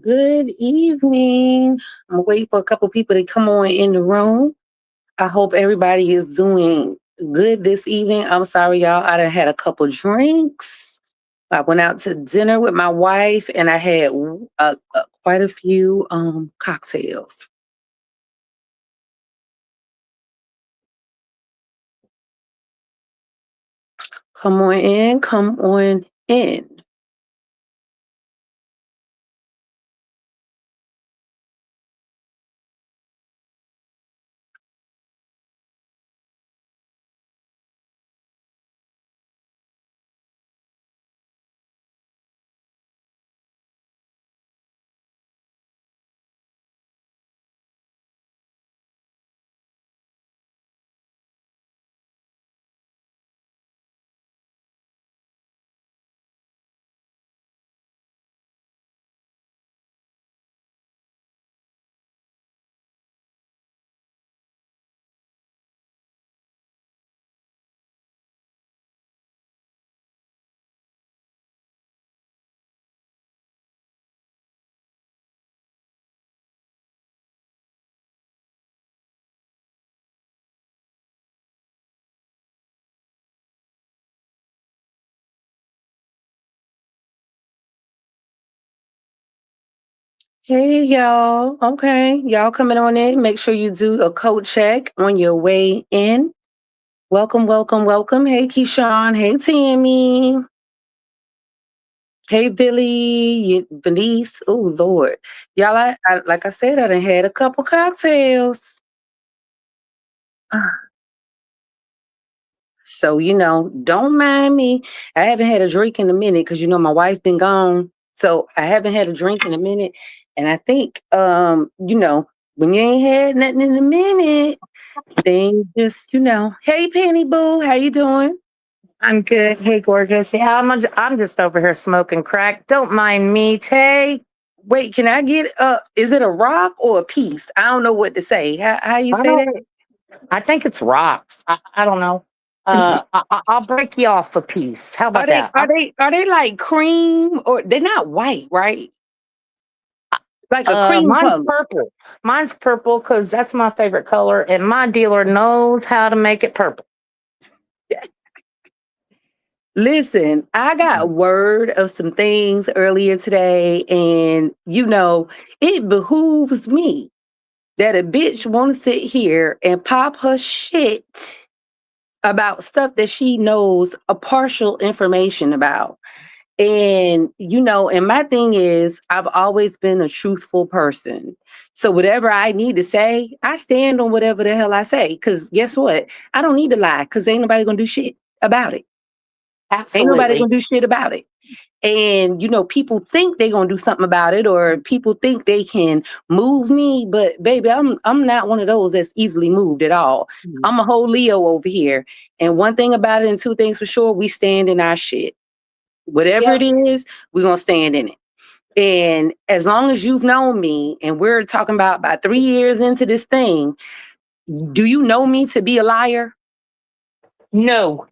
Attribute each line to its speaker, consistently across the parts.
Speaker 1: Good evening. I'm waiting for a couple people to come on in the room. I hope everybody is doing good this evening. I'm sorry, y'all. I done had a couple drinks. I went out to dinner with my wife, and I had quite a few cocktails. Come on in. Come on in. Hey, y'all. Okay, y'all coming on in. Make sure you do a code check on your way in. Welcome, welcome, welcome. Hey, Keyshawn. Hey, Tammy. Hey, Billy, Venice. Oh, Lord. Y'all, like I said, I done had a couple cocktails. So, don't mind me. I haven't had a drink in a minute because, my wife been gone. So I haven't had a drink in a minute. And I think, when you ain't had nothing in a minute, then just, hey, Penny Boo, how you doing?
Speaker 2: I'm good. Hey, gorgeous. Yeah, I'm just over here smoking crack. Don't mind me, Tay.
Speaker 1: Wait, can I get is it a rock or a piece? I don't know what to say. How you
Speaker 2: I
Speaker 1: say that?
Speaker 2: don't. I think it's rocks. I don't know. I'll break you off a piece. How
Speaker 1: Are
Speaker 2: about
Speaker 1: they
Speaker 2: that?
Speaker 1: are they are they like cream or they're not white, right? Like a cream
Speaker 2: Mine's
Speaker 1: color.
Speaker 2: purple. Mine's purple because that's my favorite color, and my dealer knows how to make it purple.
Speaker 1: Listen, I got word of some things earlier today, and it behooves me that a bitch want to sit here and pop her shit about stuff that she knows a partial information about. And my thing is, I've always been a truthful person. So whatever I need to say, I stand on whatever the hell I say. Because guess what? I don't need to lie because ain't nobody going to do shit about it. Ain't nobody
Speaker 2: Absolutely.
Speaker 1: going to do shit about it. And people think they going to do something about it or people think they can move me. But baby, I'm not one of those that's easily moved at all.
Speaker 2: Mhm.
Speaker 1: I'm a whole Leo over here. And one thing about it and two things for sure, we stand in our shit. Whatever it
Speaker 2: Yep.
Speaker 1: is, we're going to stand in it. And as long as you've known me, and we're talking about 3 years into this thing, do you know me to be a liar?
Speaker 2: No,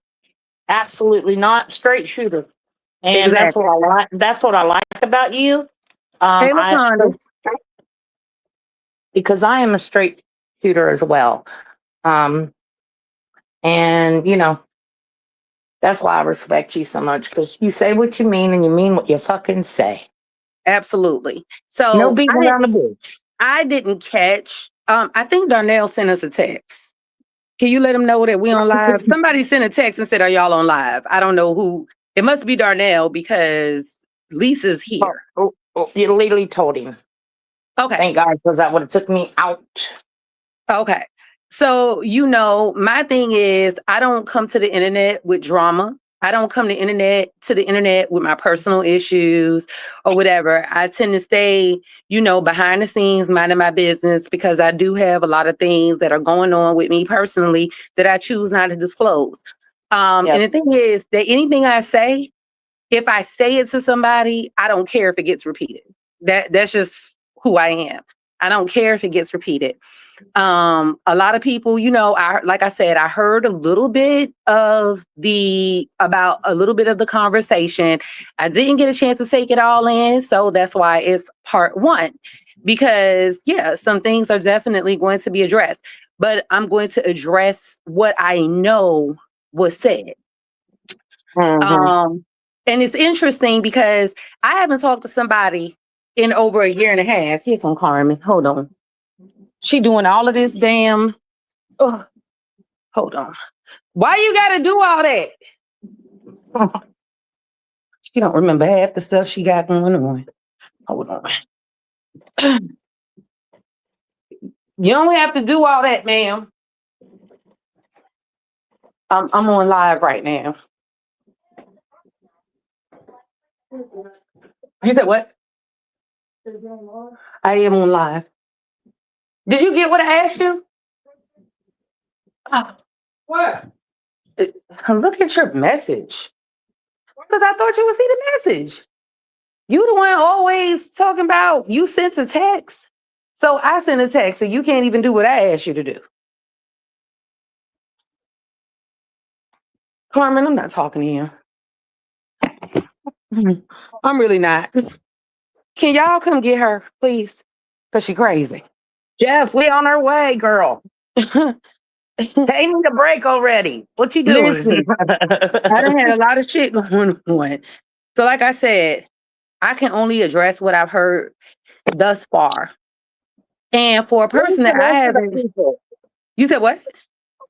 Speaker 2: absolutely not. Straight shooter, and that's what
Speaker 1: Exactly.
Speaker 2: I like. That's what I like about you.
Speaker 1: Hey,
Speaker 2: I
Speaker 1: Laconda.
Speaker 2: because I am a straight shooter as well. Um, and that's why I respect you so much because you say what you mean and you mean what you fucking say.
Speaker 1: Absolutely.
Speaker 2: No
Speaker 1: So
Speaker 2: beating around the bush.
Speaker 1: I didn't catch. I think Darnell sent us a text. Can you let him know that we on live? Somebody sent a text and said, "Are y'all on live?" I don't know who. It must be Darnell because Lisa's
Speaker 2: Oh,
Speaker 1: here.
Speaker 2: you legally told him.
Speaker 1: Okay.
Speaker 2: Thank God, because that would have took me out.
Speaker 1: Okay. So, my thing is I don't come to the internet with drama. I don't come to the internet with my personal issues or whatever. I tend to stay, behind the scenes, minding my business because I do have a lot of things that are going on with me personally that I choose not to disclose. And
Speaker 2: Yep.
Speaker 1: the thing is that anything I say, if I say it to somebody, I don't care if it gets repeated. That's just who I am. I don't care if it gets repeated. A lot of people, like I said, I heard a little bit of the conversation. I didn't get a chance to take it all in, so that's why it's part one. Because yeah, some things are definitely going to be addressed, but I'm going to address what I know was said.
Speaker 2: Mm-hmm.
Speaker 1: And it's interesting because I haven't talked to somebody in over a year and a half. Here come Carmen. Hold on. She doing all of this damn. Oh, hold on. Why you gotta do all that? She don't remember half the stuff she got going on. Hold on. You don't have to do all that, ma'am. I'm on live right now. You said what? I am on live. Did you get what I asked you? What? Look at your message. Because I thought you would see the message. You the one always talking about you sent a text. So I sent a text and you can't even do what I asked you to do. Carmen, I'm not talking to you. I'm really not. Can y'all come get her, please? Because she crazy.
Speaker 2: Jeff, we on our way, girl. They need a break already. What you doing?
Speaker 1: Listen, I done had a lot of shit going on. So like I said, I can only address what I've heard thus far. And for a person that I haven't... You said what?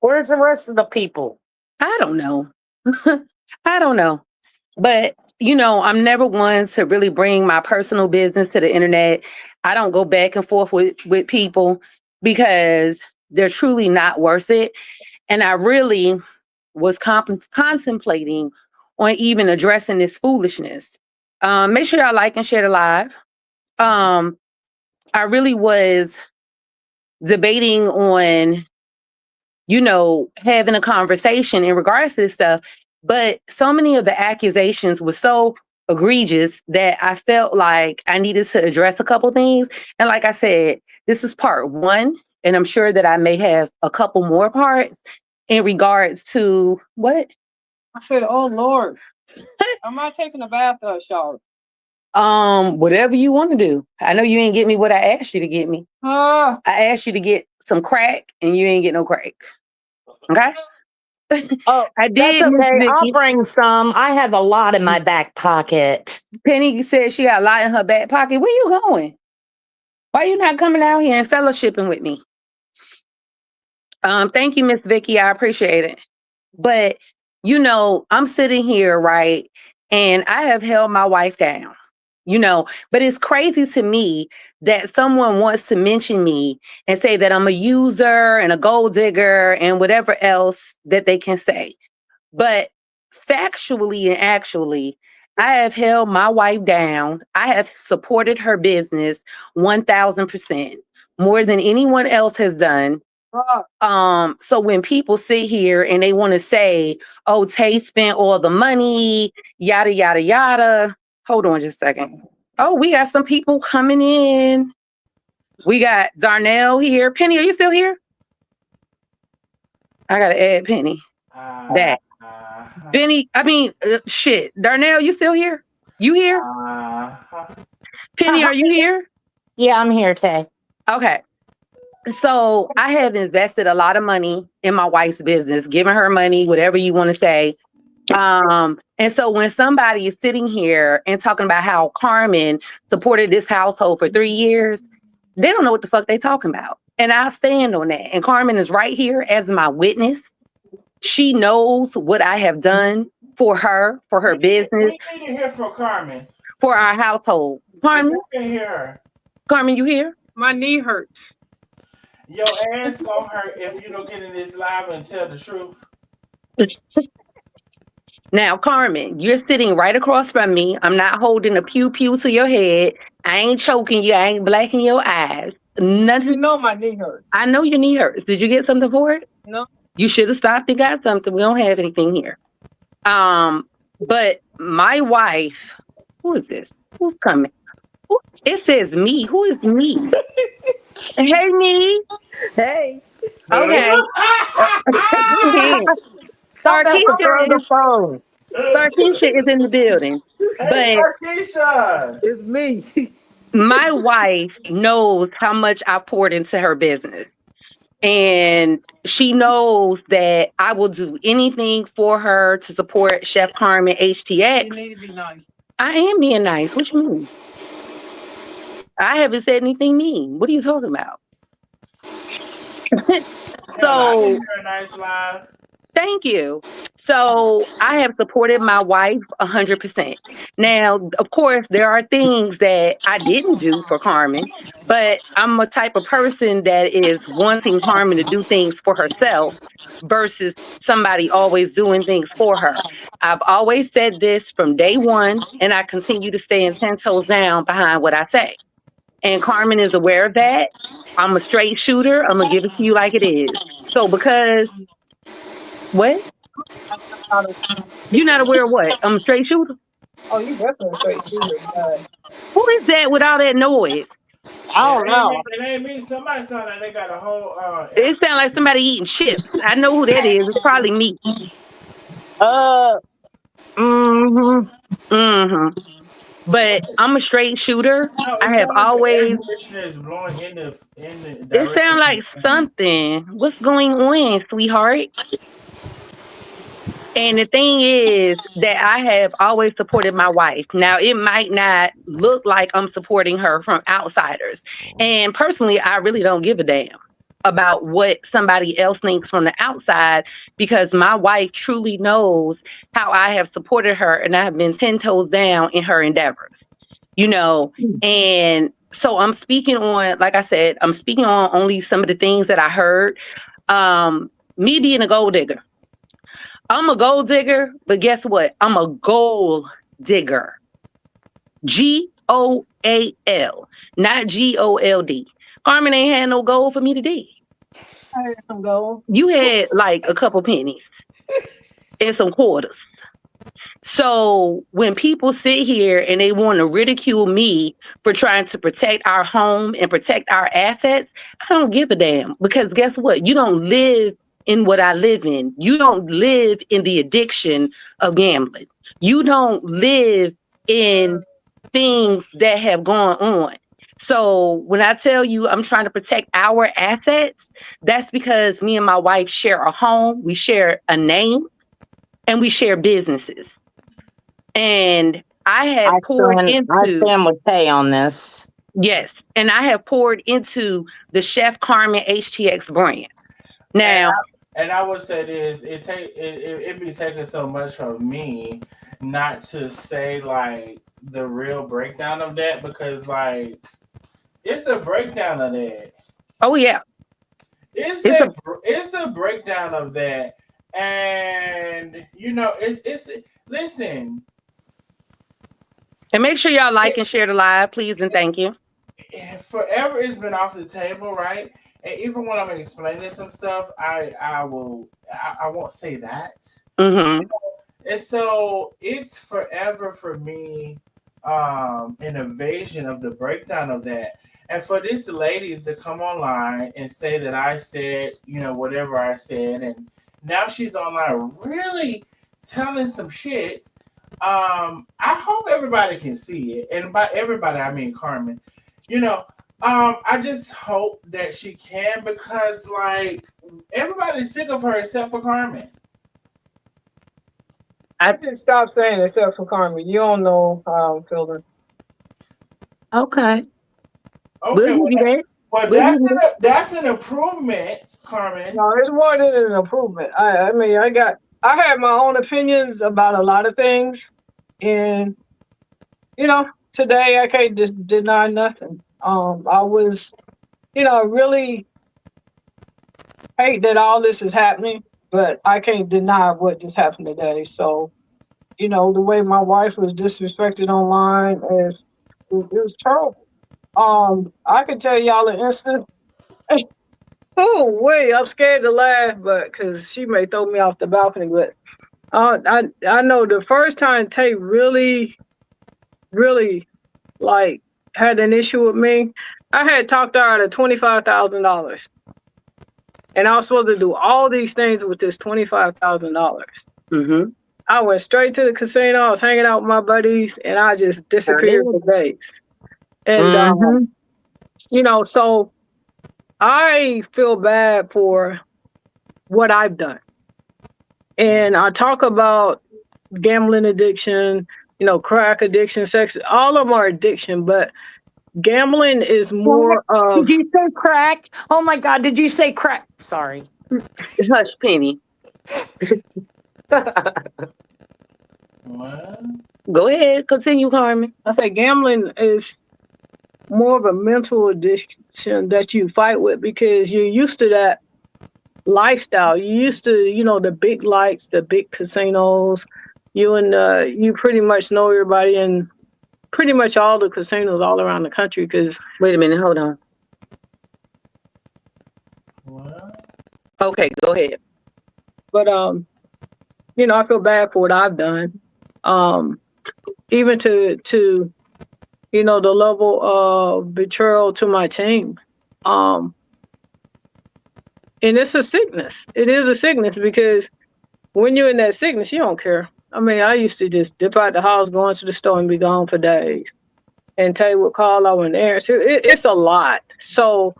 Speaker 2: Where's the rest of the people?
Speaker 1: I don't know. I don't know. But, I'm never one to really bring my personal business to the internet. I don't go back and forth with people because they're truly not worth it. And I really was contemplating on even addressing this foolishness. Make sure y'all like and share the live. I really was debating on, having a conversation in regards to this stuff. But so many of the accusations were so egregious that I felt like I needed to address a couple things. And like I said, this is part one. And I'm sure that I may have a couple more parts in regards to what?
Speaker 3: I said, oh Lord, am I taking a bath or a shower?
Speaker 1: Whatever you want to do. I know you ain't get me what I asked you to get me. I asked you to get some crack and you ain't get no crack. Okay?
Speaker 2: Oh,
Speaker 1: I did.
Speaker 2: That's okay. I'll bring some. I have a lot in my back pocket.
Speaker 1: Penny said she got a lot in her back pocket. Where you going? Why you not coming out here and fellowshipping with me? Thank you, Miss Vicky. I appreciate it. But I'm sitting here, right? And I have held my wife down. But it's crazy to me that someone wants to mention me and say that I'm a user and a gold digger and whatever else that they can say. But factually and actually, I have held my wife down. I have supported her business 1000% more than anyone else has done. So when people sit here and they want to say, oh, Tay spent all the money, yada, yada, yada. Hold on just a second. Oh, we got some people coming in. We got Darnell here. Penny, are you still here? I got to add Penny. That. Benny, shit. Darnell, you still here? You here? Penny, are you here?
Speaker 2: Yeah, I'm here, Tay.
Speaker 1: Okay. So I have invested a lot of money in my wife's business, giving her money, whatever you want to say. And so when somebody is sitting here and talking about how Carmen supported this household for 3 years, they don't know what the fuck they talking about. And I stand on that. And Carmen is right here as my witness. She knows what I have done for her business.
Speaker 4: We need to hear from Carmen.
Speaker 1: For our household. Carmen?
Speaker 4: I can hear her.
Speaker 1: Carmen, you here?
Speaker 3: My knee hurts.
Speaker 4: Your ass gonna hurt if you don't get in this live and tell the truth.
Speaker 1: Now, Carmen, you're sitting right across from me. I'm not holding a pew-pew to your head. I ain't choking you. I ain't blacking your eyes. Nothing.
Speaker 3: You know my knee hurts.
Speaker 1: I know your knee hurts. Did you get something for it?
Speaker 3: No.
Speaker 1: You should have stopped and got something. We don't have anything here. But my wife, who is this? Who's coming? It says me. Who is me? Hey, me.
Speaker 5: Hey.
Speaker 1: Okay.
Speaker 2: I'm at the throw
Speaker 1: Starkeisha
Speaker 2: the phone.
Speaker 1: is in the building.
Speaker 4: Hey,
Speaker 1: But
Speaker 4: Starkeisha.
Speaker 5: It's me.
Speaker 1: my wife knows how much I poured into her business. And she knows that I will do anything for her to support Chef Carmen
Speaker 3: You
Speaker 1: HTX.
Speaker 3: need to be nice.
Speaker 1: I am being nice. What you mean? I haven't said anything mean. What are you talking about?
Speaker 4: Hell, I didn't
Speaker 1: So
Speaker 4: hear a nice live.
Speaker 1: thank you. So I have supported my wife 100%. Now, of course, there are things that I didn't do for Carmen, but I'm a type of person that is wanting Carmen to do things for herself versus somebody always doing things for her. I've always said this from day one, and I continue to stand 10 toes down behind what I say. And Carmen is aware of that. I'm a straight shooter. I'm going to give it to you like it is. So because what? You're not aware of what? I'm a straight shooter.
Speaker 3: Oh, you definitely a straight shooter.
Speaker 1: Who is that with all that noise?
Speaker 2: I
Speaker 4: It
Speaker 2: don't
Speaker 4: ain't me.
Speaker 2: know.
Speaker 4: It ain't me. Somebody sound like they got a whole
Speaker 1: It sounds like somebody eating chips. I know who that is. It's probably me.
Speaker 2: Uh, mm-hmm.
Speaker 1: hmm But I'm a straight shooter.
Speaker 4: No, it
Speaker 1: I have
Speaker 4: sounds like the air
Speaker 1: always.
Speaker 4: conditioner is blowing in the
Speaker 1: It
Speaker 4: direction
Speaker 1: sounds
Speaker 4: of
Speaker 1: like
Speaker 4: the fan.
Speaker 1: something. What's going on, sweetheart? And the thing is that I have always supported my wife. Now, it might not look like I'm supporting her from outsiders. And personally, I really don't give a damn about what somebody else thinks from the outside because my wife truly knows how I have supported her and I have been 10 toes down in her endeavors, you know. And so I'm speaking on, like I said, I'm speaking on only some of the things that I heard. Me being a gold digger. I'm a gold digger, but guess what? I'm a gold digger. GOAL, not GOLD. Carmen ain't had no gold for me to dig.
Speaker 3: I had some gold.
Speaker 1: You had like a couple pennies and some quarters. So when people sit here and they want to ridicule me for trying to protect our home and protect our assets, I don't give a damn because guess what? You don't live in what I live in. You don't live in the addiction of gambling. You don't live in things that have gone on. So when I tell you I'm trying to protect our assets, that's because me and my wife share a home, we share a name, and we share businesses. And I have poured
Speaker 2: I
Speaker 1: into,
Speaker 2: stand with Tay on this.
Speaker 1: yes, and I have poured into the Chef Carmen HTX brand.
Speaker 4: And
Speaker 1: Now,
Speaker 4: I would say this: it be taking so much from me not to say like the real breakdown of that because like it's a breakdown of that.
Speaker 1: oh yeah,
Speaker 4: It's
Speaker 1: it's a,
Speaker 4: a breakdown of that, and you know it's listen.
Speaker 1: and make sure y'all like and share the live, please and thank you.
Speaker 4: Forever it's been off the table, right? And even when I'm explaining some stuff, I won't say that.
Speaker 1: Mm-hmm.
Speaker 4: And so it's forever for me an evasion of the breakdown of that. And for this lady to come online and say that I said, you know, whatever I said, and now she's online really telling some shit. I hope everybody can see it. And by everybody I mean Carmen. You know, I just hope that she can because like everybody's sick of her except for Carmen.
Speaker 3: I just stopped saying except for Carmen. You don't know how I'm feeling.
Speaker 1: Okay. We'll
Speaker 4: Okay,
Speaker 1: give you that.
Speaker 4: well
Speaker 1: We'll give you that.
Speaker 4: that's an improvement, Carmen.
Speaker 3: No, it's more than an improvement. I mean, I had my own opinions about a lot of things, and you know, today I can't just deny nothing. I was, really hate that all this is happening, but I can't deny what just happened today. So, the way my wife was disrespected online it was terrible. I can tell y'all an instant. Oh, wait, I'm scared to laugh, but because she may throw me off the balcony. But I know the first time Tate really, really like had an issue with me. I had talked her out of $25,000. And I was supposed to do all these things with this $25,000.
Speaker 1: Mm-hmm.
Speaker 3: I went straight to the casino. I was hanging out with my buddies, and I just disappeared for days. And
Speaker 2: Mhm.
Speaker 3: you know, so I feel bad for what I've done. And I talk about gambling addiction, you know, crack addiction, sex, all of them are addiction, but gambling is more of
Speaker 2: Did you say crack? Oh my God, did you say crack? Sorry.
Speaker 1: Hush, Penny.
Speaker 4: What?
Speaker 1: Go ahead, continue, Carmen.
Speaker 3: I say gambling is more of a mental addiction that you fight with because you're used to that lifestyle. You used to, you know, the big lights, the big casinos. You pretty much know everybody in pretty much all the casinos all around the country. Because
Speaker 1: Wait a minute, hold on.
Speaker 4: What?
Speaker 1: Okay, go ahead.
Speaker 3: but you know, I feel bad for what I've done. Even to you know the level of betrayal to my team. Um, and it's a sickness. It is a sickness because when you're in that sickness, you don't care. I mean, I used to just dip out the house, go into the store, and be gone for days. And Tay would call, I wouldn't answer. It's a lot. So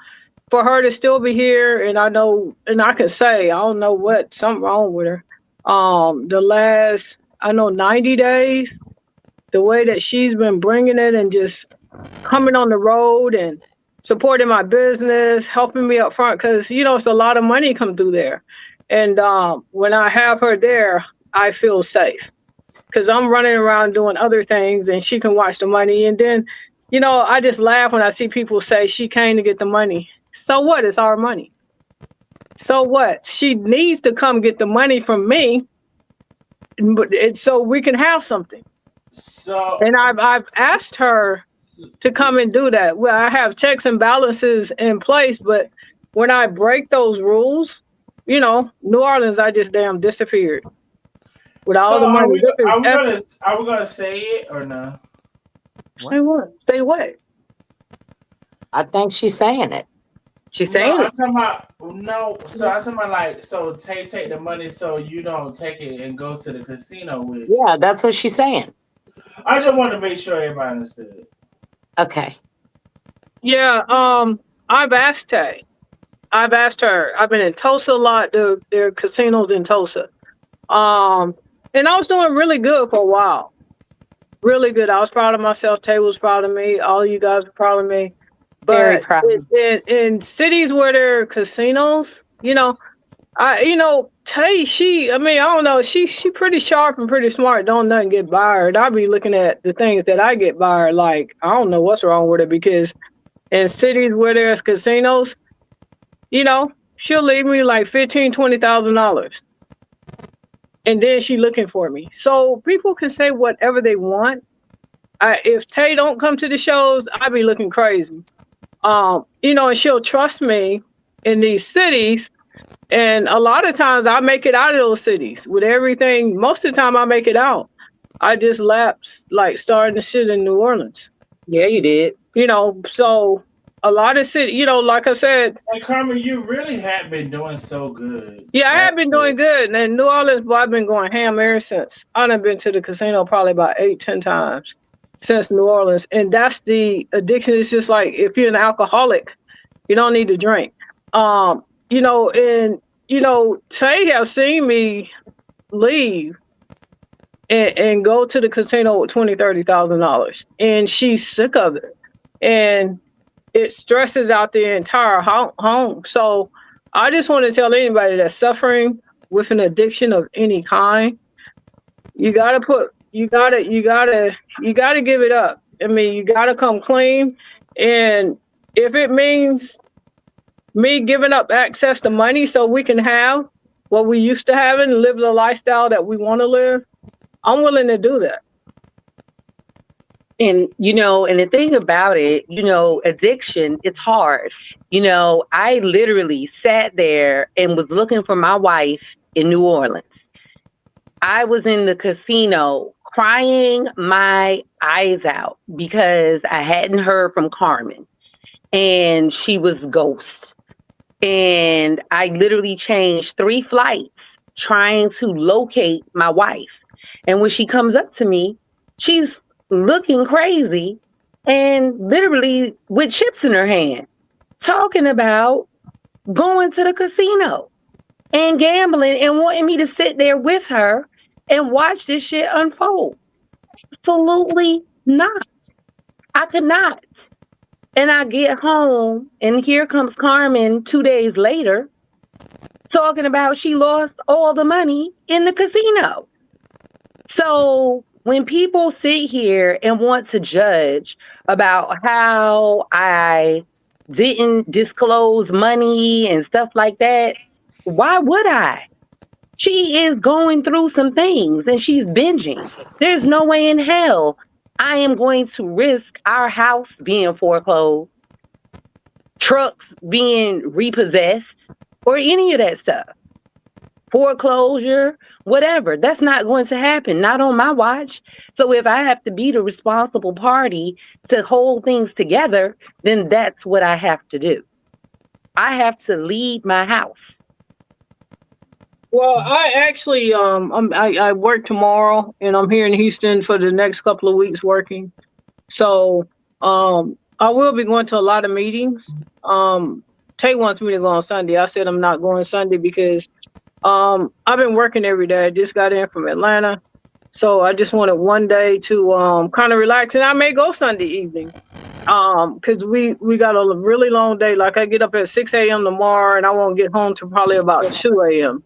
Speaker 3: for her to still be here, and I know, and I can say, I don't know what, something wrong with her. The last, I know, 90 days, the way that she's been bringing it and just coming on the road and supporting my business, helping me up front, because, you know, it's a lot of money come through there. And when I have her there, I feel safe because I'm running around doing other things and she can watch the money. And then, you know, I just laugh when I see people say she came to get the money. So what? It's our money. So what? She needs to come get the money from me, so we can have something.
Speaker 4: So
Speaker 3: And I've asked her to come and do that. Well, I have checks and balances in place, but when I break those rules, you know, New Orleans, I just damn disappeared with all the
Speaker 4: so
Speaker 3: money. This is
Speaker 4: are we gonna say it or no?
Speaker 3: say what?
Speaker 1: Say what?
Speaker 2: I think she's saying it.
Speaker 1: She's
Speaker 4: No,
Speaker 1: saying
Speaker 4: I'm
Speaker 1: it.
Speaker 4: talking about no. So I'm talking about like so take the money so you don't take it and go to the casino with it.
Speaker 2: Yeah, that's what she's saying.
Speaker 4: I just want to make sure everybody understood.
Speaker 2: Okay.
Speaker 3: Yeah, I've asked her. I've asked her. I've been in Tulsa a lot. There are casinos in Tulsa. And I was doing really good for a while. Really good. I was proud of myself. Tay was proud of me. All of you guys were proud of me.
Speaker 2: Very
Speaker 3: But
Speaker 2: proud.
Speaker 3: in cities where there are casinos, you know, Tay, I mean, I don't know, she pretty sharp and pretty smart. Don't nothing get by her. And I be looking at the things that I get by her, like, I don't know what's wrong with her because in cities where there's casinos, you know, she'll leave me like $15,000-$20,000. And then she looking for me. So people can say whatever they want. If Tay don't come to the shows, I be looking crazy. You know, and she'll trust me in these cities. And a lot of times I make it out of those cities with everything. Most of the time I make it out. I just lapsed, like starting the shit in New Orleans.
Speaker 1: Yeah, you did.
Speaker 3: You know, so a lot of cities, you know, like I said.
Speaker 4: And Carmen, you really have been doing so good.
Speaker 3: Yeah, I have been doing good. And in New Orleans, boy, I've been going ham ever since. I done been to the casino probably about 8-10 times since New Orleans. And that's the addiction. It's just like if you're an alcoholic, you don't need to drink. You know, and you know, Tay have seen me leave and go to the casino with $20,000-$30,000. And she's sick of it. And it stresses out the entire home. So I just want to tell anybody that's suffering with an addiction of any kind, you gotta give it up. I mean, you gotta come clean. And if it means me giving up access to money so we can have what we used to have and live the lifestyle that we want to live, I'm willing to do that.
Speaker 1: And, you know, and the thing about it, you know, addiction, it's hard. You know, I literally sat there and was looking for my wife in New Orleans. I was in the casino crying my eyes out because I hadn't heard from Carmen. and she was ghost. And I literally changed 3 flights trying to locate my wife. And when she comes up to me, she's looking crazy and literally with chips in her hand, talking about going to the casino and gambling and wanting me to sit there with her and watch this shit unfold. Absolutely not. I could not. And I get home, and here comes Carmen 2 days later talking about she lost all the money in the casino. So when people sit here and want to judge about how I didn't disclose money and stuff like that, why would I? She is going through some things and she's binging. There's no way in hell I am going to risk our house being foreclosed, trucks being repossessed, or any of that stuff. Foreclosure, whatever. That's not going to happen, not on my watch. So if I have to be the responsible party to hold things together, then that's what I have to do. I have to lead my house.
Speaker 3: Well, I actually I work tomorrow, and I'm here in Houston for the next couple of weeks working. So I will be going to a lot of meetings. Tay wants me to go on Sunday. I said I'm not going Sunday because I've been working every day. I just got in from Atlanta, so I just wanted one day to kind of relax, and I may go Sunday evening. Because we got a really long day. Like I get up at 6 a.m. tomorrow, and I won't get home till probably about 2 a.m.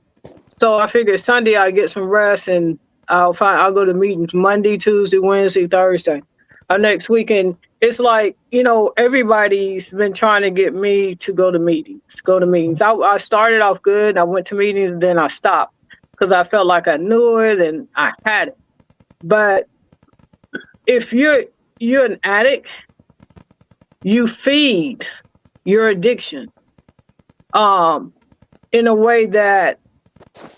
Speaker 3: So I figured Sunday I get some rest, and I'll go to meetings Monday, Tuesday, Wednesday, Thursday. Next weekend, it's like, everybody's been trying to get me to go to meetings. I started off good. I went to meetings, and then I stopped because I felt like I knew it and I had it. But if you're an addict, you feed your addiction in a way that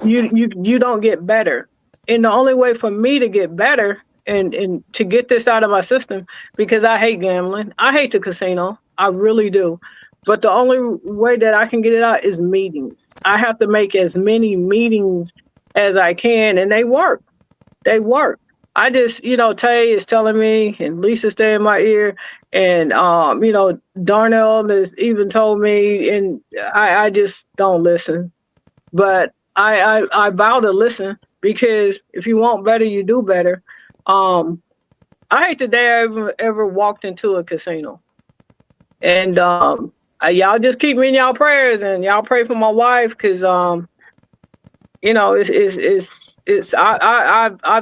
Speaker 3: you don't get better. And the only way for me to get better and to get this out of my system, because I hate gambling, I hate the casino, I really do. But the only way that I can get it out is meetings. I have to make as many meetings as I can, and they work. They work. I just, Tay is telling me, and Lisa stay in my ear, and Darnell has even told me, and I just don't listen. But I vow to listen, because if you want better, you do better. I hate the day I ever walked into a casino. And y'all just keep me in y'all prayers, and y'all pray for my wife, because I've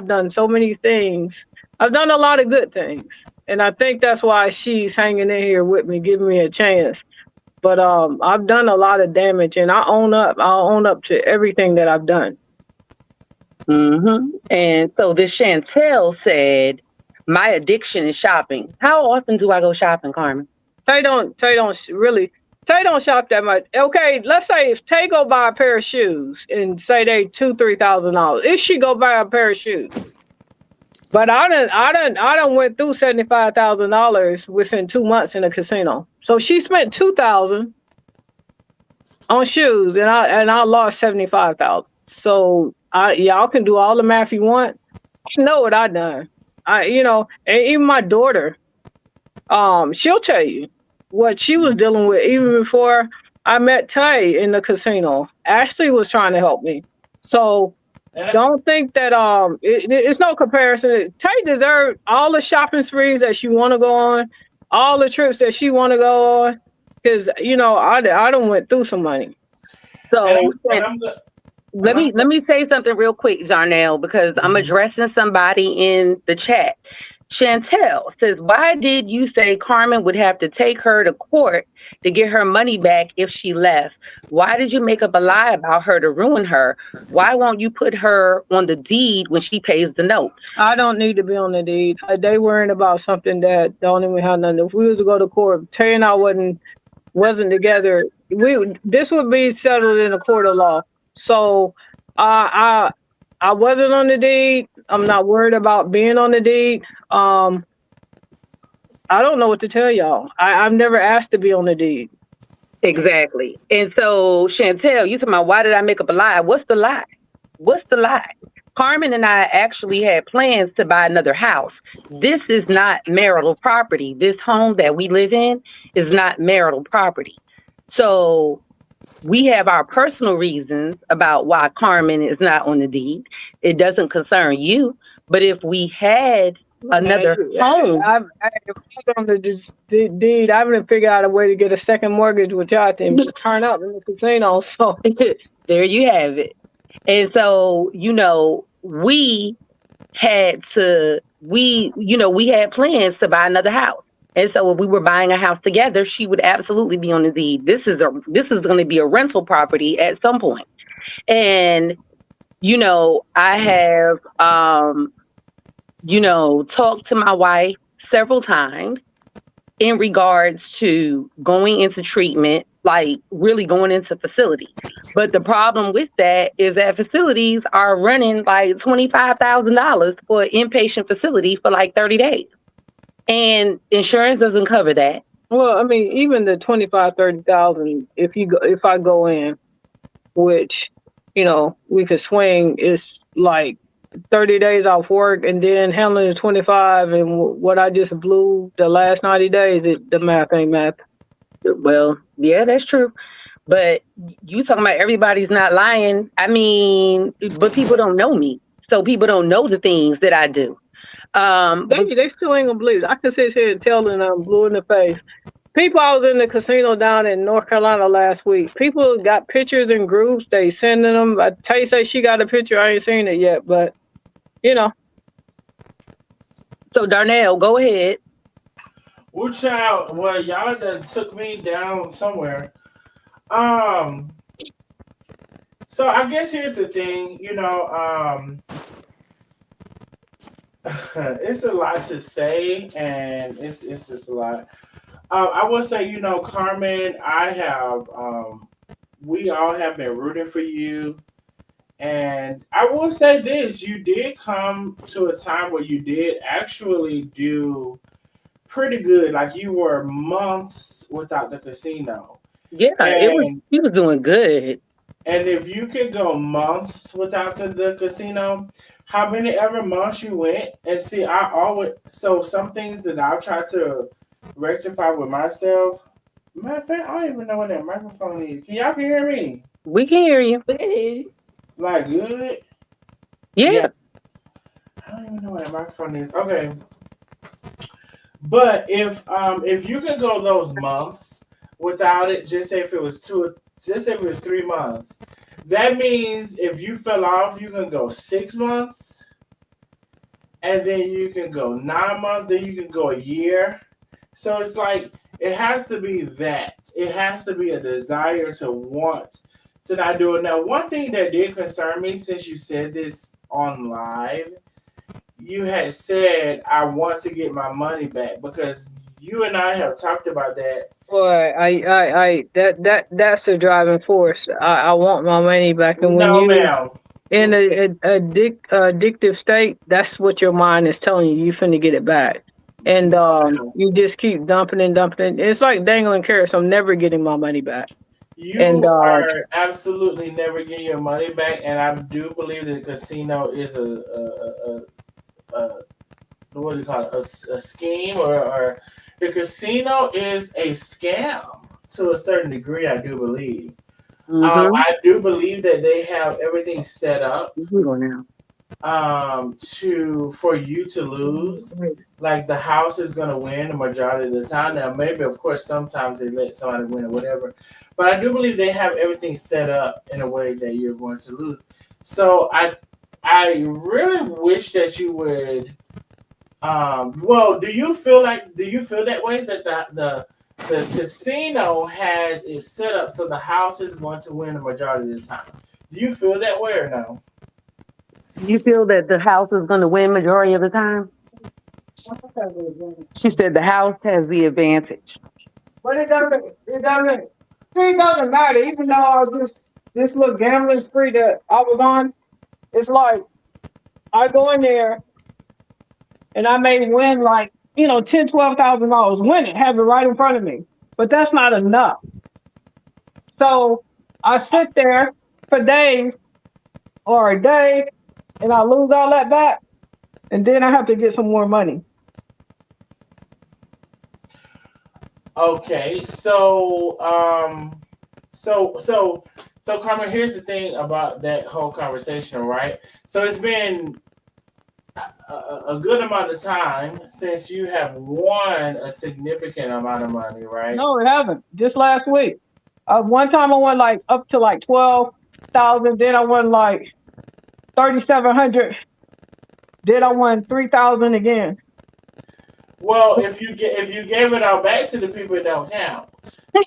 Speaker 3: done so many things. I've done a lot of good things, and I think that's why she's hanging in here with me, giving me a chance. But I've done a lot of damage, and I'll own up to everything that I've done.
Speaker 1: Mm-hmm. And so this Chantel said, my addiction is shopping. How often do I go shopping, Carmen?
Speaker 3: Tay don't shop that much. Okay, let's say if Tay go buy a pair of shoes and say they $2,000-$3,000, if she go buy a pair of shoes. But I done went through $75,000 within 2 months in a casino. So she spent $2,000 on shoes, and I lost $75,000. So y'all can do all the math you want. I know what I done. And even my daughter, she'll tell you what she was dealing with even before I met Tay in the casino. Ashley was trying to help me. So don't think that it's no comparison. Tay deserves all the shopping sprees that she want to go on, all the trips that she want to go on, because I done went through some money.
Speaker 1: So let me say something real quick, Darnell, because I'm addressing somebody in the chat. Chantel says, why did you say Carmen would have to take her to court to get her money back if she left? Why did you make up a lie about her to ruin her? Why won't you put her on the deed when she pays the note?
Speaker 3: I don't need to be on the deed. They worrying about something that don't even have nothing. If we was to go to court, Tay and I wasn't together, this would be settled in a court of law. So I wasn't on the deed. I'm not worried about being on the deed. I don't know what to tell y'all. I've never asked to be on the deed.
Speaker 1: Exactly. And so, Chantel, you talking about why did I make up a lie? What's the lie? What's the lie? Carmen and I actually had plans to buy another house. This is not marital property. This home that we live in is not marital property. So we have our personal reasons about why Carmen is not on the deed. It doesn't concern you. But if we had another home,
Speaker 3: I've on the deed. I haven't figured out a way to get a second mortgage without them to turn up in the casino. So
Speaker 1: there you have it. And so, we had plans to buy another house. And so if we were buying a house together, she would absolutely be on the deed. This is going to be a rental property at some point. And, I have, talked to my wife several times in regards to going into treatment, like really going into facility. But the problem with that is that facilities are running like $25,000 for an inpatient facility for like 30 days. And insurance doesn't cover that.
Speaker 3: Well, I mean, even the 25, 30,000, if I go in, which, we could swing, is like 30 days off work and then handling the 25 and what I just blew the last 90 days, the math ain't math.
Speaker 1: Well, yeah, that's true. But you talking about everybody's not lying. I mean, but people don't know me. So people don't know the things that I do.
Speaker 3: They still ain't gonna believe it. I can sit here and tell them I'm blue in the face. People, I was in the casino down in North Carolina last week. People got pictures in groups. They sending them. Tay say she got a picture. I ain't seen it yet, but
Speaker 1: So Darnell, go ahead.
Speaker 4: Well, child, well, y'all done took me down somewhere. So I guess here's the thing, it's a lot to say, and it's just a lot. I will say, Carmen, we all have been rooting for you. And I will say this, you did come to a time where you did actually do pretty good. Like you were months without the casino.
Speaker 1: Yeah, he was doing good.
Speaker 4: And if you could go months without the casino, how many ever months you went? And see, some things that I'll try to rectify with myself. Matter of fact, I don't even know what that microphone is. Y'all can hear me?
Speaker 1: We can hear you.
Speaker 4: Like good?
Speaker 1: Yeah.
Speaker 4: I don't even know what that microphone is. Okay. But if you could go those months without it, just say if it was 3 months, that means if you fell off, you can go 6 months, and then you can go 9 months, then you can go a year. So it's like it has to be that. It has to be a desire to want to not do it. Now, one thing that did concern me since you said this on live, you had said, I want to get my money back, because you and I have talked about that.
Speaker 3: Boy, that's the driving force. I want my money back, and when
Speaker 4: ma'am.
Speaker 3: In a addictive state, that's what your mind is telling you. You finna get it back, and you just keep dumping and dumping. It's like dangling carrots. I'm never getting my money back.
Speaker 4: You are absolutely never getting your money back, and I do believe that the casino is a what do you call it? A scheme, or the casino is a scam to a certain degree. I do believe.
Speaker 1: Mm-hmm.
Speaker 4: I do believe that they have everything set up
Speaker 1: now.
Speaker 4: for you to lose. Like the house is going to win the majority of the time. Now, maybe, of course, sometimes they let somebody win or whatever. But I do believe they have everything set up in a way that you're going to lose. So I really wish that you would. Well, do you feel that way, that the casino is set up so the house is going to win the majority of the time? Do you feel that way or no?
Speaker 1: You feel that the house is going to win majority of the time? She said the house has the advantage.
Speaker 3: But it doesn't matter. Even though I was this little gambling spree that I was on, it's like I go in there and I may win like $10,000, $12,000, win it, have it right in front of me. But that's not enough. So I sit there for days or a day and I lose all that back. And then I have to get some more money.
Speaker 4: Okay, so Carmen, here's the thing about that whole conversation, right? So it's been a good amount of time since you have won a significant amount of money, right?
Speaker 3: No, it haven't. Just last week. One time I won like up to like 12,000. Then I won like 3,700. Then I won 3,000 again.
Speaker 4: Well, if you gave it all back to the people, it don't count.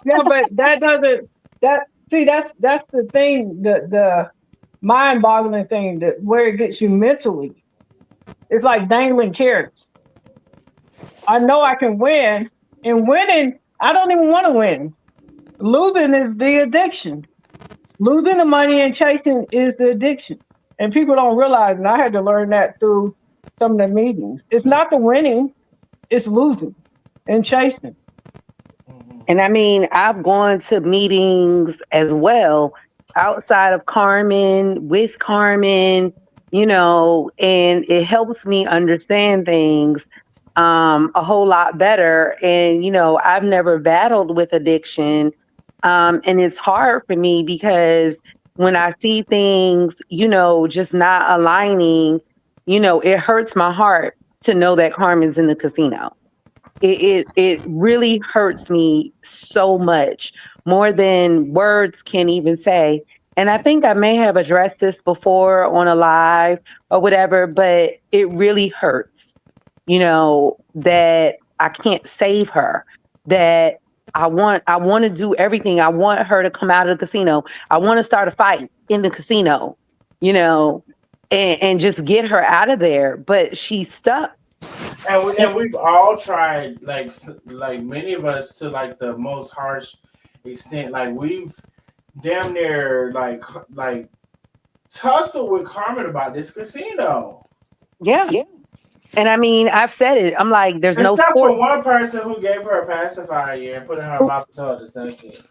Speaker 3: Yeah, but that doesn't. That's the thing. The mind-boggling thing that where it gets you mentally. It's like dangling carrots. I know I can win, and winning, I don't even want to win. Losing is the addiction. Losing the money and chasing is the addiction. And people don't realize, and I had to learn that through some of the meetings. It's not the winning, it's losing and chasing.
Speaker 1: And I mean, I've gone to meetings as well outside of Carmen, with Carmen, and it helps me understand things a whole lot better. And, I've never battled with addiction. And it's hard for me because when I see things, just not aligning, it hurts my heart to know that Carmen's in the casino. It really hurts me so much, more than words can even say. And I think I may have addressed this before on a live or whatever, but it really hurts, that I can't save her, that I want to do everything. I want her to come out of the casino. I want to start a fight in the casino, and just get her out of there. But she's stuck.
Speaker 4: And we've all tried, like many of us, to like the most harsh extent. Like we've damn near like tussled with Carmen about this casino.
Speaker 1: Yeah. And I mean, I've said it. I'm like, there's no
Speaker 4: Except for
Speaker 1: sport.
Speaker 4: one person who gave her a pacifier and put in her mouth and told her to suck it.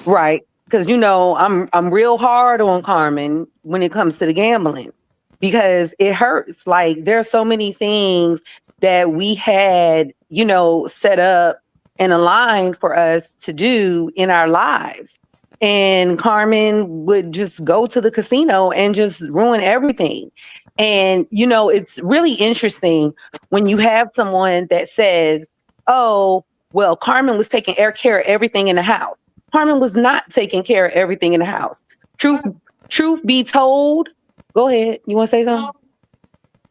Speaker 1: Right. Because I'm real hard on Carmen when it comes to the gambling, because it hurts. Like there's so many things that we had, set up and aligned for us to do in our lives. And Carmen would just go to the casino and just ruin everything. And, it's really interesting when you have someone that says, oh, well, Carmen was taking care of everything in the house. Carmen was not taking care of everything in the house. Truth be told, go ahead. You want to say something?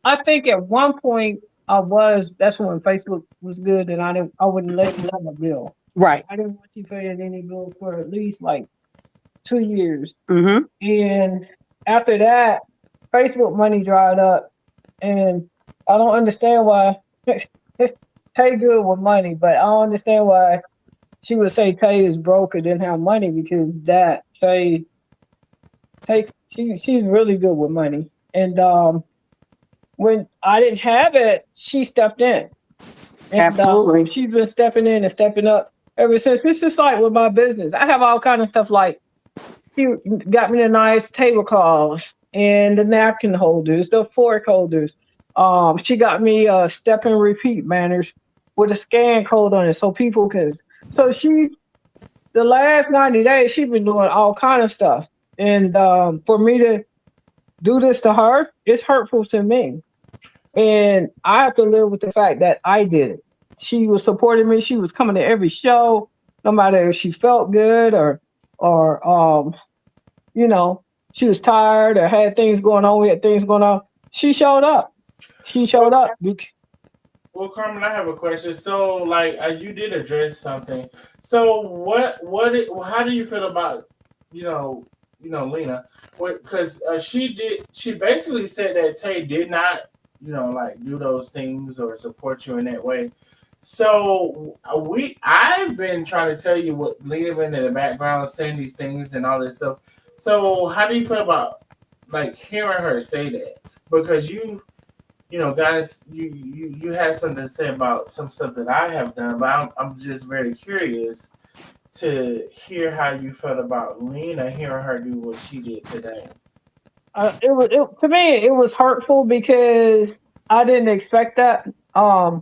Speaker 3: I think at one point that's when Facebook was good, and I wouldn't let you have a bill.
Speaker 1: Right.
Speaker 3: I didn't want you paying any bill for at least like 2 years.
Speaker 1: Mm-hmm.
Speaker 3: And after that, Facebook money dried up, and I don't understand why. Tay good with money, but I don't understand why she would say Tay is broke or didn't have money, because she's really good with money. And when I didn't have it, she stepped in. And
Speaker 1: Absolutely.
Speaker 3: She's been stepping in and stepping up ever since. It's just like with my business. I have all kind of stuff, like she got me the nice tablecloths and the napkin holders, the fork holders. She got me step and repeat banners with a scan code on it, so people can. So the last 90 days, she's been doing all kind of stuff. And for me to do this to her, it's hurtful to me. And I have to live with the fact that I did it. She was supporting me. She was coming to every show, no matter if she felt good or she was tired or had things going on. We had things going on. She showed up.
Speaker 4: Well, Carmen, I have a question. So, like, you did address something. So, how do you feel about, Lena? Because she basically said that Tay did not, like do those things or support you in that way. So I've been trying to tell you what Lena been in the background saying these things and all this stuff. So how do you feel about like hearing her say that? Because guys, you had something to say about some stuff that I have done, but I'm just very curious to hear how you felt about Lena, hearing her do what she did today.
Speaker 3: To me it was hurtful because I didn't expect that. I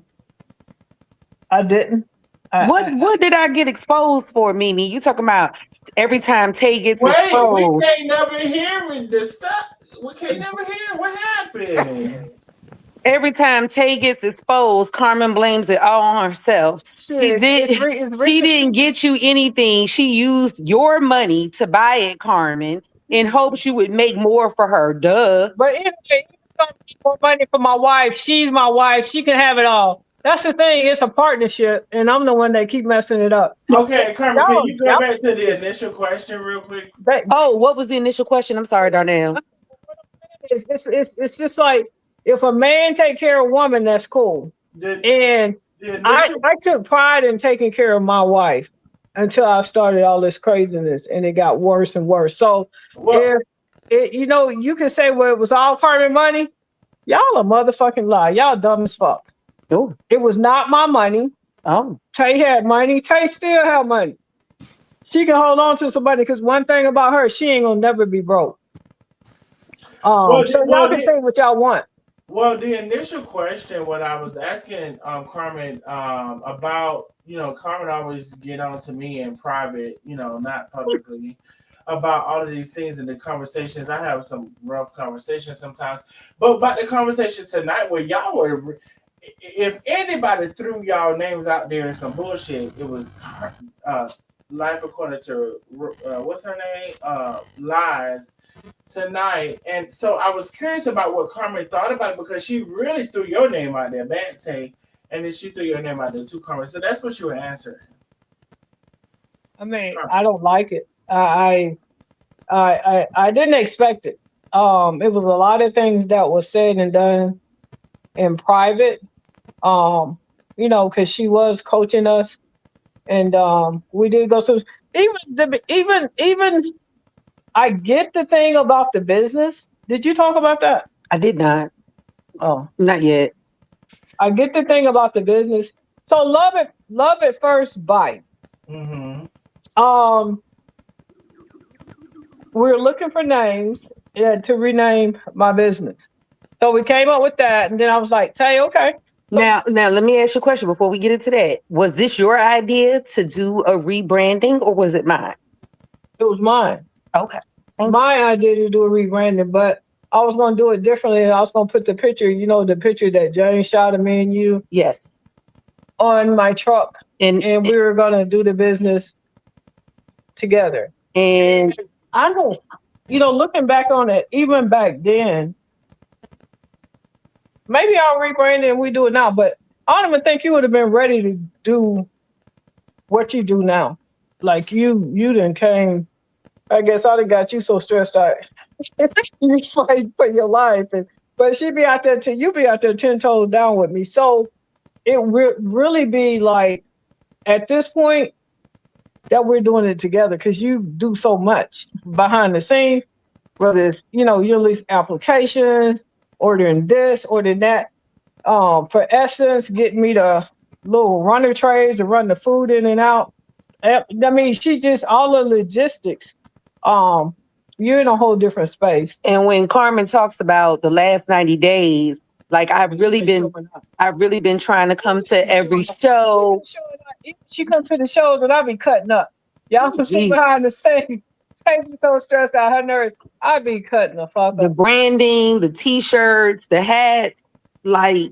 Speaker 3: didn't.
Speaker 1: What did I get exposed for, Mimi? You talking about every time Tay gets
Speaker 4: Wait, we
Speaker 1: exposed?
Speaker 4: can't never hear the stuff. We can't never hear what happened.
Speaker 1: Every time Tay gets exposed, Carmen blames it all on herself.
Speaker 3: Shit,
Speaker 1: She didn't get you anything. She used your money to buy it, Carmen, in hopes you would make more for her. Duh.
Speaker 3: But anyway, if you don't need more money for my wife, she's my wife. She can have it all. That's the thing. It's a partnership, and I'm the one that keep messing it up.
Speaker 4: Okay, Carmen, can you go
Speaker 3: Y'all-
Speaker 4: back to the initial question real quick?
Speaker 1: Oh, what was the initial question? I'm sorry, Darnell.
Speaker 3: It's just like if a man take care of a woman, that's cool. And I took pride in taking care of my wife until I started all this craziness, and it got worse and worse. So if you can say, well, it was all Carmen money. Y'all a motherfucking lie. Y'all dumb as fuck.
Speaker 1: Oh.
Speaker 3: It was not my money.
Speaker 1: Oh.
Speaker 3: Tay had money. Tay still have money. She can hold on to somebody because one thing about her, she ain't gonna never be broke. Y'all can say what y'all want.
Speaker 4: Well, the initial question, what I was asking Carmen about, Carmen always get on to me in private, not publicly, about all of these things in the conversations. I have some rough conversations sometimes, but about the conversation tonight where y'all were, if anybody threw y'all names out there in some bullshit, it was Life According to, what's her name? Lies tonight. And so I was curious about what Carmen thought about it because she really threw your name out there, Bad Tay, and then she threw your name out there too, Carmen. So that's what you were answering.
Speaker 3: I mean, I don't like it. I didn't expect it. It was a lot of things that was said and done in private. Because she was coaching us, and we did go through. Even I get the thing about the business. Did you talk about that?
Speaker 1: I did not.
Speaker 3: Oh,
Speaker 1: not yet.
Speaker 3: I get the thing about the business. So love it first bite.
Speaker 4: Mm-hmm.
Speaker 3: We're looking for names to rename my business. So we came up with that, and then I was like, "Tay, okay."
Speaker 1: So, now, let me ask you a question before we get into that. Was this your idea to do a rebranding, or was it mine?
Speaker 3: It was mine.
Speaker 1: Okay.
Speaker 3: My idea to do a rebranding, but I was going to do it differently. I was going to put the picture, the picture that James shot of me and you.
Speaker 1: Yes.
Speaker 3: On my truck, and we were going to do the business together. And I don't, looking back on it, even back then, maybe I'll rebrand it and we do it now, but I don't even think you would have been ready to do what you do now. Like you didn't came, I guess I'd have got you so stressed out. You fight for your life. But she'd be out there you be out there 10 toes down with me. So it would really be like at this point that we're doing it together because you do so much behind the scenes, whether it's, you release applications, ordering this, ordering that. For Essence, getting me the little runner trays to run the food in and out. I mean, she just all the logistics. You're in a whole different space.
Speaker 1: And when Carmen talks about the last 90 days, like I've really been trying to come to every show.
Speaker 3: She comes to the shows and I be cutting up. Y'all can see behind the scenes. I'm so stressed out, her nerves. I be cutting the fuck up.
Speaker 1: The branding, the t-shirts, the hats, like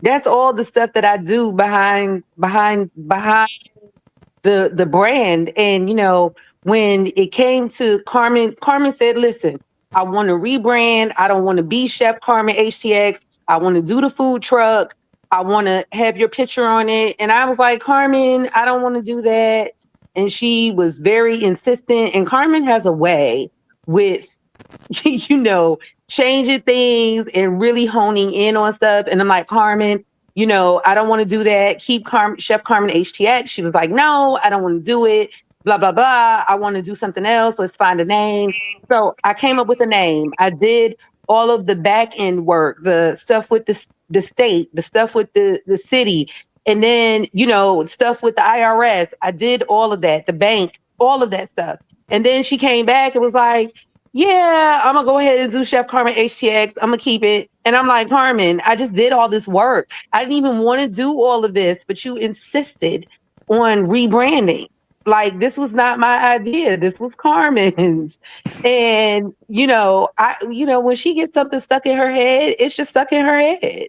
Speaker 1: that's all the stuff that I do behind the brand. And when it came to Carmen said, listen, I want to rebrand. I don't want to be Chef Carmen HTX. I want to do the food truck. I want to have your picture on it. And I was like, Carmen, I don't want to do that. And she was very insistent. And Carmen has a way with, changing things and really honing in on stuff. And I'm like, Carmen, I don't want to do that. Keep Chef Carmen HTX. She was like, no, I don't want to do it. Blah, blah, blah. I want to do something else. Let's find a name. So I came up with a name. I did all of the back end work, the stuff with the state, the stuff with the city, and then, stuff with the IRS. I did all of that, the bank, all of that stuff. And then she came back and was like, yeah, I'm gonna go ahead and do Chef Carmen HTX. I'm gonna keep it. And I'm like, Carmen, I just did all this work. I didn't even want to do all of this, but you insisted on rebranding. Like, this was not my idea. This was Carmen's. And, when she gets something stuck in her head, it's just stuck in her head.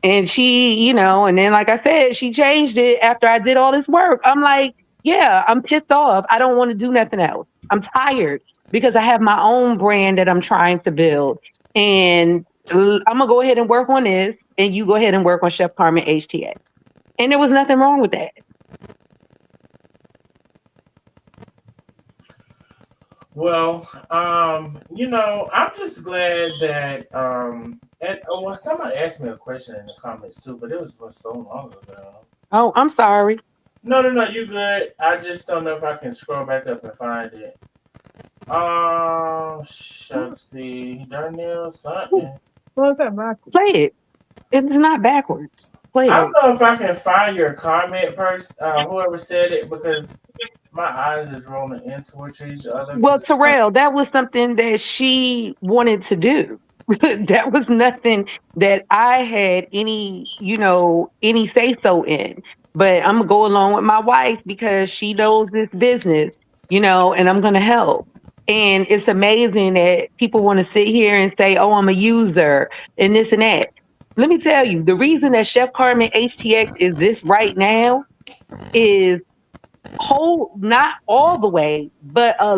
Speaker 1: And she, and then, like I said, she changed it after I did all this work. I'm like, yeah, I'm pissed off. I don't want to do nothing else. I'm tired because I have my own brand that I'm trying to build. And I'm going to go ahead and work on this. And you go ahead and work on Chef Carmen HTX. And there was nothing wrong with that.
Speaker 4: Well, I'm just glad that somebody asked me a question in the comments too, but it was so long ago.
Speaker 1: Oh, I'm sorry.
Speaker 4: No, you good. I just don't know if I can scroll back up and find it. Shucksy, Darnell, something.
Speaker 3: What's that backwards?
Speaker 1: Play it. It's not backwards. Play
Speaker 4: I
Speaker 1: it.
Speaker 4: don't know if I can find your comment first, whoever said it, because my eyes is rolling in towards each other.
Speaker 1: Well, Terrell, that was something that she wanted to do. That was nothing that I had any say so in. But I'm gonna go along with my wife because she knows this business, and I'm gonna help. And it's amazing that people want to sit here and say, oh, I'm a user and this and that. Let me tell you, the reason that Chef Carmen HTX is this right now is not all the way, but a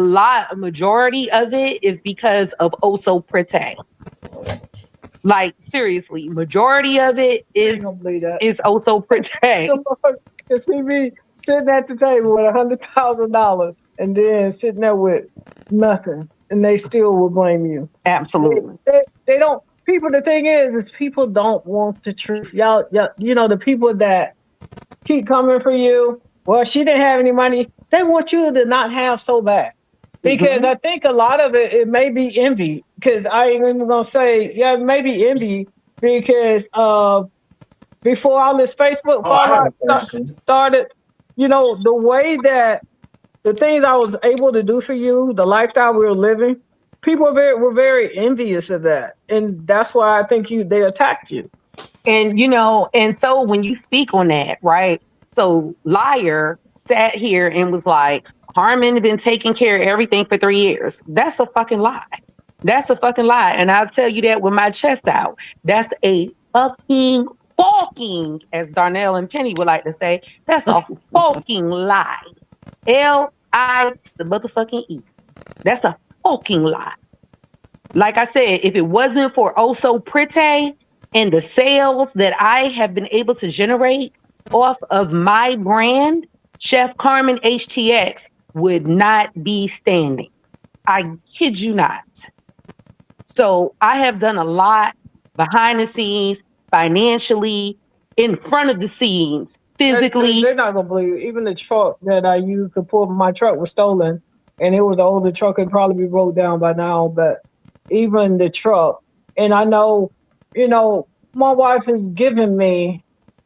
Speaker 1: majority of it is because of Oso Prete. Like, seriously, majority of it is Oso Prete.
Speaker 3: You see me sitting at the table with $100,000 and then sitting there with nothing, and they still will blame you.
Speaker 1: Absolutely.
Speaker 3: They don't. People, the thing is people don't want the truth. Y'all, the people that keep coming for you. Well, she didn't have any money. They want you to not have so bad. Because I think a lot of it may be envy. Because I ain't even going to say, it may be envy. Because before all this Facebook started, the way that the things I was able to do for you, the lifestyle we were living, people were very envious of that. And that's why I think they attacked you.
Speaker 1: And, and so when you speak on that, right? So Liar sat here and was like, Carmen had been taking care of everything for 3 years. That's a fucking lie. That's a fucking lie. And I'll tell you that with my chest out. That's a fucking, as Darnell and Penny would like to say, that's a fucking lie. L-I the motherfucking E. That's a fucking lie. Like I said, if it wasn't for Oso Prete and the sales that I have been able to generate off of my brand, Chef Carmen HTX would not be standing. I kid you not. So I have done a lot behind the scenes, financially, in front of the scenes, physically.
Speaker 3: They're not going to believe it. Even the truck that I used to pull my truck was stolen, and it was an older truck. It'd probably be broke down by now, but even the truck. And I know, my wife has given me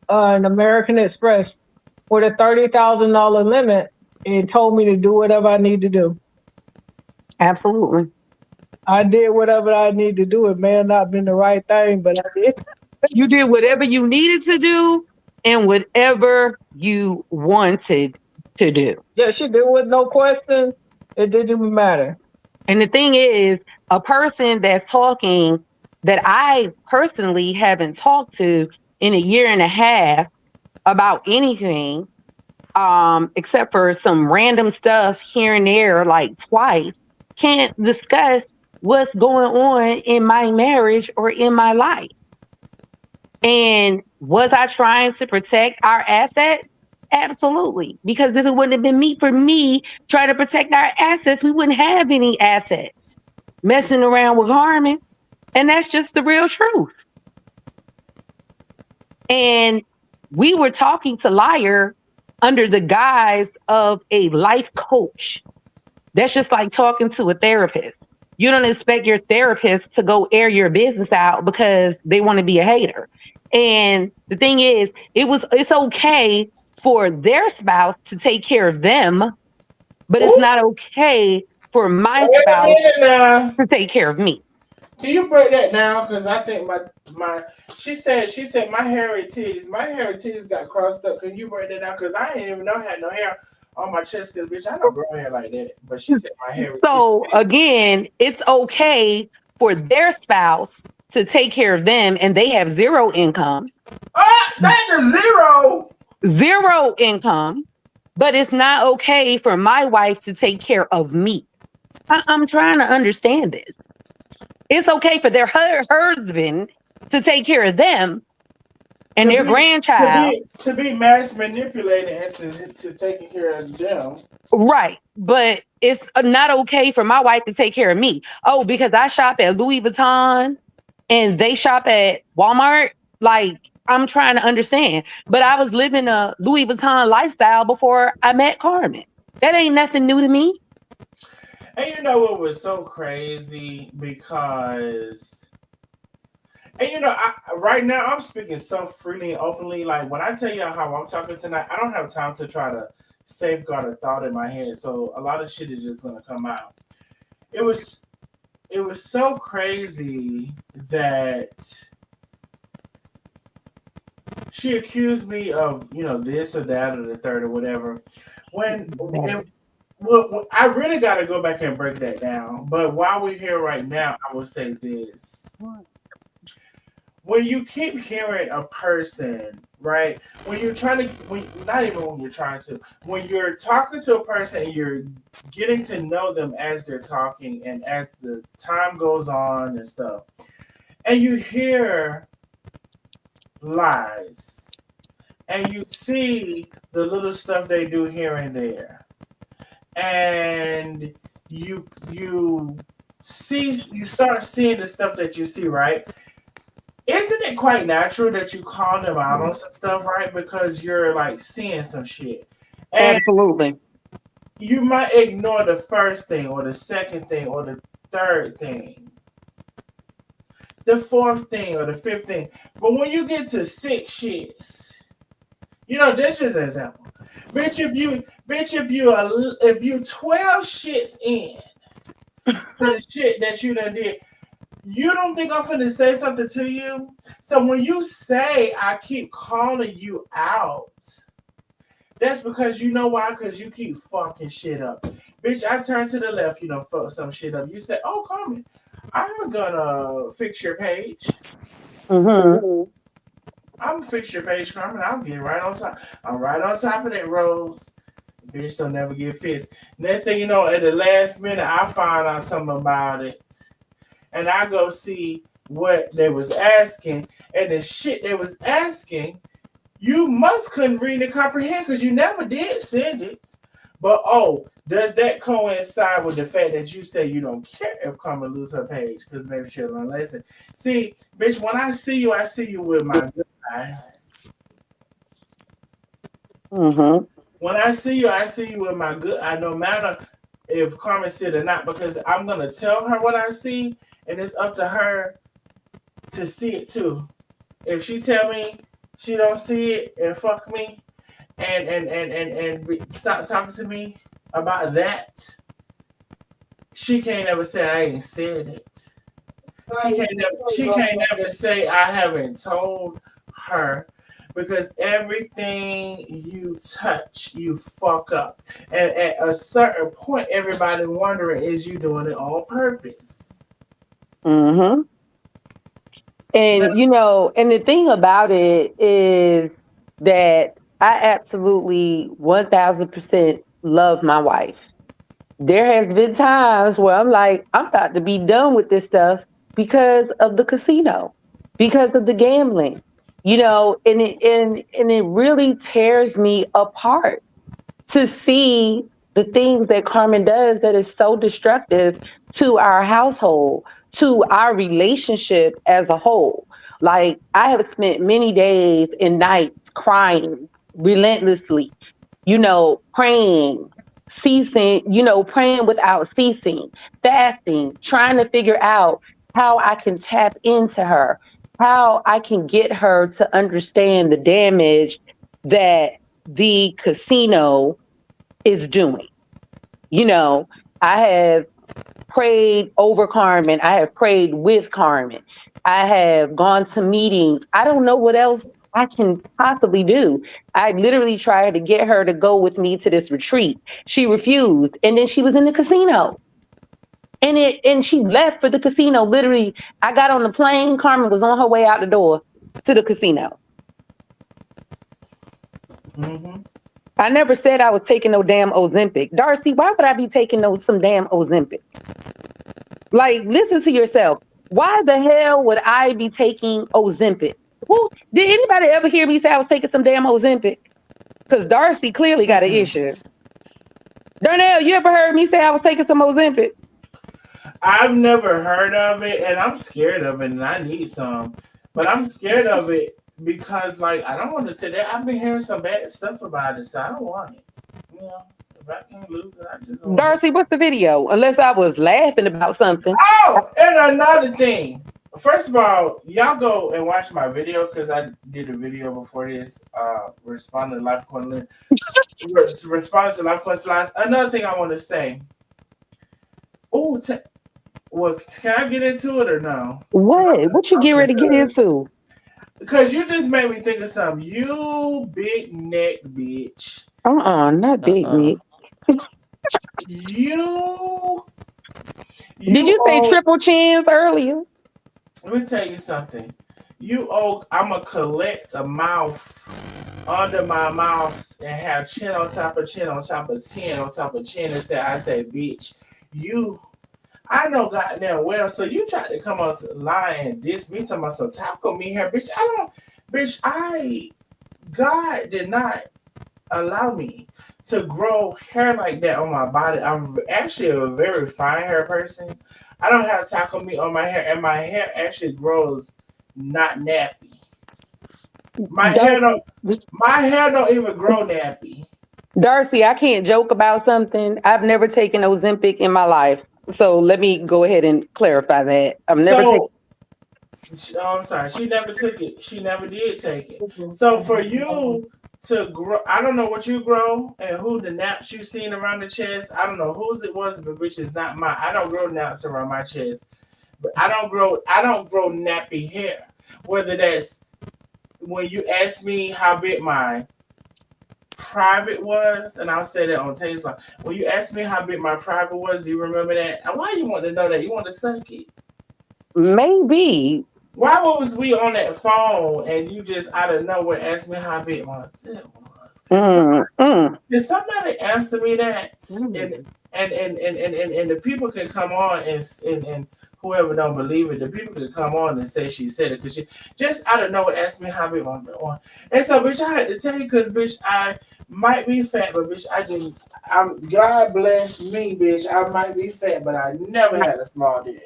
Speaker 3: an American Express with a $30,000 limit and told me to do whatever I need to do.
Speaker 1: Absolutely.
Speaker 3: I did whatever I need to do. It may have not been the right thing, but I did.
Speaker 1: You did whatever you needed to do and whatever you wanted to do.
Speaker 3: Yeah, she did with no question. It didn't even matter.
Speaker 1: And the thing is, a person that's talking that I personally haven't talked to in a year and a half about anything, except for some random stuff here and there, like twice, can't discuss what's going on in my marriage or in my life. And was I trying to protect our assets? Absolutely. Because if it wouldn't have been for me trying to protect our assets, we wouldn't have any assets messing around with Carmen. And that's just the real truth. And we were talking to Liar under the guise of a life coach. That's just like talking to a therapist. You don't expect your therapist to go air your business out because they want to be a hater. And the thing is, it's okay for their spouse to take care of them, but it's
Speaker 4: Ooh,
Speaker 1: not okay for my
Speaker 4: wait a
Speaker 1: spouse
Speaker 4: minute now.
Speaker 1: to take care of me.
Speaker 4: Can you break that down? Because I think my she said my hairy titties got crossed up. Can you break that down? Because I didn't even know I had no hair on my chest. Because bitch, I don't grow hair like that. But she said my hairy titties.
Speaker 1: So again, it's okay for their spouse to take care of them and they have zero income.
Speaker 4: That is zero.
Speaker 1: Zero income, but it's not okay for my wife to take care of me. I'm trying to understand this. It's okay for her husband to take care of them and their grandchild.
Speaker 4: To be mass manipulated and to taking care of them.
Speaker 1: Right. But it's not okay for my wife to take care of me. Oh, because I shop at Louis Vuitton and they shop at Walmart. Like, I'm trying to understand. But I was living a Louis Vuitton lifestyle before I met Carmen. That ain't nothing new to me.
Speaker 4: And you know what was so crazy? Because, and you know, right now I'm speaking so freely and openly. Like when I tell you how I'm talking tonight, I don't have time to try to safeguard a thought in my head. So a lot of shit is just gonna come out. It was so crazy that she accused me of, you know, this or that or the third or whatever. Well, I really got to go back and break that down. But while we're here right now, I will say this. When you keep hearing a person, right? When you're trying to, not even when you're trying to, when you're talking to a person and you're getting to know them as they're talking and as the time goes on and stuff, and you hear lies and you see the little stuff they do here and there, and you start seeing the stuff that you see, right? Isn't it quite natural that you call them out on some stuff, right? Because you're like seeing some shit, and
Speaker 1: absolutely,
Speaker 4: you might ignore the first thing or the second thing or the third thing, the fourth thing or the fifth thing, but when you get to six shits, you know, that's just an example. Bitch, if you 12 shits in to the shit that you done did, you don't think I'm finna say something to you? So when you say I keep calling you out, that's because you know why? Because you keep fucking shit up. Bitch, I turn to the left, you know, fuck some shit up. You say, oh, Carmen, I'm gonna fix your page.
Speaker 1: mm-hmm.
Speaker 4: I'm gonna fix your page, Carmen. I'll get right on top. I'm right on top of that, Rose. Bitch don't never get fixed. Next thing you know, at the last minute, I find out something about it. And I go see what they was asking. And the shit they was asking, you must couldn't read and comprehend because you never did send it. But does that coincide with the fact that you say you don't care if Carmen lose her page because maybe she'll learn a lesson? See, bitch, when I see you with my good eye.
Speaker 1: Mm-hmm.
Speaker 4: When I see you with my good eye, no matter if Carmen said or not, because I'm gonna tell her what I see, and it's up to her to see it too. If she tell me she don't see it and fuck me and stop talking to me about that, she can't ever say I ain't said it. She can't never say I haven't told her, because everything you touch, you fuck up. And at a certain point, everybody wondering, is you doing it on purpose?
Speaker 1: Mm-hmm. And you know, and the thing about it is that I absolutely 1000% love my wife. There has been times where I'm like, I'm about to be done with this stuff because of the casino, because of the gambling, you know, and it really tears me apart to see the things that Carmen does that is so destructive to our household, to our relationship as a whole. Like, I have spent many days and nights crying relentlessly, you know, praying, ceasing, praying without ceasing, fasting, trying to figure out how I can tap into her, how I can get her to understand the damage that the casino is doing. I have prayed over Carmen. I have prayed with Carmen. I have gone to meetings. I don't know what else I can possibly do. I literally tried to get her to go with me to this retreat. She refused. And then she was in the casino. And she left for the casino. Literally, I got on the plane. Carmen was on her way out the door to the casino.
Speaker 4: Mm-hmm.
Speaker 1: I never said I was taking no damn Ozempic. Darcy, why would I be taking some damn Ozempic? Like, listen to yourself. Why the hell would I be taking Ozempic? Did anybody ever hear me say I was taking some damn Ozempic? Because Darcy clearly got an issue. Darnell, you ever heard me say I was taking some Ozempic?
Speaker 4: I've never heard of it, and I'm scared of it, and I need some. But I'm scared of it because, like, I don't want to take that. I've been hearing some bad stuff about it, so I don't want it. If I can't lose it, I just don't.
Speaker 1: Darcy, what's the video? Unless I was laughing about something.
Speaker 4: Oh, and another thing. First of all, y'all go and watch my video because I did a video before this. Respond to life question. Response to life questions. Another thing I want to say. Oh, well, can I get into it or no?
Speaker 1: What? What you get ready to get into?
Speaker 4: Because you just made me think of something. You big neck bitch.
Speaker 1: Not big neck.
Speaker 4: You
Speaker 1: Did you say triple chins earlier?
Speaker 4: Let me tell you something. I'ma collect a mouth under my mouth and have chin on top of chin on top of chin on top of chin and I say, bitch, I know goddamn well. So you tried to come on line and diss me, talking about some tackle me here, bitch. God did not allow me to grow hair like that on my body. I'm actually a very fine hair person. I don't have tackle meat on my hair, and my hair actually grows not nappy. My hair don't even grow nappy.
Speaker 1: Darcy, I can't joke about something. I've never taken Ozempic in my life. So let me go ahead and clarify that. I'm
Speaker 4: sorry. She never took it. She never did take it. So for you to grow, I don't know what you grow and who the naps you seen around the chest. I don't know whose it was, but which is not mine. I don't grow naps around my chest. But I don't grow nappy hair. Whether that's when you ask me how big my private was, and I'll say that on Taste Line. When you asked me how big my private was, do you remember that? And why you want to know that? You want to suck it?
Speaker 1: Maybe.
Speaker 4: Why was we on that phone and you just out of nowhere asked me how big my tit was? Did somebody answer me that? And the people can come on and whoever don't believe it, the people can come on and say she said it because she just out of nowhere asked me how big my one. And so, bitch, I had to tell you because, bitch, I might be fat, but bitch, God bless me, bitch. I might be fat, but I never had a small dick.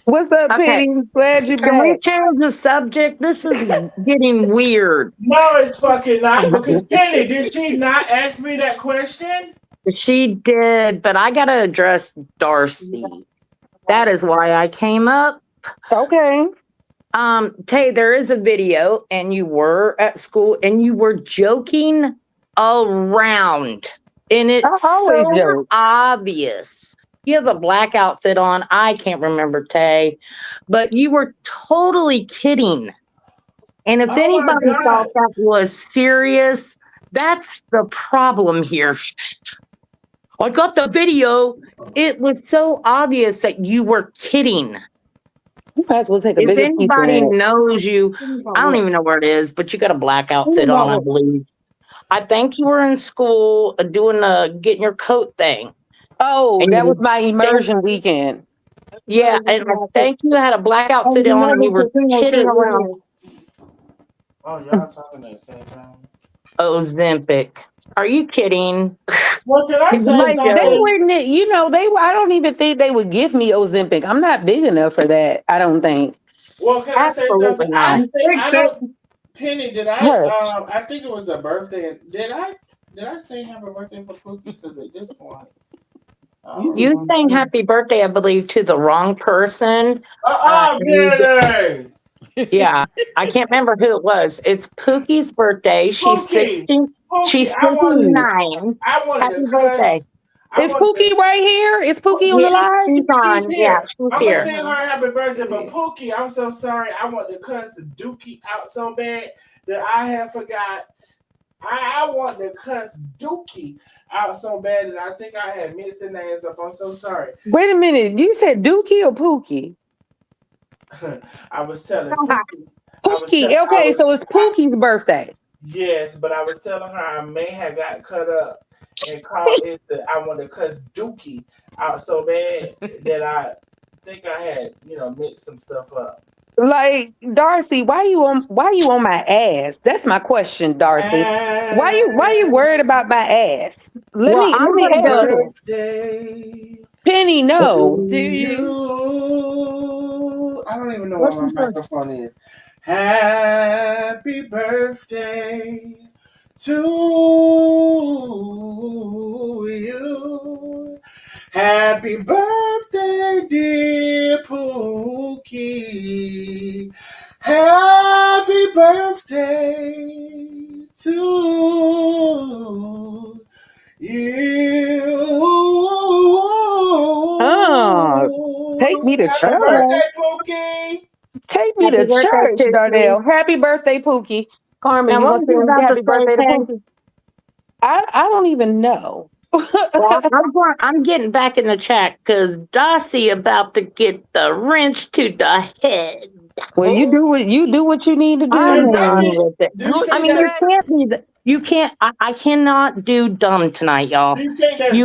Speaker 1: What's up, Penny? Glad you're
Speaker 2: Can we
Speaker 1: back.
Speaker 2: change the subject? This is getting weird.
Speaker 4: No, it's fucking not. Because Penny, did she not ask me that question?
Speaker 2: She did, but I gotta address Darcy. That is why I came up.
Speaker 1: Okay.
Speaker 2: Tay, there is a video, and you were at school, and you were joking around, and it's so obvious. You have a black outfit on. I can't remember, Tay, but you were totally kidding. And if anybody thought that was serious, that's the problem here. I got the video. It was so obvious that you were kidding.
Speaker 1: You might as well take a
Speaker 2: if
Speaker 1: bigger piece of
Speaker 2: anybody
Speaker 1: that.
Speaker 2: knows you, I don't even know where it is, but you got a black outfit on, I believe. I think you were in school doing getting your coat thing.
Speaker 1: Oh,
Speaker 2: and
Speaker 1: that was my immersion weekend.
Speaker 2: Yeah, and I think you had a black outfit on and you were kidding around.
Speaker 4: Oh, y'all talking at the same time.
Speaker 2: Ozempic. Are you kidding?
Speaker 4: Well, can I say something?
Speaker 1: They wouldn't, I don't even think they would give me Ozempic. I'm not big enough for that, I don't think.
Speaker 4: Well, can I say something? I don't, Penny, did I? I think it was a birthday. Did Did I say happy birthday for Pooky? Because at this point,
Speaker 2: You saying happy birthday, I believe, to the wrong person.
Speaker 4: Gary!
Speaker 2: Yeah, I can't remember who it was. It's Pookie's birthday. She's
Speaker 4: Pooky!
Speaker 2: 16.
Speaker 4: Pooky,
Speaker 2: She's
Speaker 4: I wanted
Speaker 2: 69.
Speaker 4: to
Speaker 2: Happy
Speaker 4: cuss.
Speaker 2: birthday.
Speaker 1: Is Pookie right here? Is Pookie on the live?
Speaker 2: She's on.
Speaker 4: She's
Speaker 2: Yeah,
Speaker 4: here.
Speaker 2: she's
Speaker 4: I'm
Speaker 2: here.
Speaker 4: gonna sing her happy birthday, but Pookie, I'm so sorry. I want to cuss Dookie out so bad that I have forgot. I want to cuss Dookie out so bad that I think I had mixed the names up. I'm so sorry.
Speaker 1: Wait a minute. You said Dookie or Pookie?
Speaker 4: I was telling
Speaker 1: Pookie. Okay, so it's Pookie's birthday.
Speaker 4: Yes, but I was telling her I may have got cut up and called it that I want to cuss Dookie out so bad that I think I had, mixed some stuff up.
Speaker 1: Like, Darcy, why you on my ass? That's my question, Darcy. Why you worried about my ass? Let me ask you.
Speaker 4: Birthday
Speaker 1: Penny, no.
Speaker 4: to you. I don't even know what my microphone is. Happy birthday to you. Happy birthday, dear Pookie. Happy birthday to you.
Speaker 1: Oh, take me to
Speaker 4: Happy
Speaker 1: church.
Speaker 4: birthday, Pookie.
Speaker 1: Take me to church, Darnell. Happy birthday, Pookie. Carmen,
Speaker 2: Now,
Speaker 1: you
Speaker 2: what
Speaker 1: gonna
Speaker 2: was you
Speaker 1: say
Speaker 2: about
Speaker 1: happy
Speaker 2: to say,
Speaker 1: birthday to
Speaker 2: Pam?
Speaker 1: Pookie? I don't even know.
Speaker 2: Well, I'm getting back in the chat because Darcy about to get the wrench to the head.
Speaker 1: Well, you do what you need to do.
Speaker 2: I'm
Speaker 1: Now.
Speaker 2: done with it.
Speaker 4: Do you think
Speaker 2: I mean,
Speaker 4: that-
Speaker 2: you can't. I cannot do dumb tonight, y'all.
Speaker 4: Do you think that's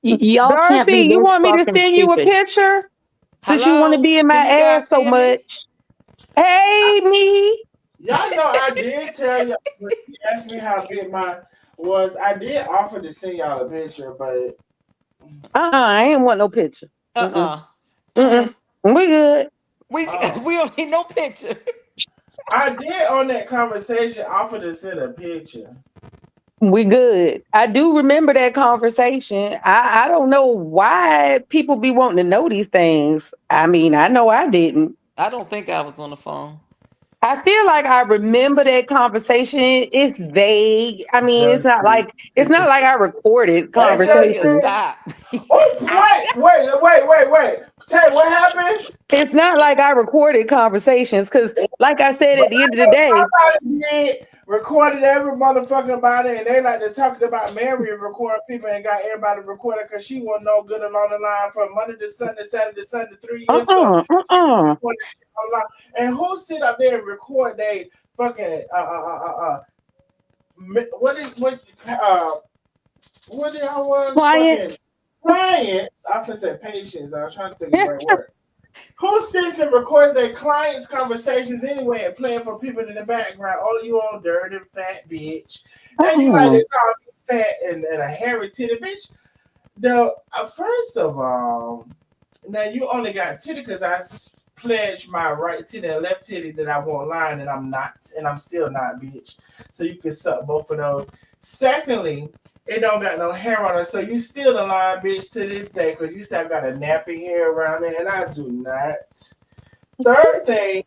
Speaker 2: Y'all can't
Speaker 1: Darcy,
Speaker 2: be
Speaker 1: you
Speaker 2: this
Speaker 1: want me to
Speaker 2: fucking
Speaker 1: send you a
Speaker 2: stupid.
Speaker 1: picture? Since you
Speaker 5: Hello?
Speaker 1: want to be in my
Speaker 5: Can you guys
Speaker 1: ass so
Speaker 5: hear me?
Speaker 1: much. Hey, me.
Speaker 4: Y'all know I did tell you when you asked me how big mine was. I did offer to send y'all a picture, but
Speaker 1: I ain't want no picture.
Speaker 5: Uh-uh.
Speaker 1: Mm-mm. We good.
Speaker 5: We don't need no picture.
Speaker 4: I did on that conversation offer to send a picture.
Speaker 1: We good. I do remember that conversation. I don't know why people be wanting to know these things. I mean, I know I didn't.
Speaker 5: I don't think I was on the phone.
Speaker 1: I feel like I remember that conversation. It's vague. I mean, it's not like I recorded conversation.
Speaker 5: Stop.
Speaker 4: Wait. Tay, what happened?
Speaker 1: It's not like I recorded conversations because, like I said, at the end of the day,
Speaker 4: Somebody did recorded every motherfucker about it, and they like to talk about Mary and record people and got everybody recorded because she wasn't no good along the line from Monday to Sunday, Saturday to Sunday 3 years ago. And who sit up there and record they fucking what y'all was
Speaker 1: client.
Speaker 4: Clients. I finna say patients. I was trying to think of the right word. Who sits and records their clients' conversations anyway and playing for people in the background? Oh, you old dirty fat bitch. And you like to call me fat and a hairy titty bitch. First of all, now you only got titty because I pledged my right titty and left titty that I won't lie, and I'm not, and I'm still not, bitch. So you can suck both of those. Secondly, it don't got no hair on it, so you still a lying bitch to this day because you said I got a nappy hair around there, and I do not. Third thing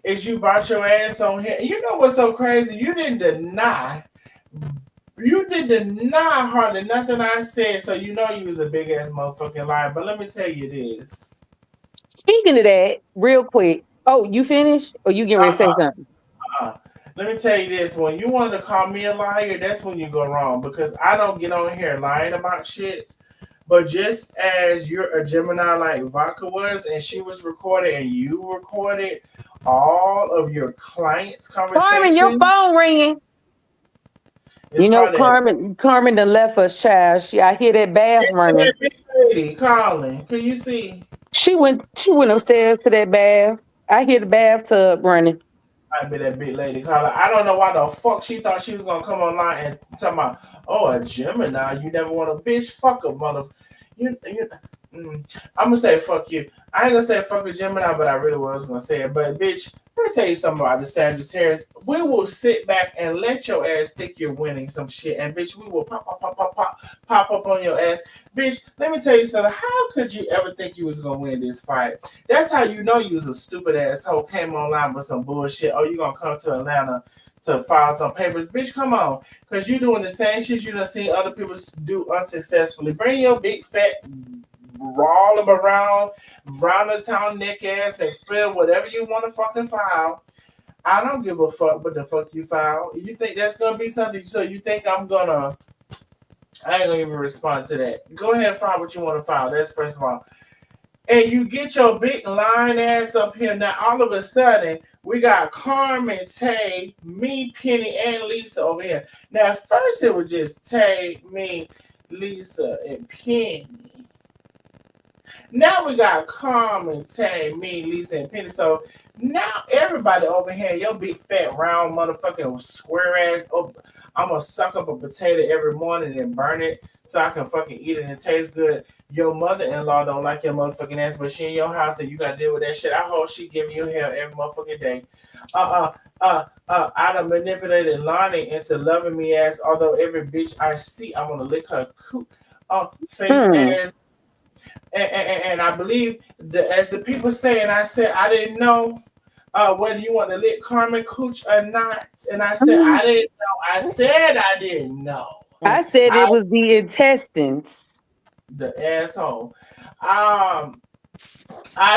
Speaker 4: is you brought your ass on here. You know what's so crazy? You didn't deny hardly nothing I said, so you know you was a big ass motherfucking liar. But let me tell you this.
Speaker 1: Speaking of that, real quick. Oh, you finished? Or you getting ready to say something?
Speaker 4: Let me tell you this. When you wanted to call me a liar, that's when you go wrong. Because I don't get on here lying about shit. But just as you're a Gemini like Vodka was, and she was recorded, and you recorded all of your clients' conversations.
Speaker 1: Carmen, your phone ringing. You know, Carmen done left us, child. I hear that bath running.
Speaker 4: Big lady calling. Can you see?
Speaker 1: She went upstairs to that bath. I hear the bathtub running.
Speaker 4: Might be that big lady calling. I don't know why the fuck she thought she was gonna come online and talk about, oh, a Gemini. You never want a bitch. Fuck a mother. I'm gonna say fuck you. I ain't gonna say fuck a Gemini, but I really was gonna say it. But bitch, Let me tell you something about the Sagittarius. We will sit back and let your ass think you're winning some shit, and bitch, we will pop up on your ass. Bitch, let me tell you something. How could you ever think you was gonna win this fight? That's how you know you was a stupid ass hoe, came online with some bullshit. Oh, you gonna come to Atlanta to file some papers? Bitch, come on. Cause you doing the same shit you done seen other people do unsuccessfully. Bring your big fat roll them around the town neck ass and fill whatever you want to fucking file. I don't give a fuck what the fuck you file. You think that's gonna be something? So you think I'm gonna? I ain't gonna even respond to that. Go ahead and file what you want to file. That's first of all. And you get your big line ass up here. Now all of a sudden we got Carmen, Tay, me, Penny, and Lisa over here. Now at first it was just Tay, me, Lisa, and Penny. Now we got Carmen, Tay, me, Lisa, and Penny. So now everybody over here, your big fat round motherfucking square ass. Oh, I'm gonna suck up a potato every morning and burn it so I can fucking eat it and it tastes good. Your mother-in-law don't like your motherfucking ass, but she in your house and you gotta deal with that shit. I hope she giving you hell every motherfucking day. I done manipulated Lonnie into loving me ass. Although every bitch I see, I'm gonna lick her face ass. And I believe as the people say, and I said I didn't know whether you want to lick Carmen cooch or not. And I said I didn't know. I said I didn't know.
Speaker 1: I said it was the intestines.
Speaker 4: The asshole. I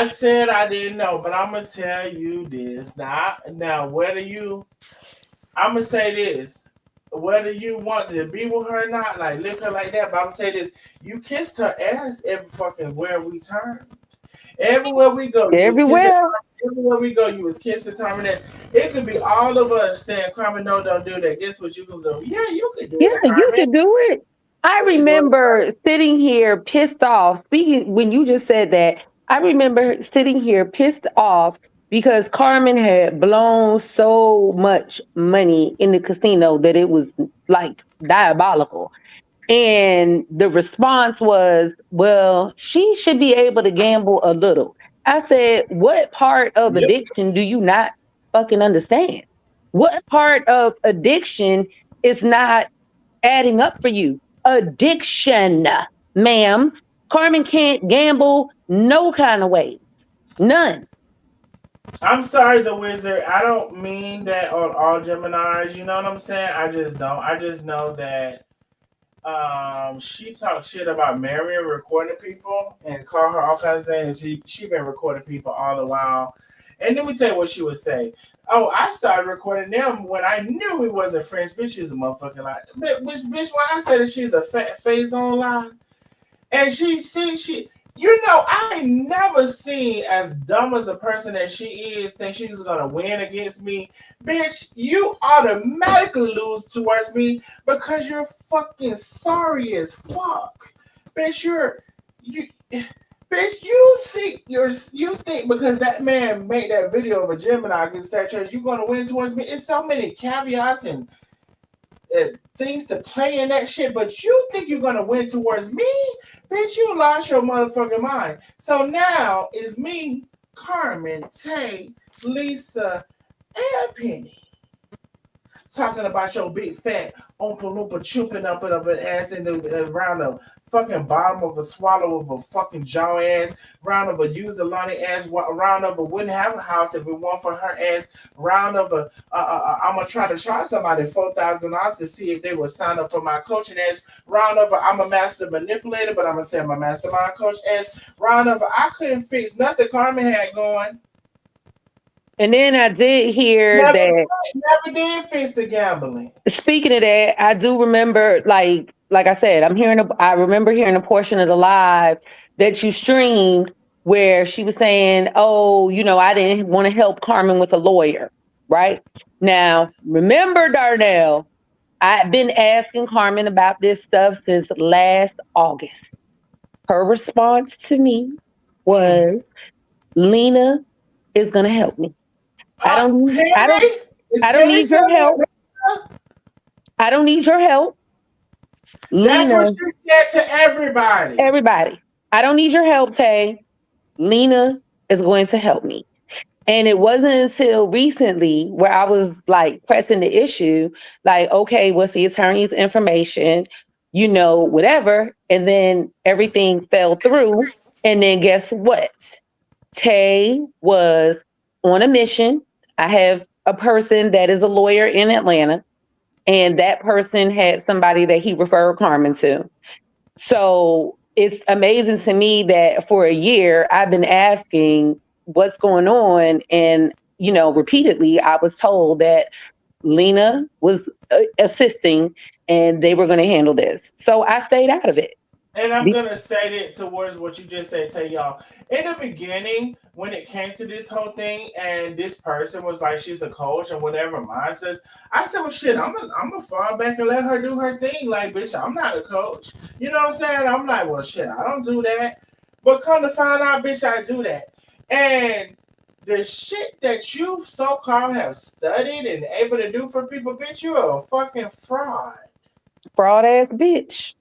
Speaker 4: said I didn't know, but I'm gonna tell you this. Now whether you, I'm gonna say this. Whether you want to be with her or not, like lick her like that, but I'm gonna say this: you kissed her ass every fucking where we turn. Everywhere we go,
Speaker 1: everywhere
Speaker 4: we go, you was kissing Carmen. It could be all of us saying, "Carmen, no, don't do that." Guess what you can do? Yeah, you could do it.
Speaker 1: Yeah, you could do it. I remember sitting here pissed off. Speaking when you just said that, I remember sitting here pissed off because Carmen had blown so much money in the casino that it was like diabolical. And the response was, well, she should be able to gamble a little. I said, what part of addiction do you not fucking understand? What part of addiction is not adding up for you? Addiction, ma'am. Carmen can't gamble no kind of way. None.
Speaker 4: I'm sorry, the wizard. I don't mean that on all Geminis. You know what I'm saying? I just don't. I just know that she talked shit about Marion recording people and call her all kinds of things. She been recording people all the while. And let me tell you what she would say. Oh, I started recording them when I knew we wasn't friends. Bitch, she's a motherfucking lie. Bitch, when I said that she's a fat face online, and she, I ain't never seen as dumb as a person that she is think she's gonna win against me. Bitch, you automatically lose towards me because you're fucking sorry as fuck. Bitch, Bitch, you think because that man made that video of a Gemini, etc., you're gonna win towards me? It's so many caveats and things to play in that shit, but you think you're gonna win towards me? Bitch, you lost your motherfucking mind. So now it's me, Carmen, Tay, Lisa, and Penny talking about your big fat oompa loompa chooping up an ass in around the fucking bottom of a swallow of a fucking jaw ass, round of a user Lonnie ass, round of a wouldn't have a house if it weren't for her ass, round of a I'm gonna try to charge somebody $4,000 to see if they would sign up for my coaching ass, round of a I'm a master manipulator, but I'm gonna say I'm a mastermind coach ass, round of a I couldn't fix nothing Carmen had going.
Speaker 1: And then I did hear that
Speaker 4: never did fix the gambling.
Speaker 1: Speaking of that, I do remember, like I said, I remember hearing a portion of the live that you streamed where she was saying, "Oh, I didn't want to help Carmen with a lawyer." Right now, remember, Darnell, I've been asking Carmen about this stuff since last August. Her response to me was, "Lena is going to help me. I don't need your help. I don't need your help."
Speaker 4: That's
Speaker 1: Lena,
Speaker 4: what she said to everybody.
Speaker 1: Everybody. I don't need your help, Tay. Lena is going to help me. And it wasn't until recently where I was like pressing the issue, like, okay, what's the attorney's information? Whatever. And then everything fell through. And then guess what? Tay was on a mission. I have a person that is a lawyer in Atlanta, and that person had somebody that he referred Carmen to. So it's amazing to me that for a year I've been asking what's going on. And, repeatedly I was told that Lena was assisting and they were going to handle this. So I stayed out of it.
Speaker 4: And I'm gonna say that towards what you just said to y'all. In the beginning, when it came to this whole thing, and this person was like, she's a coach and whatever mine says, I said, well, shit, I'm gonna fall back and let her do her thing. Like, bitch, I'm not a coach. You know what I'm saying? I'm like, well, shit, I don't do that. But come to find out, bitch, I do that. And the shit that you so-called have studied and able to do for people, bitch, you're a fucking fraud.
Speaker 1: Fraud ass bitch.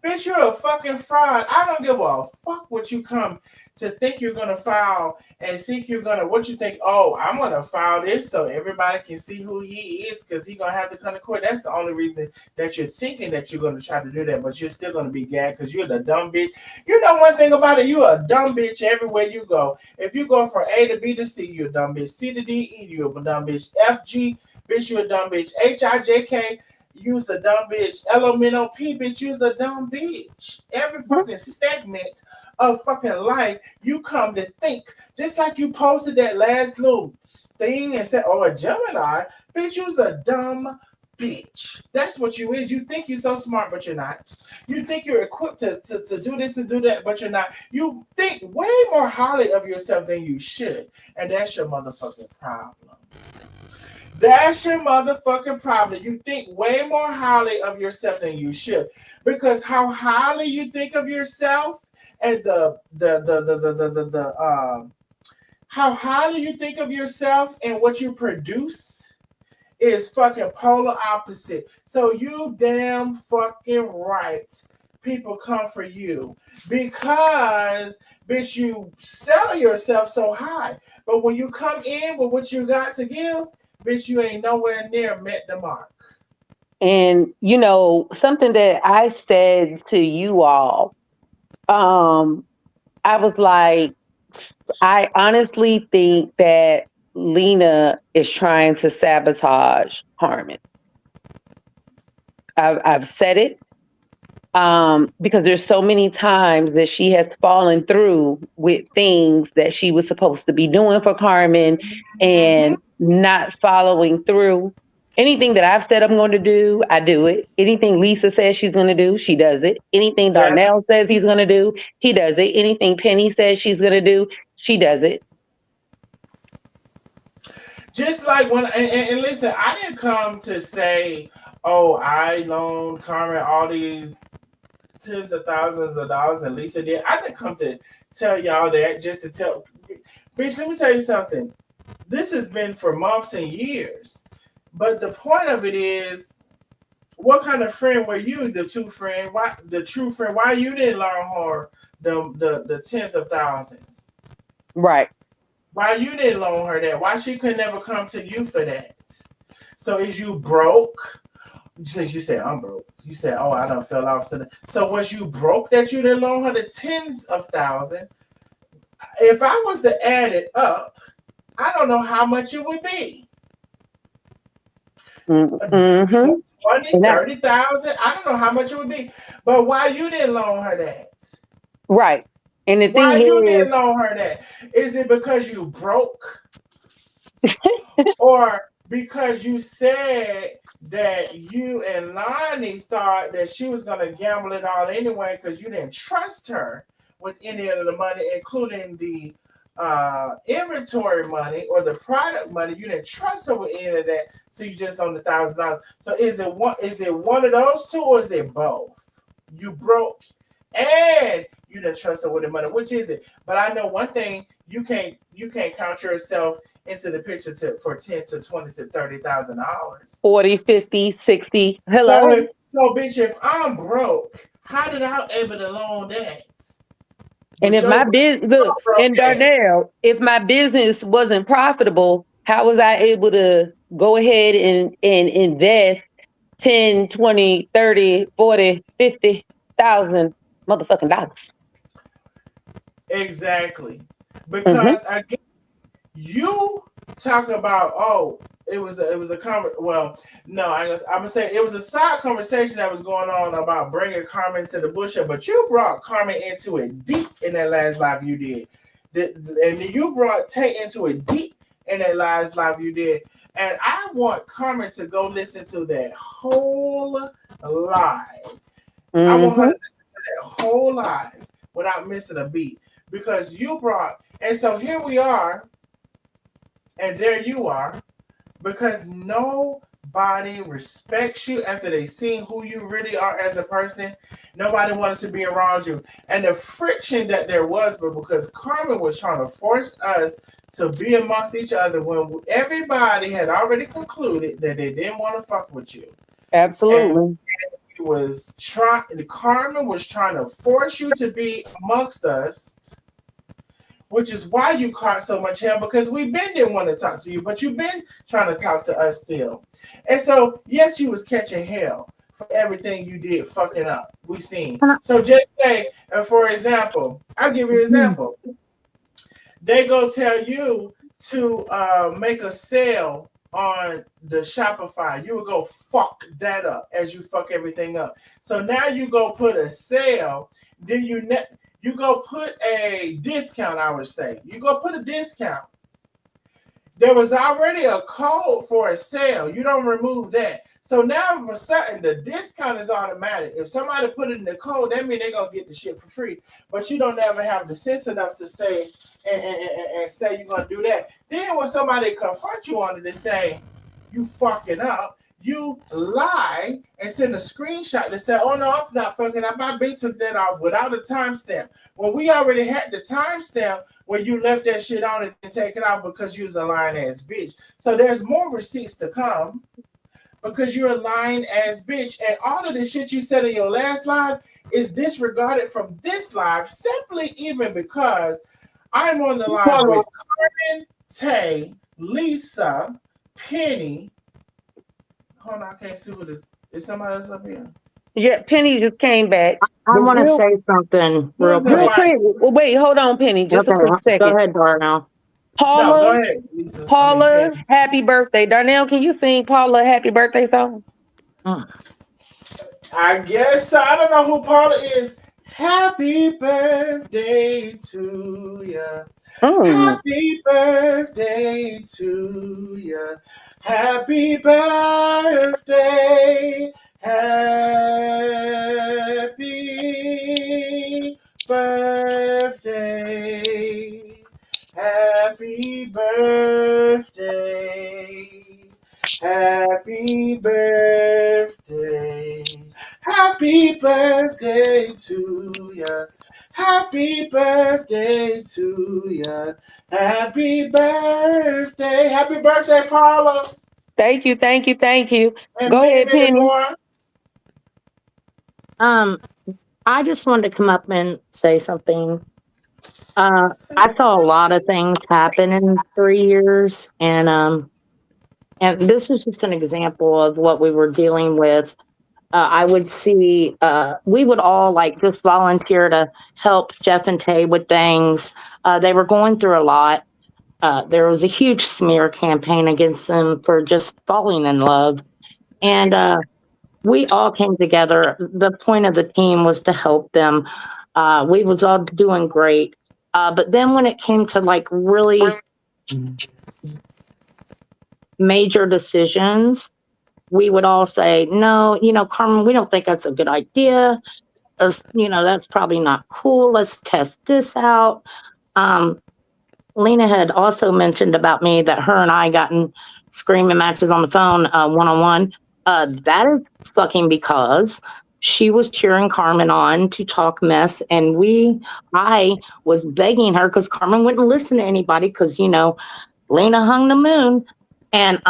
Speaker 4: Bitch, you're a fucking fraud. I don't give a fuck what you come to think you're gonna file and think you're gonna what you think, oh, I'm gonna file this so everybody can see who he is because he's gonna have to come to court. That's the only reason that you're thinking that you're gonna try to do that, but you're still gonna be gagged because you're the dumb bitch. You know one thing about it, you're a dumb bitch everywhere you go. If you go from A to B to C, you're a dumb bitch. C to D, E, you're a dumb bitch. F, G, bitch, you're a dumb bitch. H, I, J, K, you's a dumb bitch. LMNOP, bitch, you's a dumb bitch. Every fucking segment of fucking life, you come to think. Just like you posted that last little thing and said, oh, a Gemini, bitch, you's a dumb bitch. That's what you is. You think you're so smart, but you're not. You think you're equipped to do this and do that, but you're not. You think way more highly of yourself than you should. And that's your motherfucking problem. That's your motherfucking problem. You think way more highly of yourself than you should. Because how highly you think of yourself and how highly you think of yourself and what you produce is fucking polar opposite. So you damn fucking right. People come for you because, bitch, you sell yourself so high. But when you come in with what you got to give, bitch, you ain't nowhere near met the mark.
Speaker 1: And, something that I said to you all, I was like, I honestly think that Lena is trying to sabotage Carmen. I've said it because there's so many times that she has fallen through with things that she was supposed to be doing for Carmen and not following through. Anything that I've said I'm going to do, I do it. Anything Lisa says she's going to do, she does it. Anything Darnell says he's going to do, he does it. Anything Penny says she's going to do, she does it.
Speaker 4: Just like when, and listen, I didn't come to say, oh, I loaned Carmen all these tens of thousands of dollars and Lisa did. I didn't come to tell y'all that just to tell. Bitch, let me tell you something. This has been for months and years. But the point of it is, what kind of friend were you, the true friend? Why you didn't loan her the tens of thousands?
Speaker 1: Right.
Speaker 4: Why you didn't loan her that? Why she could never come to you for that? So is you broke? Since you said I'm broke, you said, oh, I done fell off. So was you broke that you didn't loan her the tens of thousands? If I was to add it up, I don't know how much it would be. 20, 30,000. I don't know how much it would be. But why you didn't loan her that?
Speaker 1: Right. And the thing
Speaker 4: why
Speaker 1: is,
Speaker 4: you didn't loan her that? Is it because you broke? Or because you said that you and Lonnie thought that she was going to gamble it all anyway because you didn't trust her with any of the money, including the inventory money or the product money? You didn't trust her with any of that, so you just on the $1,000. So is it one of those two, or is it both? You broke and you didn't trust her with the money. Which is it? But I know one thing: you can't count yourself into the picture for $10,000 to $20,000 to $30,000.
Speaker 1: 40, 50, 60. Hello.
Speaker 4: So bitch, if I'm broke, how did I able to loan that?
Speaker 1: And if my business, look, and Darnell, if my business wasn't profitable, how was I able to go ahead and invest 10, 20, 30, 40, 50,000 motherfucking dollars?
Speaker 4: Exactly. Because again, you talk about, oh, it was a well, no, I'm gonna say it was a side conversation that was going on about bringing Carmen to the bush, but you brought Carmen into it deep in that last live you did, and you brought Tay into it deep in that last live you did, and I want Carmen to go listen to that whole live. I want her to listen to that whole live without missing a beat, because you brought, and so here we are, and there you are, because nobody respects you after they seen who you really are as a person. Nobody wanted to be around you. And the friction that there was, but because Carmen was trying to force us to be amongst each other when everybody had already concluded that they didn't want to fuck with you.
Speaker 1: Absolutely.
Speaker 4: And Carmen was trying to force you to be amongst us, which is why you caught so much hell, because we didn't want to talk to you, but you've been trying to talk to us still. And so, yes, you was catching hell for everything you did fucking up. We seen. So just say, for example, I'll give you an example. They go tell you to make a sale on the Shopify. You would go fuck that up as you fuck everything up. So now you go put a sale, then you go put a discount, I would say. You go put a discount. There was already a code for a sale. You don't remove that. So now, all of a sudden, the discount is automatic. If somebody put it in the code, that means they're going to get the shit for free. But you don't ever have the sense enough to say, and say you're going to do that. Then when somebody confronts you on it and say, you fucking up, you lie and send a screenshot that said, oh no, I'm not fucking up. My bitch took that off without a timestamp. Well, we already had the timestamp where you left that shit on and take it off because you was a lying ass bitch. So there's more receipts to come because you're a lying ass bitch. And all of the shit you said in your last live is disregarded from this live simply even because I'm on the line with Carmen, Tay, Lisa, Penny. Hold on, I can't see who this is. Somebody else up here?
Speaker 1: Yeah, Penny just came back.
Speaker 2: I want to say something real quick.
Speaker 1: Well, wait, hold on, Penny. Just a quick second.
Speaker 2: Go ahead, Darnell.
Speaker 1: Paula,
Speaker 4: go ahead, Lisa.
Speaker 1: Paula, happy birthday. Darnell, can you sing Paula happy birthday song?
Speaker 4: I guess so. I don't know who Paula is. Happy birthday to ya. Happy birthday to ya. Happy birthday. Happy birthday. Happy birthday. Happy birthday. Happy birthday to ya. Happy birthday to ya. Happy birthday. Happy birthday, Paula.
Speaker 1: Thank you, thank you, thank you.
Speaker 4: And
Speaker 1: go ahead, Penny.
Speaker 4: More.
Speaker 2: I just wanted to come up and say something. I saw a lot of things happen in 3 years, and this was just an example of what we were dealing with. I would see, we would all like just volunteer to help Jeff and Tay with things. They were going through a lot. There was a huge smear campaign against them for just falling in love. And we all came together. The point of the team was to help them. We was all doing great. But then when it came to like really major decisions, we would all say, no, Carmen, we don't think that's a good idea. That's probably not cool. Let's test this out. Lena had also mentioned about me that her and I got in screaming matches on the phone, one-on-one. That is fucking because she was cheering Carmen on to talk mess. And I was begging her because Carmen wouldn't listen to anybody because, Lena hung the moon. And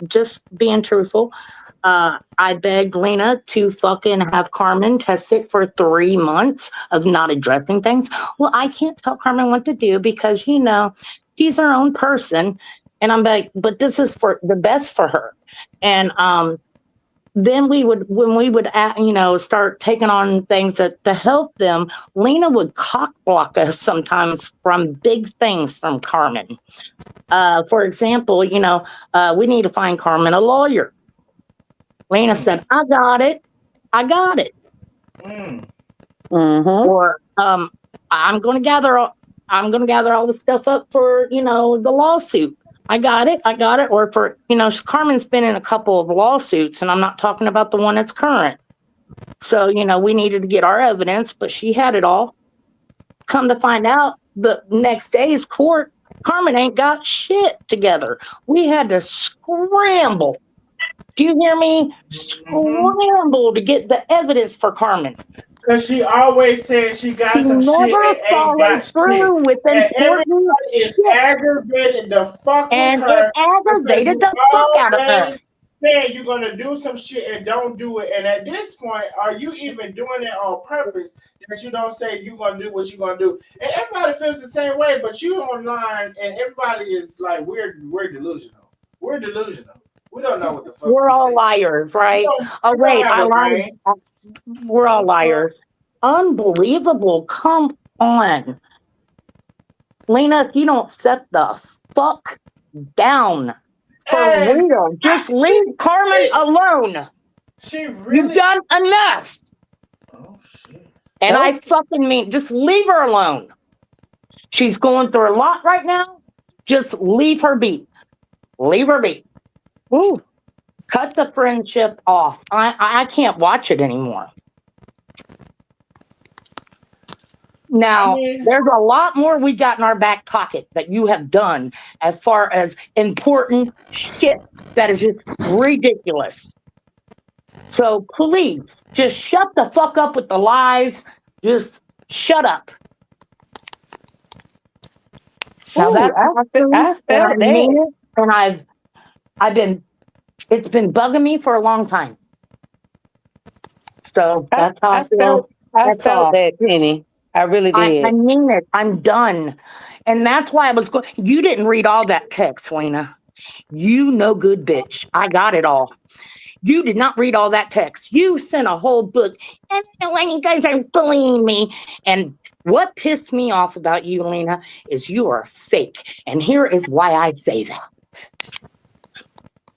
Speaker 2: just being truthful, I begged Lena to fucking have Carmen tested for 3 months of not addressing things. Well, I can't tell Carmen what to do because, she's her own person. And I'm like, but this is for the best for her. And then when we would, start taking on things to help them, Lena would cock block us sometimes from big things from Carmen. For example, we need to find Carmen a lawyer. Lena said, I got it.
Speaker 4: Mm.
Speaker 1: Mm-hmm.
Speaker 2: Or I'm going to gather all the stuff up for, the lawsuit. I got it. Or for, Carmen's been in a couple of lawsuits, and I'm not talking about the one that's current. So, we needed to get our evidence, but she had it all. Come to find out, the next day's court, Carmen ain't got shit together. We had to scramble. Do you hear me? Scramble to get the evidence for Carmen.
Speaker 4: Because she always said she got some shit and ain't got shit.
Speaker 2: With
Speaker 4: And
Speaker 2: important
Speaker 4: everybody is
Speaker 2: shit.
Speaker 4: aggravated the fuck
Speaker 2: And
Speaker 4: with her.
Speaker 2: it aggravated the fuck out of us.
Speaker 4: Saying you're going to do some shit and don't do it. And at this point, are you even doing it on purpose that you don't say you're going to do what you're going to do? And everybody feels the same way, but you online and everybody is like, we're delusional. We're delusional. We don't know what the fuck.
Speaker 2: We're all liars, right? Oh, wait, I lied. We're all liars. Unbelievable. Come on. Lena, if you don't set the fuck down for real, just leave Carmen alone. You've done enough.
Speaker 4: Oh, shit.
Speaker 2: And I fucking mean, just leave her alone. She's going through a lot right now. Just leave her be. Leave her be. Ooh. Cut the friendship off. I can't watch it anymore. Now, there's a lot more we got in our back pocket that you have done as far as important shit that is just ridiculous. So please, just shut the fuck up with the lies. Just shut up. Now that's I felt it, and it's been bugging me for a long time. So that's how I feel.
Speaker 1: I felt that, Penny. I really did.
Speaker 2: I mean it. I'm done. And that's why I was going. You didn't read all that text, Lena. You no good bitch. I got it all. You did not read all that text. You sent a whole book. And when you guys are bullying me. And what pissed me off about you, Lena, is you are fake. And here is why I say that.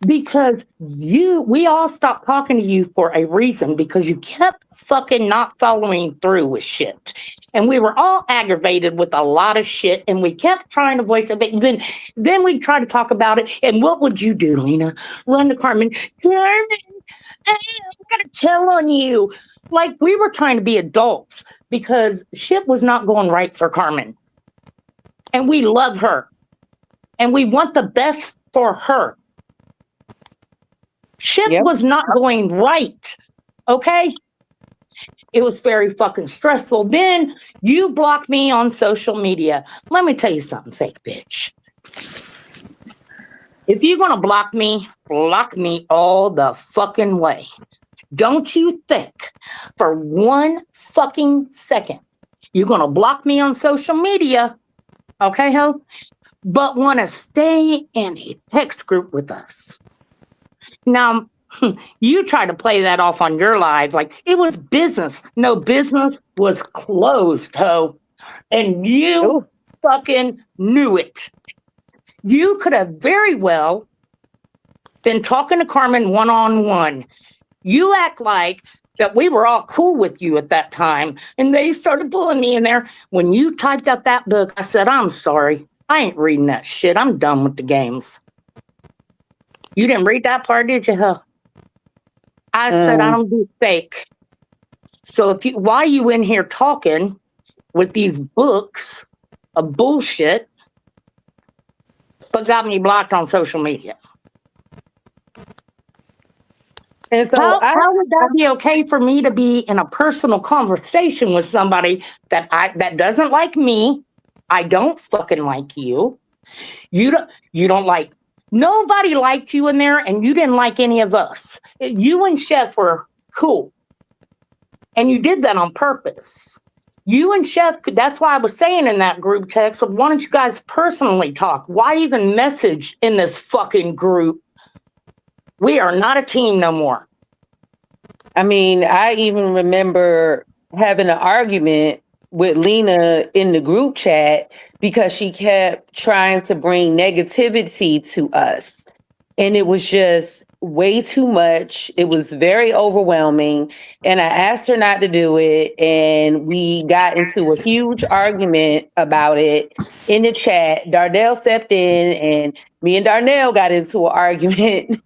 Speaker 2: Because we all stopped talking to you for a reason, because you kept fucking not following through with shit. And we were all aggravated with a lot of shit, and we kept trying to voice it. But then we tried to talk about it. And what would you do, Lena? Run to Carmen. Carmen, I'm gonna tell on you. Like, we were trying to be adults because shit was not going right for Carmen. And we love her. And we want the best for her. Shit was not going right, okay? It was very fucking stressful. Then you blocked me on social media. Let me tell you something, fake bitch. If you're gonna block me all the fucking way. Don't you think for one fucking second you're gonna block me on social media, okay, ho? But want to stay in a text group with us. Now, you try to play that off on your lives like it was business. No, business was closed, ho. And you fucking knew it. You could have very well been talking to Carmen one-on-one. You act like that we were all cool with you at that time. And they started bullying me in there. When you typed out that book, I said, I'm sorry. I ain't reading that shit. I'm done with the games. You didn't read that part, did you? Huh? I said, I don't do fake. So why you in here talking with these books of bullshit, but got me blocked on social media? And so how would that be okay for me to be in a personal conversation with somebody that doesn't like me? I don't fucking like you. You don't like Nobody liked you in there, and you didn't like any of us. You and Chef were cool. And you did that on purpose. You and Chef, that's why I was saying in that group text, why don't you guys personally talk? Why even message in this fucking group? We are not a team no more.
Speaker 1: I mean, I even remember having an argument with Lena in the group chat because she kept trying to bring negativity to us. And it was just way too much. It was very overwhelming. And I asked her not to do it. And we got into a huge argument about it in the chat. Darnell stepped in and me and Darnell got into an argument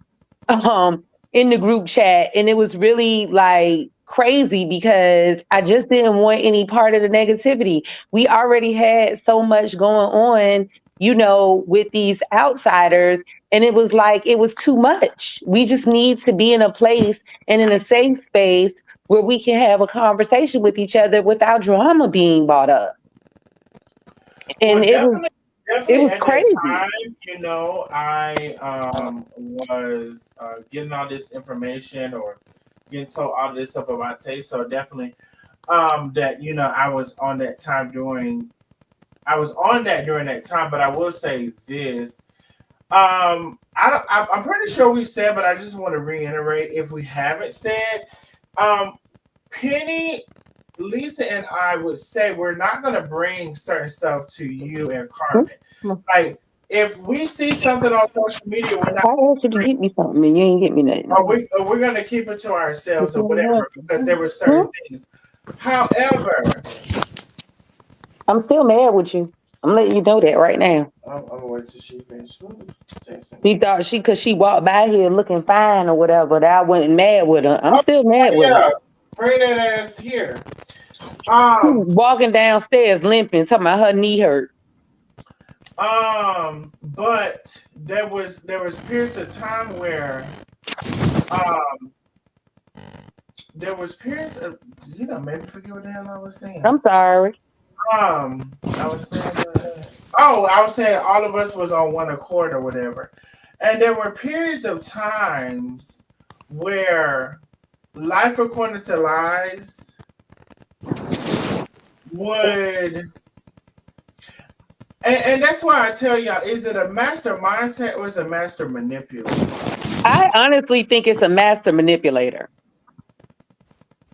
Speaker 1: in the group chat. And it was really like crazy because I just didn't want any part of the negativity. We already had so much going on, you know, with these outsiders. And it was like, it was too much. We just need to be in a place and in a safe space where we can have a conversation with each other without drama being brought up. And
Speaker 4: Well, definitely
Speaker 1: it was
Speaker 4: at
Speaker 1: crazy.
Speaker 4: that time, you know, I was getting all this information or getting told all this stuff about taste. So definitely that, you know, I was on that during that time, but I will say this. I'm pretty sure we said, but I just want to reiterate if we haven't said, Penny, Lisa, and I would say we're not going to bring certain stuff to you and Carmen. Like, if we see something on social media, we're not.
Speaker 1: I asked you to get me something and you ain't get me nothing.
Speaker 4: We're going to keep it to ourselves or whatever because there were certain things. However,
Speaker 1: I'm still mad with you. I'm letting you know that right now.
Speaker 4: I'm going to wait till she finishes.
Speaker 1: She thought because she walked by here looking fine or whatever, that I wasn't mad with her. I'm still mad with her.
Speaker 4: Bring that ass here.
Speaker 1: Walking downstairs limping, talking about her knee hurt.
Speaker 4: But there was periods of time where there was periods of, you know, maybe forget what the hell I was saying.
Speaker 1: I'm sorry.
Speaker 4: I was saying all of us was on one accord or whatever. And there were periods of times where Life According to Lies would, and that's why I tell y'all, is it a master mindset or is it a master manipulator?
Speaker 1: I honestly think it's a master manipulator.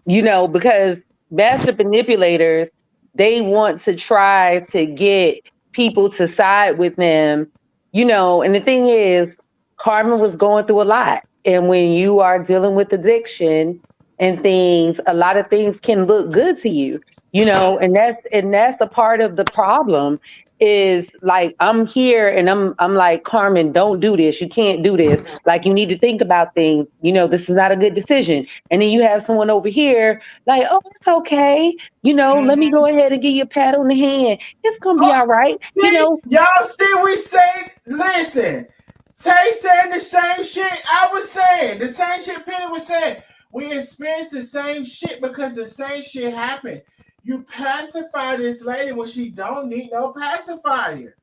Speaker 1: You know, because master manipulators, they want to try to get people to side with them, you know, and the thing is, Carmen was going through a lot. And when you are dealing with addiction and things, a lot of things can look good to you, you know, and that's a part of the problem is like, I'm here and I'm like, Carmen, don't do this. You can't do this. Like, you need to think about things. You know, this is not a good decision. And then you have someone over here like, oh, it's okay. You know, let me go ahead and give you a pat on the hand. It's going to be all right.
Speaker 4: See,
Speaker 1: you know,
Speaker 4: y'all see, we say, listen, Tay saying the same shit I was saying. The same shit Penny was saying. We experienced the same shit because the same shit happened. You pacify this lady when she don't need no pacifier.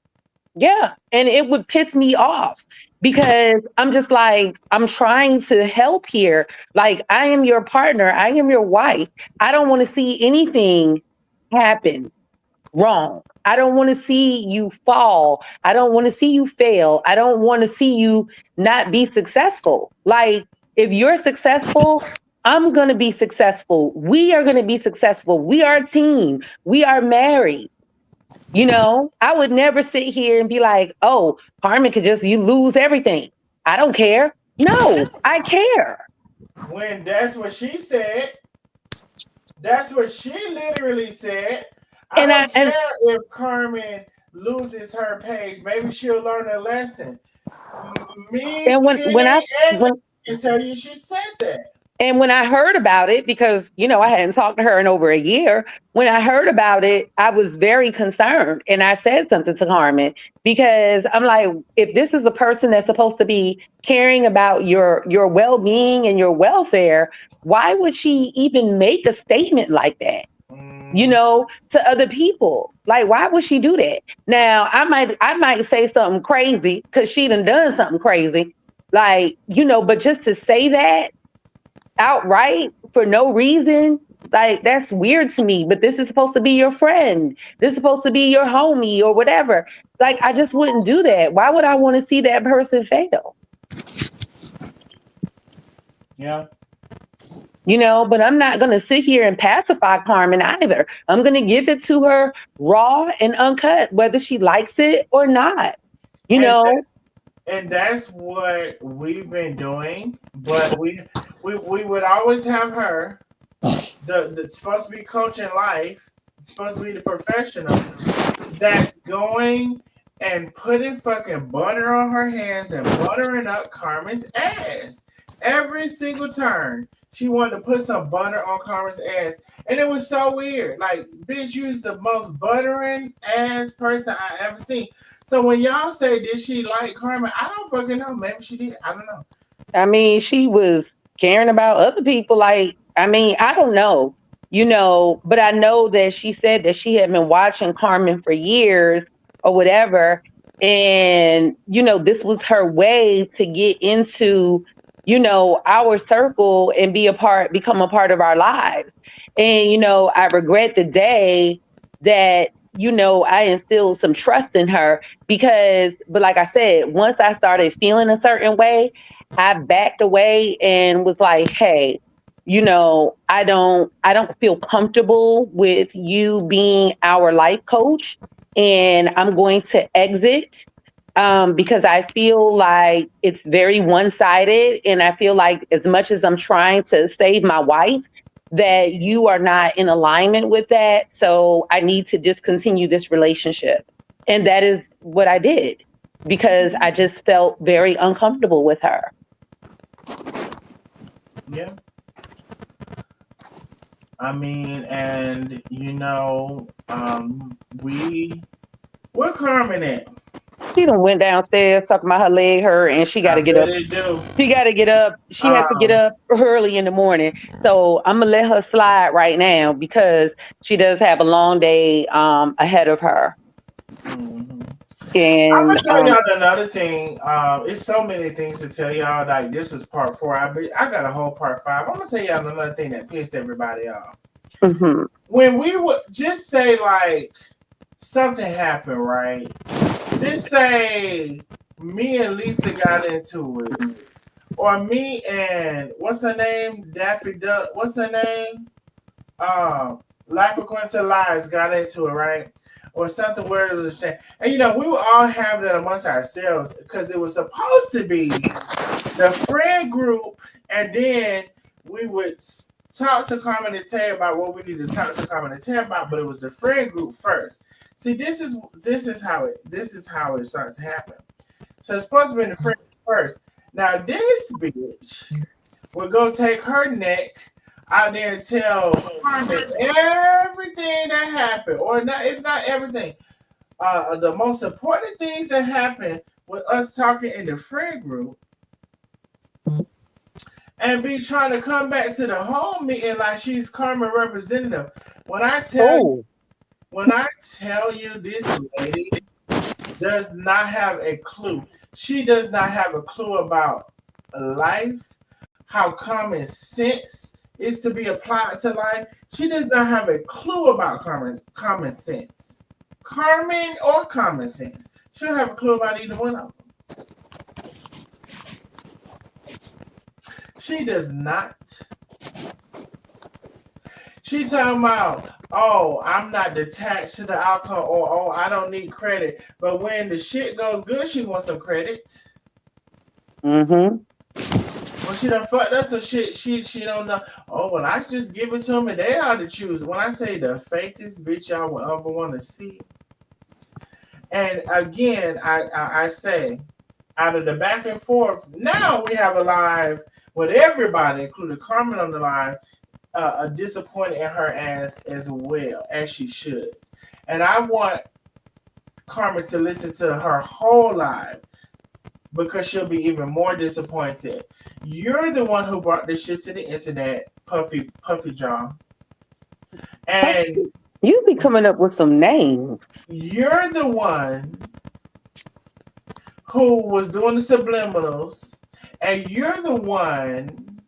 Speaker 1: Yeah. And it would piss me off because I'm just like, I'm trying to help here. Like, I am your partner. I am your wife. I don't want to see anything happen wrong. I don't want to see you fall. I don't want to see you fail. I don't want to see you not be successful. Like, if you're successful, I'm going to be successful. We are going to be successful. We are a team. We are married. You know, I would never sit here and be like, oh, Carmen could just, you lose everything. I don't care. No, I care.
Speaker 4: When that's what she said. That's what she literally said. I don't care if Carmen loses her page. Maybe she'll learn a lesson. When I can tell you she said that.
Speaker 1: And when I heard about it, because, you know, I hadn't talked to her in over a year, when I heard about it, I was very concerned. And I said something to Carmen because I'm like, if this is a person that's supposed to be caring about your well-being and your welfare, why would she even make a statement like that? you know, to other people. Like, why would she do that? Now, I might say something crazy because she done something crazy. Like, you know, but just to say that outright for no reason, like that's weird to me. But this is supposed to be your friend. This is supposed to be your homie or whatever. Like, I just wouldn't do that. Why would I want to see that person fail?
Speaker 4: Yeah.
Speaker 1: You know, but I'm not going to sit here and pacify Carmen either. I'm going to give it to her raw and uncut, whether she likes it or not. You
Speaker 4: And
Speaker 1: know,
Speaker 4: and that's what we've been doing. But we would always have her, the supposed to be coaching life, supposed to be the professional that's going and putting fucking butter on her hands and buttering up Carmen's ass every single turn. She wanted to put some butter on Carmen's ass, and it was so weird. Like, bitch, you was the most buttering ass person I ever seen. So when y'all say did she like Carmen, I don't fucking know. Maybe she did. I don't know.
Speaker 1: I mean, she was caring about other people. Like, I mean, I don't know, you know, but I know that she said that she had been watching Carmen for years or whatever. And, you know, this was her way to get into, you know, our circle and become a part of our lives. And, you know, I regret the day that, you know, I instilled some trust in her but like I said, once I started feeling a certain way, I backed away and was like, hey, you know, I don't feel comfortable with you being our life coach, and I'm going to exit because I feel like it's very one-sided, and I feel like as much as I'm trying to save my wife, that you are not in alignment with that. So I need to discontinue this relationship. And that is what I did because I just felt very uncomfortable with her.
Speaker 4: Yeah. I mean, and you know, where Carmen at?
Speaker 1: She done went downstairs talking about her leg hurt and she got
Speaker 4: I
Speaker 1: to get
Speaker 4: bet
Speaker 1: up.
Speaker 4: it do.
Speaker 1: She got to get up. She has to get
Speaker 4: Um,
Speaker 1: up early in the morning. So I'm going to let her slide right now because she does have a long day ahead of her.
Speaker 4: mhm. I'm
Speaker 1: And
Speaker 4: gonna tell y'all another thing. It's so many things to tell y'all. Like this is part 4. I got a whole part 5. I'm gonna tell y'all another thing that pissed everybody off.
Speaker 1: mhm.
Speaker 4: When we would just say like something happened, right? Just say me and Lisa got into it, or me and what's her name, Daffy Duck. What's her name? Life According to Lies got into it, right? Or something where it was a shame. And you know, we would all have that amongst ourselves because it was supposed to be the friend group, and then we would talk to Carmen and Tay about what we need to talk to Carmen and Tay about, but it was the friend group first. See, this is how it starts to happen. So it's supposed to be the friend first. Now this bitch would go take her neck out there and tell Carmen everything that happened, or not, if not everything, the most important things that happened with us talking in the friend group, and be trying to come back to the home meeting like she's Carmen representative. When I tell you, this lady does not have a clue. She does not have a clue about life, how common sense is to be applied to life. She does not have a clue about common sense. Carmen or common sense. She don't have a clue about either one of them. She does not. She talking about, oh, I'm not detached to the outcome, or oh, I don't need credit. But when the shit goes good, she wants some credit.
Speaker 1: Mm-hmm.
Speaker 4: When she done fucked up some shit, she don't know. Oh, well, I just give it to them and they ought to choose. When I say the fakest bitch y'all will ever want to see. And again, I say, out of the back and forth, now we have a live with everybody, including Carmen on the line, disappointed in her as well, as she should. And I want Carmen to listen to her whole live because she'll be even more disappointed. You're the one who brought this shit to the internet, Puffy John. And
Speaker 1: You be coming up with some names.
Speaker 4: You're the one who was doing the subliminals, and you're the one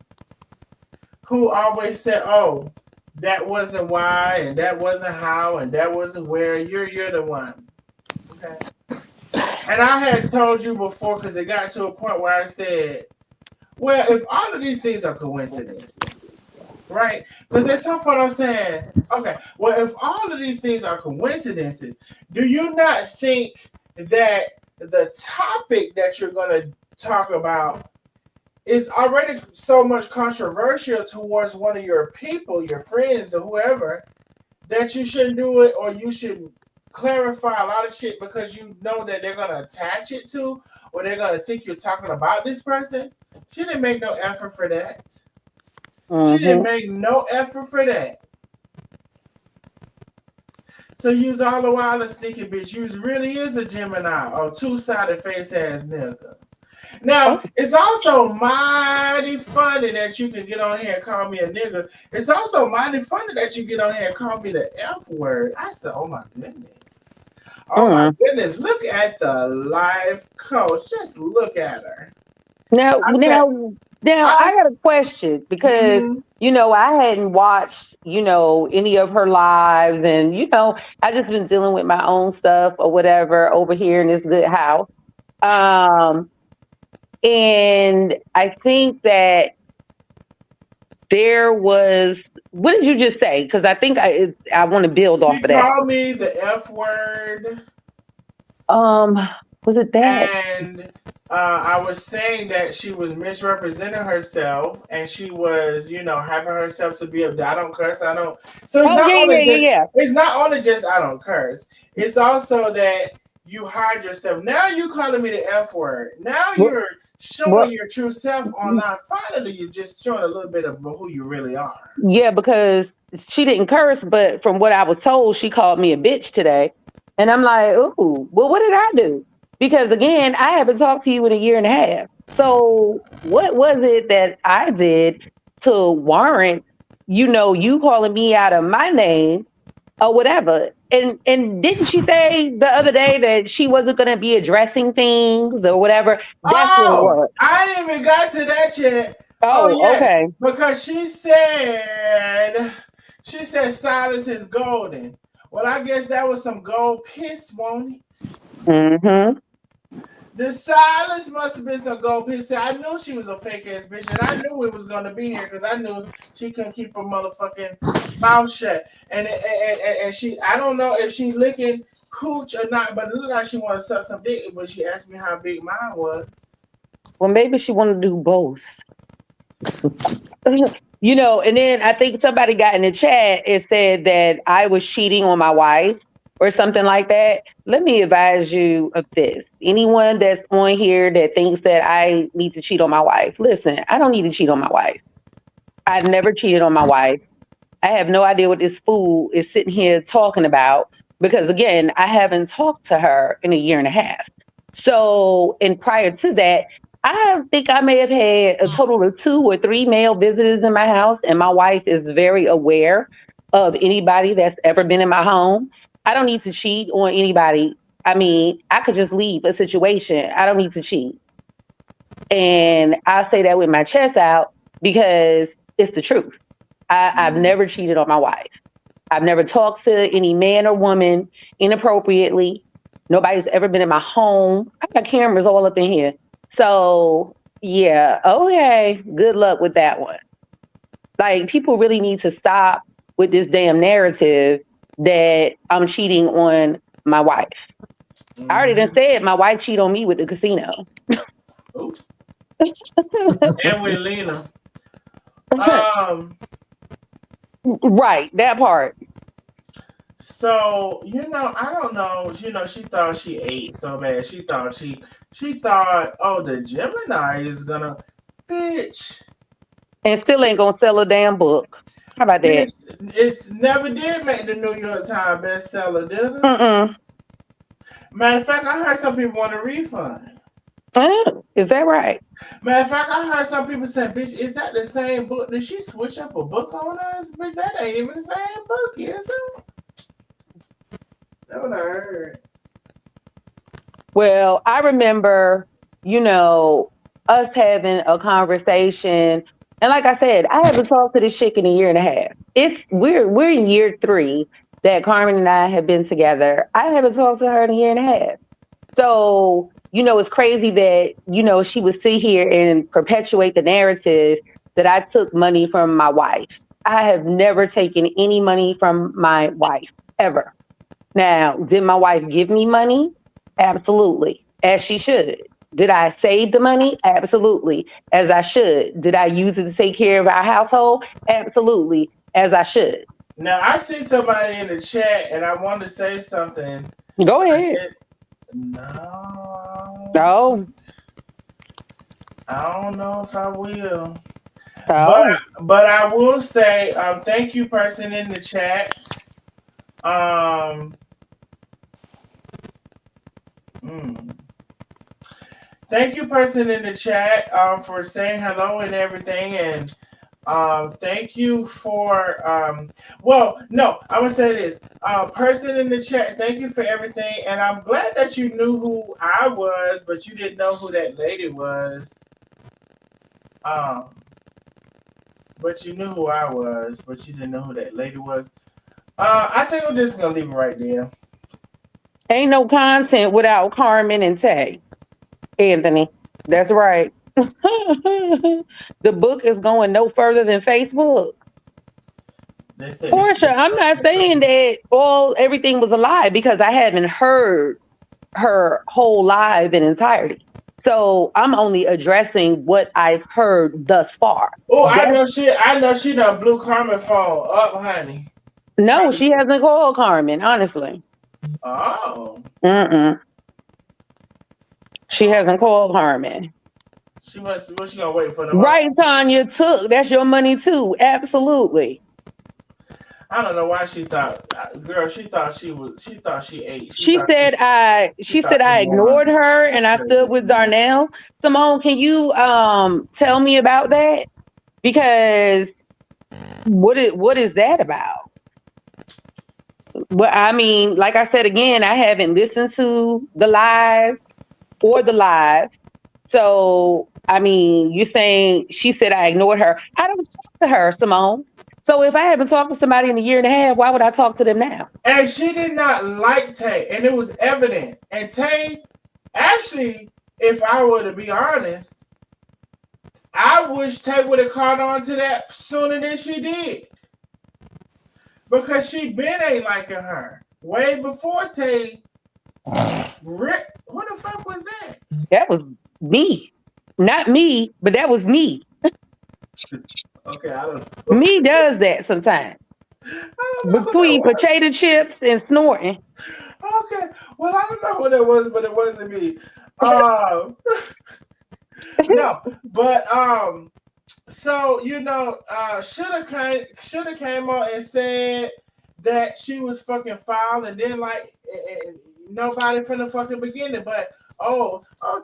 Speaker 4: who always said, "Oh, that wasn't why, and that wasn't how, and that wasn't where." You're the one. Okay. And I had told you before because it got to a point where I said, "Well, if all of these things are coincidences, right?" Because at some point I'm saying, "Okay, well, if all of these things are coincidences, do you not think that the topic that you're going to talk about is already so much controversial towards one of your people, your friends, or whoever, that you shouldn't do it, or you should clarify a lot of shit because you know that they're going to attach it to, or they're going to think you're talking about this person?" She didn't make no effort for that. She didn't make no effort for that. So you's all the while a sneaky bitch. You's really is a Gemini or two-sided face ass nigga. Now, it's also mighty funny that you can get on here and call me a nigga. It's also mighty funny that you get on here and call me the F word. I said, oh my goodness. Oh my goodness. Look at the life coach. Just look at her.
Speaker 1: Now, I got a question because, I hadn't watched, any of her lives, and, I just been dealing with my own stuff or whatever over here in this good house. And I think that there was, what did you just say? Because I think I want to build off of that.
Speaker 4: You called me the F word.
Speaker 1: Was it that?
Speaker 4: And I was saying that she was misrepresenting herself, and she was, having herself to be I don't curse, I don't. So it's it's not only just I don't curse. It's also that you hide yourself. Now you calling me the F word. Now you're showing your true self online. Finally, you're just showing a little bit of who you really are.
Speaker 1: Yeah, because she didn't curse, but from what I was told, she called me a bitch today. And I'm like, ooh, well, what did I do? Because again, I haven't talked to you in a year and a half. So what was it that I did to warrant, you calling me out of my name or whatever? And didn't she say the other day that she wasn't going to be addressing things or whatever? That's what it was.
Speaker 4: I didn't even got to that yet.
Speaker 1: Oh, yes. Okay.
Speaker 4: Because she said silence is golden. Well, I guess that was some gold piss, won't it?
Speaker 1: Mm-hmm.
Speaker 4: The silence must have been some gold piss. I knew she was a fake ass bitch, and I knew it was gonna be here because I knew she couldn't keep her motherfucking mouth shut. And she, I don't know if she licking cooch or not, but it looked like she wanted to suck some dick. But she asked me how big mine was.
Speaker 1: Well, maybe she wanted to do both. And then I think somebody got in the chat and said that I was cheating on my wife or something like that. Let me advise you of this. Anyone that's on here that thinks that I need to cheat on my wife, listen, I don't need to cheat on my wife. I've never cheated on my wife. I have no idea what this fool is sitting here talking about because, again, I haven't talked to her in a year and a half. So, and prior to that, I think I may have had a total of 2 or 3 male visitors in my house, and my wife is very aware of anybody that's ever been in my home. I don't need to cheat on anybody. I mean, I could just leave a situation. I don't need to cheat. And I say that with my chest out because it's the truth. I've never cheated on my wife. I've never talked to any man or woman inappropriately. Nobody's ever been in my home. I got cameras all up in here. So, yeah, okay, good luck with that one. Like, people really need to stop with this damn narrative that I'm cheating on my wife. I already done said my wife cheated on me with the casino.
Speaker 4: Oops. And with Lena.
Speaker 1: Right, that part.
Speaker 4: So, I don't know. She thought she ate so bad. She thought, oh, the Gemini is gonna, bitch.
Speaker 1: And still ain't gonna sell a damn book. How about that?
Speaker 4: It's never did make the New York Times bestseller, did it? Matter of fact, I heard some people want a refund.
Speaker 1: Is that right?
Speaker 4: Matter of fact, I heard some people say, bitch, is that the same book? Did she switch up a book on us? Bitch, that ain't even the same book, is it? what I heard.
Speaker 1: Well, I remember, us having a conversation, and like I said, I haven't talked to this chick in a year and a half. We're in year 3 that Carmen and I have been together. I haven't talked to her in a year and a half. So, it's crazy that, she would sit here and perpetuate the narrative that I took money from my wife. I have never taken any money from my wife, ever. Now, did my wife give me money? Absolutely, as she should. Did I save the money? Absolutely, as I should. Did I use it to take care of our household? Absolutely, as I should.
Speaker 4: Now, I see somebody in the chat, and I want to say something.
Speaker 1: Go ahead.
Speaker 4: No. I don't know if I will.
Speaker 1: Oh.
Speaker 4: But I will say, thank you, person in the chat. Thank you, person in the chat, for saying hello and everything, and thank you for I'm gonna say this. Person in the chat, thank you for everything, and I'm glad that you knew who I was, but you didn't know who that lady was. But you knew who I was, but you didn't know who that lady was. I think I'm just gonna leave it right there.
Speaker 1: Ain't no content without Carmen and Tay. Anthony. That's right. The book is going no further than Facebook. Portia, I'm not saying that everything was a lie, because I haven't heard her whole live in entirety. So I'm only addressing what I've heard thus far.
Speaker 4: Oh, I know she done blew Carmen's phone up, honey.
Speaker 1: No, she hasn't called Carmen, honestly.
Speaker 4: Oh.
Speaker 1: She hasn't called Carmen.
Speaker 4: She gonna wait for them.
Speaker 1: Right, Tanya, that's your money too. Absolutely.
Speaker 4: I don't know why she thought she ate.
Speaker 1: She said I ignored her and I stood with Darnell. Simone, can you tell me about that? Because what is that about? Well, I mean, like I said again, I haven't listened to the live or the live. So, I mean, you're saying she said I ignored her. I don't talk to her, Simone. So if I haven't talked to somebody in a year and a half, why would I talk to them now?
Speaker 4: And she did not like Tay, and it was evident. And Tay, actually, if I were to be honest, I wish Tay would have caught on to that sooner than she did. Because she been ain't liking her. Way before Tay. What the fuck was that?
Speaker 1: That was me. Not me, but that was me.
Speaker 4: Okay, I don't know.
Speaker 1: Me does that sometimes. Between potato chips and snorting.
Speaker 4: Okay. Well, I don't know what it was, but it wasn't me. No, but so should have came on and said that she was fucking foul, and then nobody from the fucking beginning, but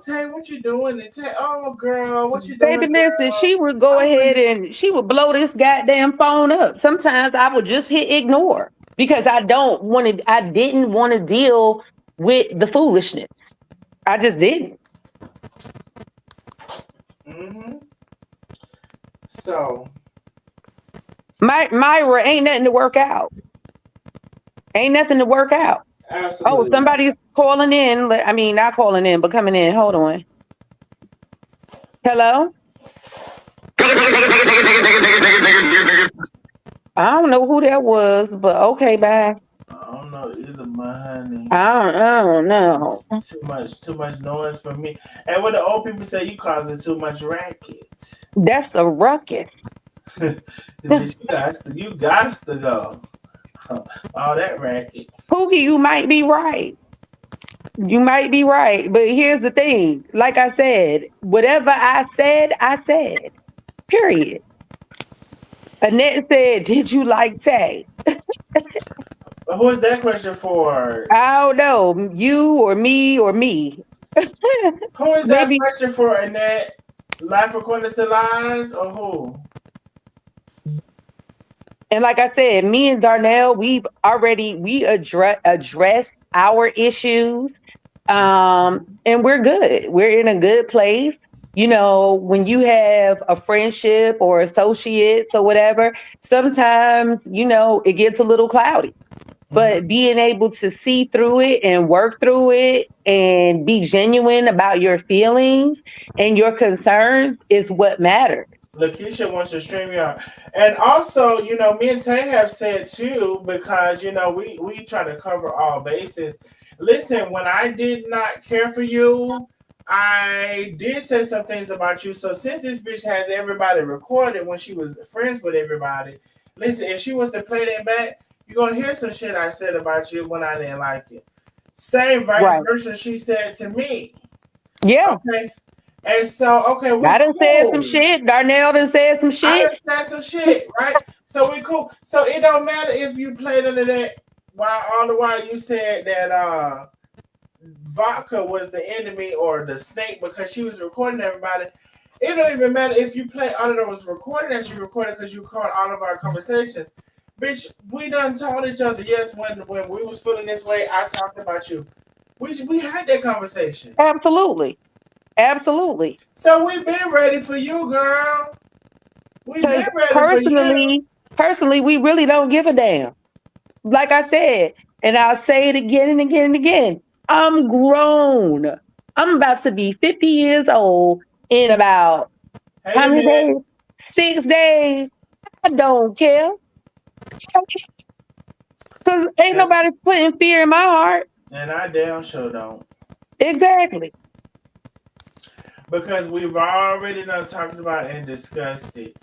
Speaker 4: Tay, what you doing? And Tay, girl, what you doing?
Speaker 1: Baby, listen, she would go ahead and she would blow this goddamn phone up. Sometimes I would just hit ignore because I didn't want to deal with the foolishness. I just didn't.
Speaker 4: So
Speaker 1: Myra, ain't nothing to work out. Ain't nothing to work out.
Speaker 4: Absolutely.
Speaker 1: Oh, somebody's calling in. I mean, not calling in, but coming in. Hold on. Hello? I don't know who that was, but okay, bye.
Speaker 4: I don't know either, my honey.
Speaker 1: I don't know.
Speaker 4: Too much noise for me. And what the old people say, you causing too much racket.
Speaker 1: That's a ruckus.
Speaker 4: You got to go. All that racket.
Speaker 1: Pooky, you might be right. You might be right. But here's the thing. Like I said, whatever I said. Period. Annette said, did you like Tay?
Speaker 4: Who is that question for?
Speaker 1: I don't know. You or me or me.
Speaker 4: Who is that question for, Annette? Life according to lies or who?
Speaker 1: And like I said, me and Darnell, we addressed our issues. And we're good. We're in a good place. You know, when you have a friendship or associates or whatever, sometimes, you know, it gets a little cloudy. But being able to see through it and work through it and be genuine about your feelings and your concerns is what matters.
Speaker 4: Lakeisha wants to stream you. And also, you know, me and Tay have said too, because, you know, we try to cover all bases. Listen, when I did not care for you, I did say some things about you. So since this bitch has everybody recorded when she was friends with everybody, listen, if she was to play that back, you're going to hear some shit I said about you when I didn't like it. Same vice versa she said to me.
Speaker 1: Yeah.
Speaker 4: Okay. And so, okay, we
Speaker 1: I done said some
Speaker 4: cool.
Speaker 1: shit. Darnell done said some
Speaker 4: I
Speaker 1: shit.
Speaker 4: done said some shit, right? So we cool. So it don't matter if you played under that while all the while you said that vodka was the enemy or the snake because she was recording everybody. It don't even matter if you play under those recording that you recorded because you caught all of our conversations. Bitch, we done told each other, yes, when we was feeling this way, I talked about you. We had that conversation.
Speaker 1: Absolutely. Absolutely.
Speaker 4: So we've been ready for you, girl. We've been ready for you.
Speaker 1: Personally, we really don't give a damn. Like I said, and I'll say it again and again and again. I'm grown. I'm about to be 50 years old in about how many days? 6 days. I don't care. Because ain't nobody putting fear in my heart.
Speaker 4: And I damn sure don't.
Speaker 1: Exactly.
Speaker 4: Because we've already done talked about and discussed it.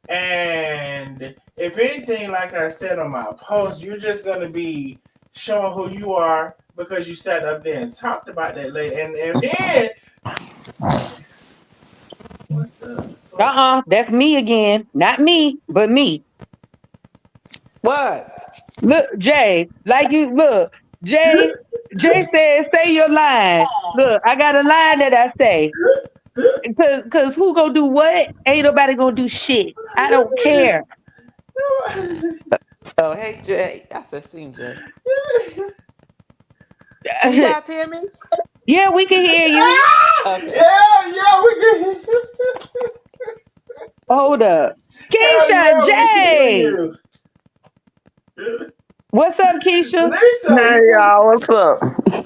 Speaker 4: And if anything, like I said on my post, you're just going to be showing who you are because you sat up there and talked about that lady. And then... What the
Speaker 1: That's me again. Not me, but me.
Speaker 5: What?
Speaker 1: Look, Jay, Jay said, say your line. Look, I got a line that I say. Cause who gonna do what? Ain't nobody gonna do shit. I don't care.
Speaker 5: Oh, hey, Jay. I said, seen Jay. Can you guys hear me?
Speaker 1: Yeah, we can hear you.
Speaker 5: Okay.
Speaker 4: Yeah, we can.
Speaker 1: Hold up. Keisha,
Speaker 4: Yeah,
Speaker 1: Jay. What's up, Keisha?
Speaker 4: Lisa,
Speaker 6: Hey y'all, what's up?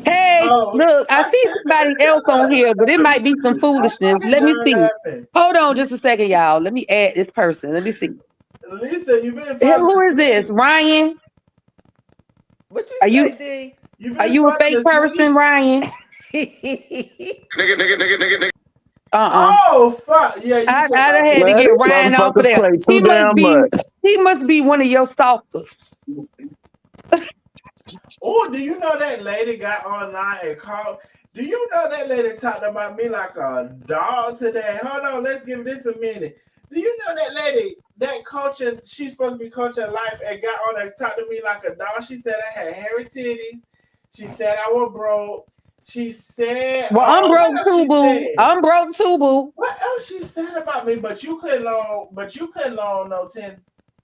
Speaker 1: Hey, look, I see somebody else on here, but it might be some foolishness. Let me see. Hold on just a second, y'all. Let me add this person. Let me see.
Speaker 4: Lisa, you've been
Speaker 1: Who is this? Ryan?
Speaker 5: What you
Speaker 1: Are
Speaker 5: say,
Speaker 1: you are you a fake person, Ryan?
Speaker 5: D?
Speaker 4: Oh fuck! Yeah, you
Speaker 1: I
Speaker 4: said
Speaker 1: done had to
Speaker 6: Man,
Speaker 1: get
Speaker 6: these
Speaker 1: Ryan off of
Speaker 6: motherfuckers
Speaker 1: there.
Speaker 6: play too damn much.
Speaker 1: He must be one of your stalkers.
Speaker 4: Oh, do you know that lady got online and called? Do you know that lady talked about me like a dog today? Hold on, let's give this a minute. Do you know that lady, that coaching, she's supposed to be coaching life and got on and talked to me like a dog? She said I had hairy titties. She said I was broke. She said,
Speaker 1: Well, I'm broke
Speaker 4: what else
Speaker 1: too,
Speaker 4: she
Speaker 1: boo.
Speaker 4: said?
Speaker 1: I'm broke too, boo.
Speaker 4: What else she said about me? But you couldn't loan no 10,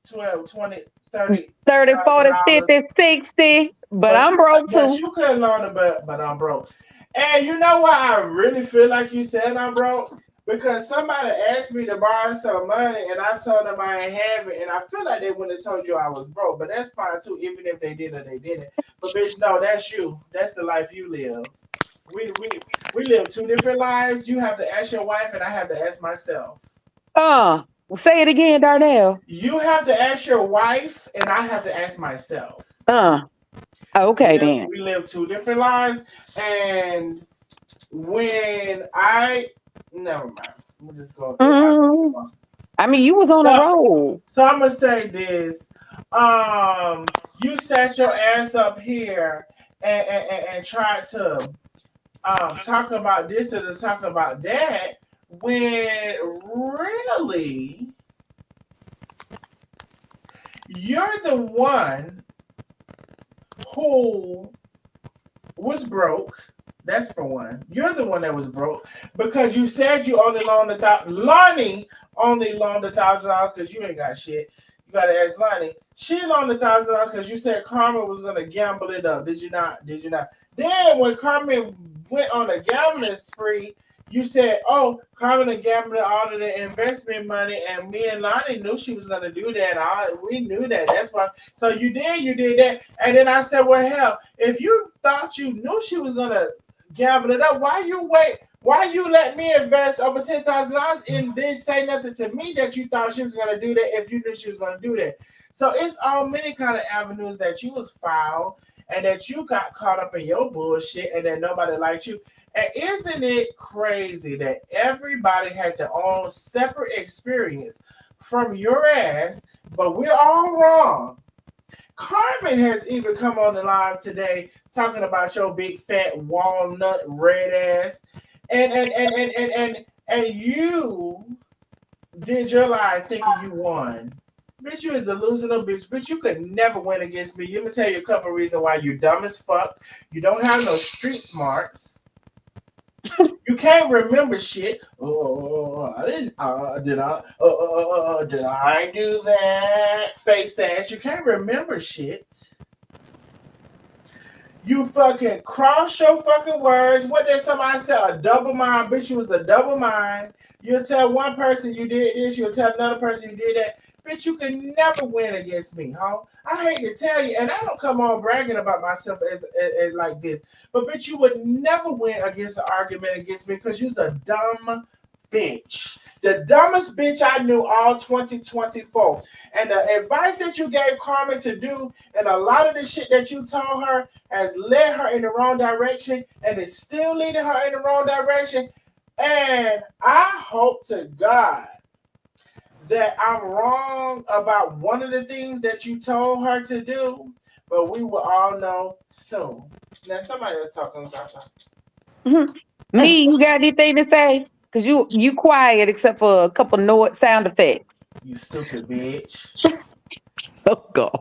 Speaker 4: 12, 20, 30,
Speaker 1: 30, 40,
Speaker 4: $1,000.
Speaker 1: 50, 60. But I'm broke
Speaker 4: But
Speaker 1: too.
Speaker 4: you couldn't loan it, but I'm broke. And you know why I really feel like you said I'm broke? Because somebody asked me to borrow some money and I told them I ain't have it. And I feel like they wouldn't have told you I was broke. But that's fine too, even if they did or they didn't. But bitch, no, that's you. That's the life you live. We live two different lives. You have to ask your wife and I have to ask myself.
Speaker 1: Say it again, Darnell.
Speaker 4: You have to ask your wife and I have to ask myself.
Speaker 1: Okay, then.
Speaker 4: We live two different lives. And when I never mind. We'll just go.
Speaker 1: I mean, you was on a roll.
Speaker 4: So I'm gonna say this. You sat your ass up here and tried to talk about this or to talk about that when really you're the one who was broke. That's for one. You're the one that was broke because you said you only loaned Lonnie only loaned $1,000 because you ain't got shit. You gotta ask Lonnie. She loaned $1,000 because you said Carmen was gonna gamble it up. Did you not? Did you not? Then when Carmen went on a gambling spree, you said, "Oh, Carmen gambled all of the investment money," and me and Lonnie knew she was gonna do that. We knew that. That's why. So you did that, and then I said, "Well, hell, if you thought you knew she was gonna gamble it up, why you wait? Why you let me invest over $10,000 and didn't say nothing to me that you thought she was gonna do that if you knew she was gonna do that?" So it's all many kind of avenues that you was foul and that you got caught up in your bullshit and that nobody liked you. And isn't it crazy that everybody had their own separate experience from your ass, but we're all wrong? Carmen has even come on the live today talking about your big fat walnut red ass, and you did your life thinking you won. Bitch, you is delusional, bitch. Bitch, you could never win against me. Let me tell you a couple of reasons why you dumb as fuck. You don't have no street smarts. You can't remember shit. Oh, I didn't. Did I do that? Face ass. You can't remember shit. You fucking cross your fucking words. What did somebody say? A double mind. Bitch, you was a double mind. You'll tell one person you did this. You'll tell another person you did that. Bitch, you can never win against me, huh? I hate to tell you, and I don't come on bragging about myself as like this, but bitch, you would never win against an argument against me because you're a dumb bitch. The dumbest bitch I knew all 2024. And the advice that you gave Carmen to do and a lot of the shit that you told her has led her in the wrong direction and is still leading her in the wrong direction. And I hope to God that I'm wrong about one of the things that you told her to do, but we will all know soon. Now somebody else talking about
Speaker 2: Mm-hmm. Me, you got anything to say? Because you quiet except for a couple sound effects.
Speaker 4: you stupid bitch.
Speaker 5: Oh God.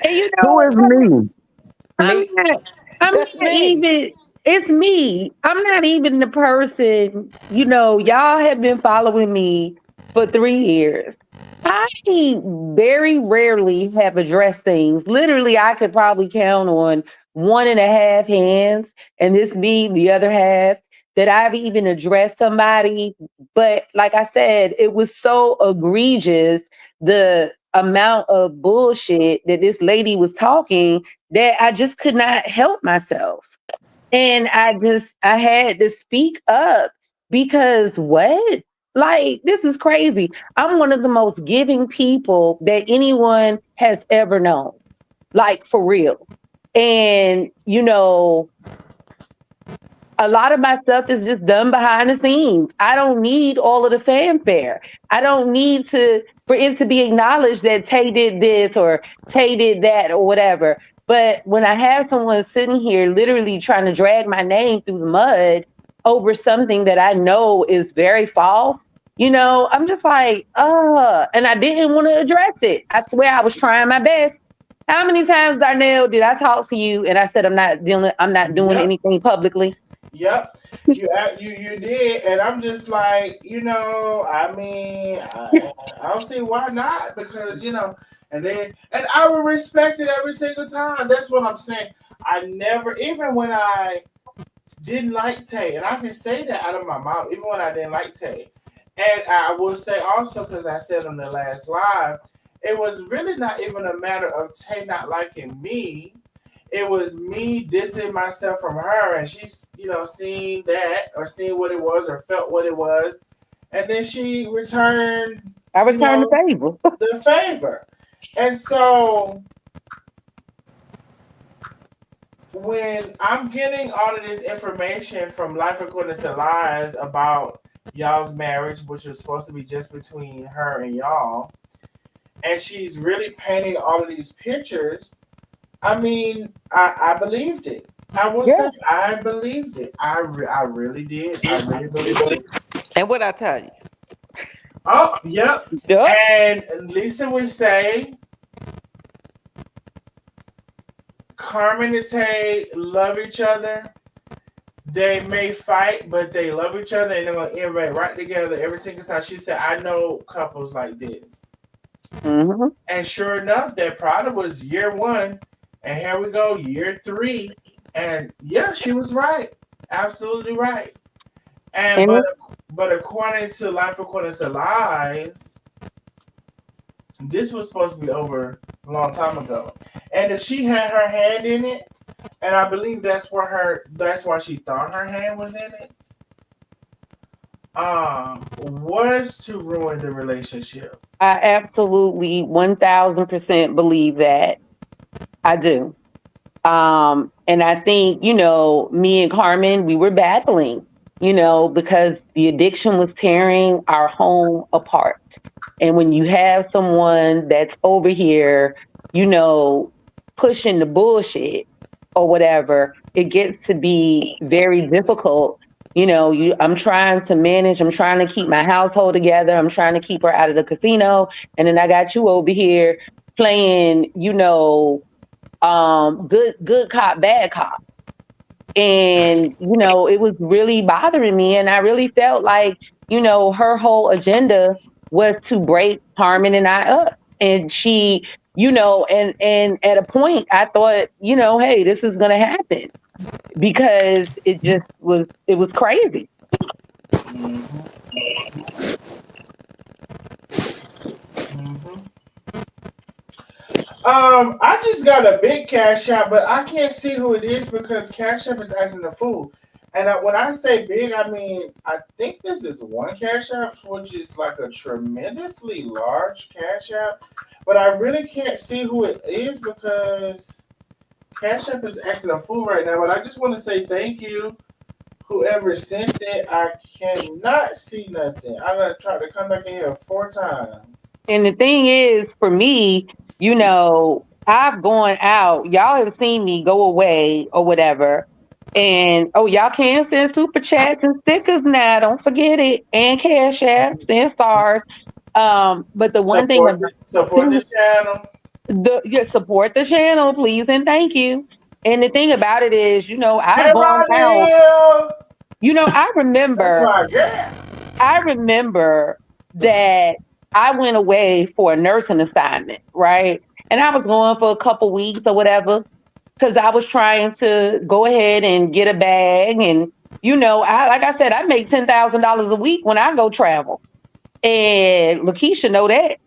Speaker 2: And you
Speaker 6: Who
Speaker 2: know,
Speaker 6: is me?
Speaker 2: I'm
Speaker 5: Me.
Speaker 2: I'm
Speaker 5: That's
Speaker 2: not
Speaker 5: me.
Speaker 2: even, it's me. I'm not even the person, y'all have been following me for 3 years. I very rarely have addressed things. Literally, I could probably count on one and a half hands, and this me, the other half, that I've even addressed somebody. But like I said, it was so egregious, the amount of bullshit that this lady was talking, that I just could not help myself. And I had to speak up because what? Like, this is crazy. I'm one of the most giving people that anyone has ever known. Like, for real. And, a lot of my stuff is just done behind the scenes. I don't need all of the fanfare. I don't need for it to be acknowledged that Tay did this or Tay did that or whatever. But when I have someone sitting here literally trying to drag my name through the mud over something that I know is very false, I'm just like, and I didn't want to address it. I swear I was trying my best. How many times, Darnell, did I talk to you and I said I'm not doing
Speaker 4: Yep.
Speaker 2: anything publicly?
Speaker 4: Yep, you did, and I'm just like, I mean, I don't see why not, because and I would respect it every single time. That's what I'm saying. I never, even when I didn't like Tay, and I can say that out of my mouth, even when I didn't like Tay, and I will say also, because I said on the last live, it was really not even a matter of Tay not liking me. It was me distancing myself from her, and she's, seeing that or seeing what it was or felt what it was, and then she returned.
Speaker 2: I returned the favor.
Speaker 4: The favor, and so when I'm getting all of this information from Life According to Lies about y'all's marriage, which was supposed to be just between her and y'all, and she's really painting all of these pictures. I mean, I believed it. I will say I believed it. I really did. I really believed it.
Speaker 5: And what I tell you?
Speaker 4: Oh, yep.
Speaker 2: Yep.
Speaker 4: And Lisa would say, Carmen and Tay love each other. they may fight, but they love each other and they're gonna end right together every single time. She said, "I know couples like this."
Speaker 1: Mm-hmm.
Speaker 4: And sure enough, that product was year 1, and here we go, year 3, and yeah, she was right, absolutely right. And but according to Life According to Lies, this was supposed to be over a long time ago, and if she had her hand in it, and I believe that's why she thought her hand was in it, was to ruin the relationship.
Speaker 1: I absolutely 1000% believe that. I do. And I think, me and Carmen, we were battling, because the addiction was tearing our home apart. And when you have someone that's over here, pushing the bullshit or whatever, it gets to be very difficult. I'm trying to manage, I'm trying to keep my household together, I'm trying to keep her out of the casino. And then I got you over here playing, good cop, bad cop. And, it was really bothering me. And I really felt like, her whole agenda was to break Carmen and I up. And she, and at a point I thought, hey, this is going to happen because it was crazy.
Speaker 4: Mm-hmm. Mm-hmm. I just got a big Cash App, but I can't see who it is because Cash App is acting a fool. And when I say big, I mean, I think this is one Cash App, which is like a tremendously large Cash App. But I really can't see who it is because Cash App is acting a fool right now. But I just want to say thank you, whoever sent it. I cannot see nothing. I'm going to try to come back in here 4 times.
Speaker 1: And the thing is, for me, I've gone out. Y'all have seen me go away or whatever. And y'all can send super chats and stickers now. Don't forget it. And Cash Apps and stars. But the one thing
Speaker 4: support the channel.
Speaker 1: Support the channel, please and thank you. And the thing about it is, I've gone out. I remember. I remember that I went away for a nursing assignment, right? And I was going for a couple weeks or whatever, because I was trying to go ahead and get a bag. And, like I said, I make $10,000 a week when I go travel. And Lakeisha know that.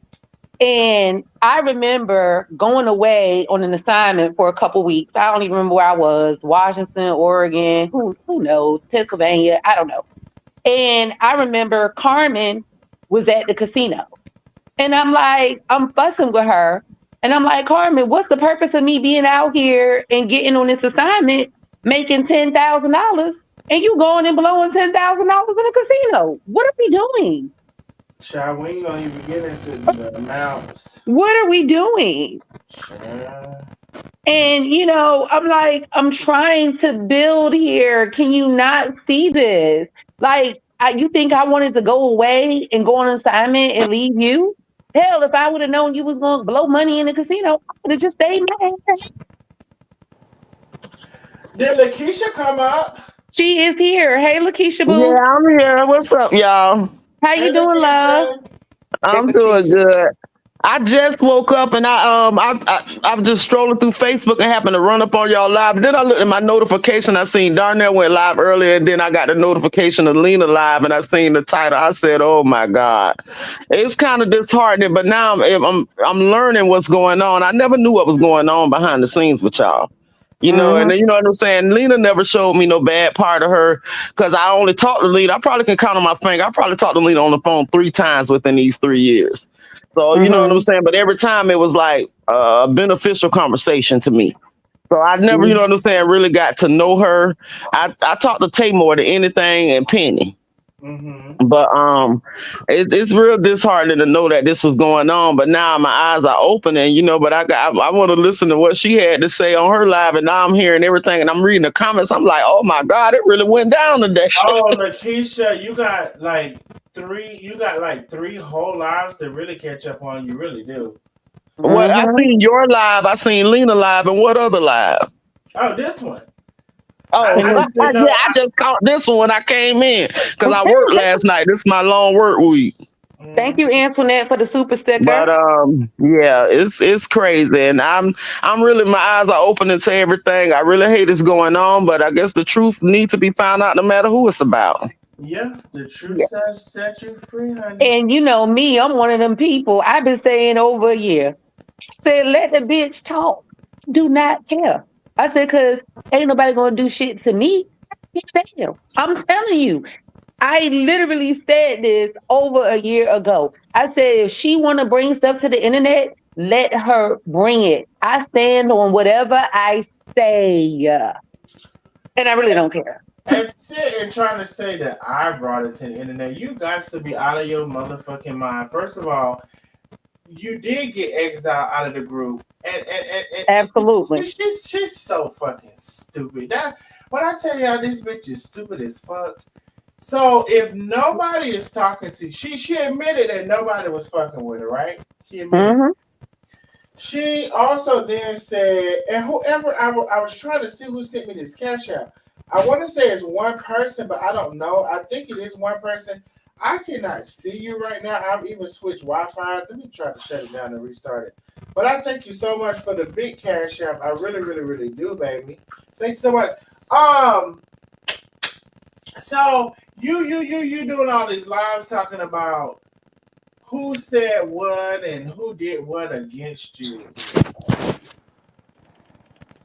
Speaker 1: And I remember going away on an assignment for a couple weeks. I don't even remember where I was, Washington, Oregon, who knows, Pennsylvania, I don't know. And I remember Carmen was at the casino. And I'm fussing with her. And I'm like, Carmen, what's the purpose of me being out here and getting on this assignment, making $10,000, and you going and blowing $10,000 in a casino? What are we doing?
Speaker 4: Child, we ain't gonna even get into the amounts.
Speaker 1: What are we doing?
Speaker 4: Child.
Speaker 1: And, I'm like, I'm trying to build here. Can you not see this? Like, you think I wanted to go away and go on an assignment and leave you? Hell, if I would have known you was going to blow money in the casino, I would have just stayed mad.
Speaker 4: Did Lakeisha come up?
Speaker 1: She is here. Hey, Lakeisha Boo.
Speaker 6: Yeah, I'm here. What's up, y'all?
Speaker 1: How you doing, love?
Speaker 6: I'm doing good. I just woke up and I'm just strolling through Facebook and happened to run up on y'all live. And then I looked at my notification. I seen Darnell went live earlier, and then I got the notification of Lena live, and I seen the title. I said, "Oh my God!" It's kind of disheartening, but now I'm learning what's going on. I never knew what was going on behind the scenes with y'all. And you know what I'm saying? Lena never showed me no bad part of her because I only talked to Lena. I probably can count on my finger. I probably talked to Lena on the phone 3 times within these 3 years. So, you know what I'm saying? But every time it was like a beneficial conversation to me. So I never, you know what I'm saying, really got to know her. I talked to Tay more than anything and Penny. But it's real disheartening to know that this was going on. But now my eyes are opening, but I want to listen to what she had to say on her live, and now I'm hearing everything and I'm reading the comments. I'm like, oh my God, it really went down today.
Speaker 4: Oh, Lakeisha, you got like 3 whole lives to really catch up on. You really do.
Speaker 6: Well, I seen your live, I seen Lena live, and what other live?
Speaker 4: Oh, this one.
Speaker 6: Oh,
Speaker 4: I just didn't know.
Speaker 6: yeah, I just caught this one when I came in because I worked last night. This is my long work week.
Speaker 1: Thank you, Antoinette, for the super sticker.
Speaker 6: But yeah, it's crazy, and I'm really, my eyes are opening to everything. I really hate this going on, but I guess the truth needs to be found out no matter who it's about.
Speaker 4: Yeah, the truth
Speaker 1: Yeah.
Speaker 4: set you free, honey.
Speaker 1: And you know me, I'm one of them people. I've been saying over a year. Said, let the bitch talk. Do not care. I said, because ain't nobody gonna do shit to me. Damn. I'm telling you. I literally said this over a year ago. I said, if she want to bring stuff to the internet, let her bring it. I stand on whatever I say. And I really don't care.
Speaker 4: And sit and trying to say that I brought it to the internet, you got to be out of your motherfucking mind. First of all, you did get exiled out of the group, and
Speaker 1: Absolutely.
Speaker 4: she's so fucking stupid. That when I tell y'all this bitch is stupid as fuck. So if nobody is talking to she admitted that nobody was fucking with her, right? She admitted.
Speaker 1: Mhm.
Speaker 4: She also then said, and whoever I was trying to see who sent me this cash out. I want to say it's one person, but I don't know. I think it is one person. I cannot see you right now. I've even switched Wi-Fi. Let me try to shut it down and restart it. But I thank you so much for the big cash app. I really, really, really do, baby. Thank you so much. So you doing all these lives talking about who said what and who did what against you.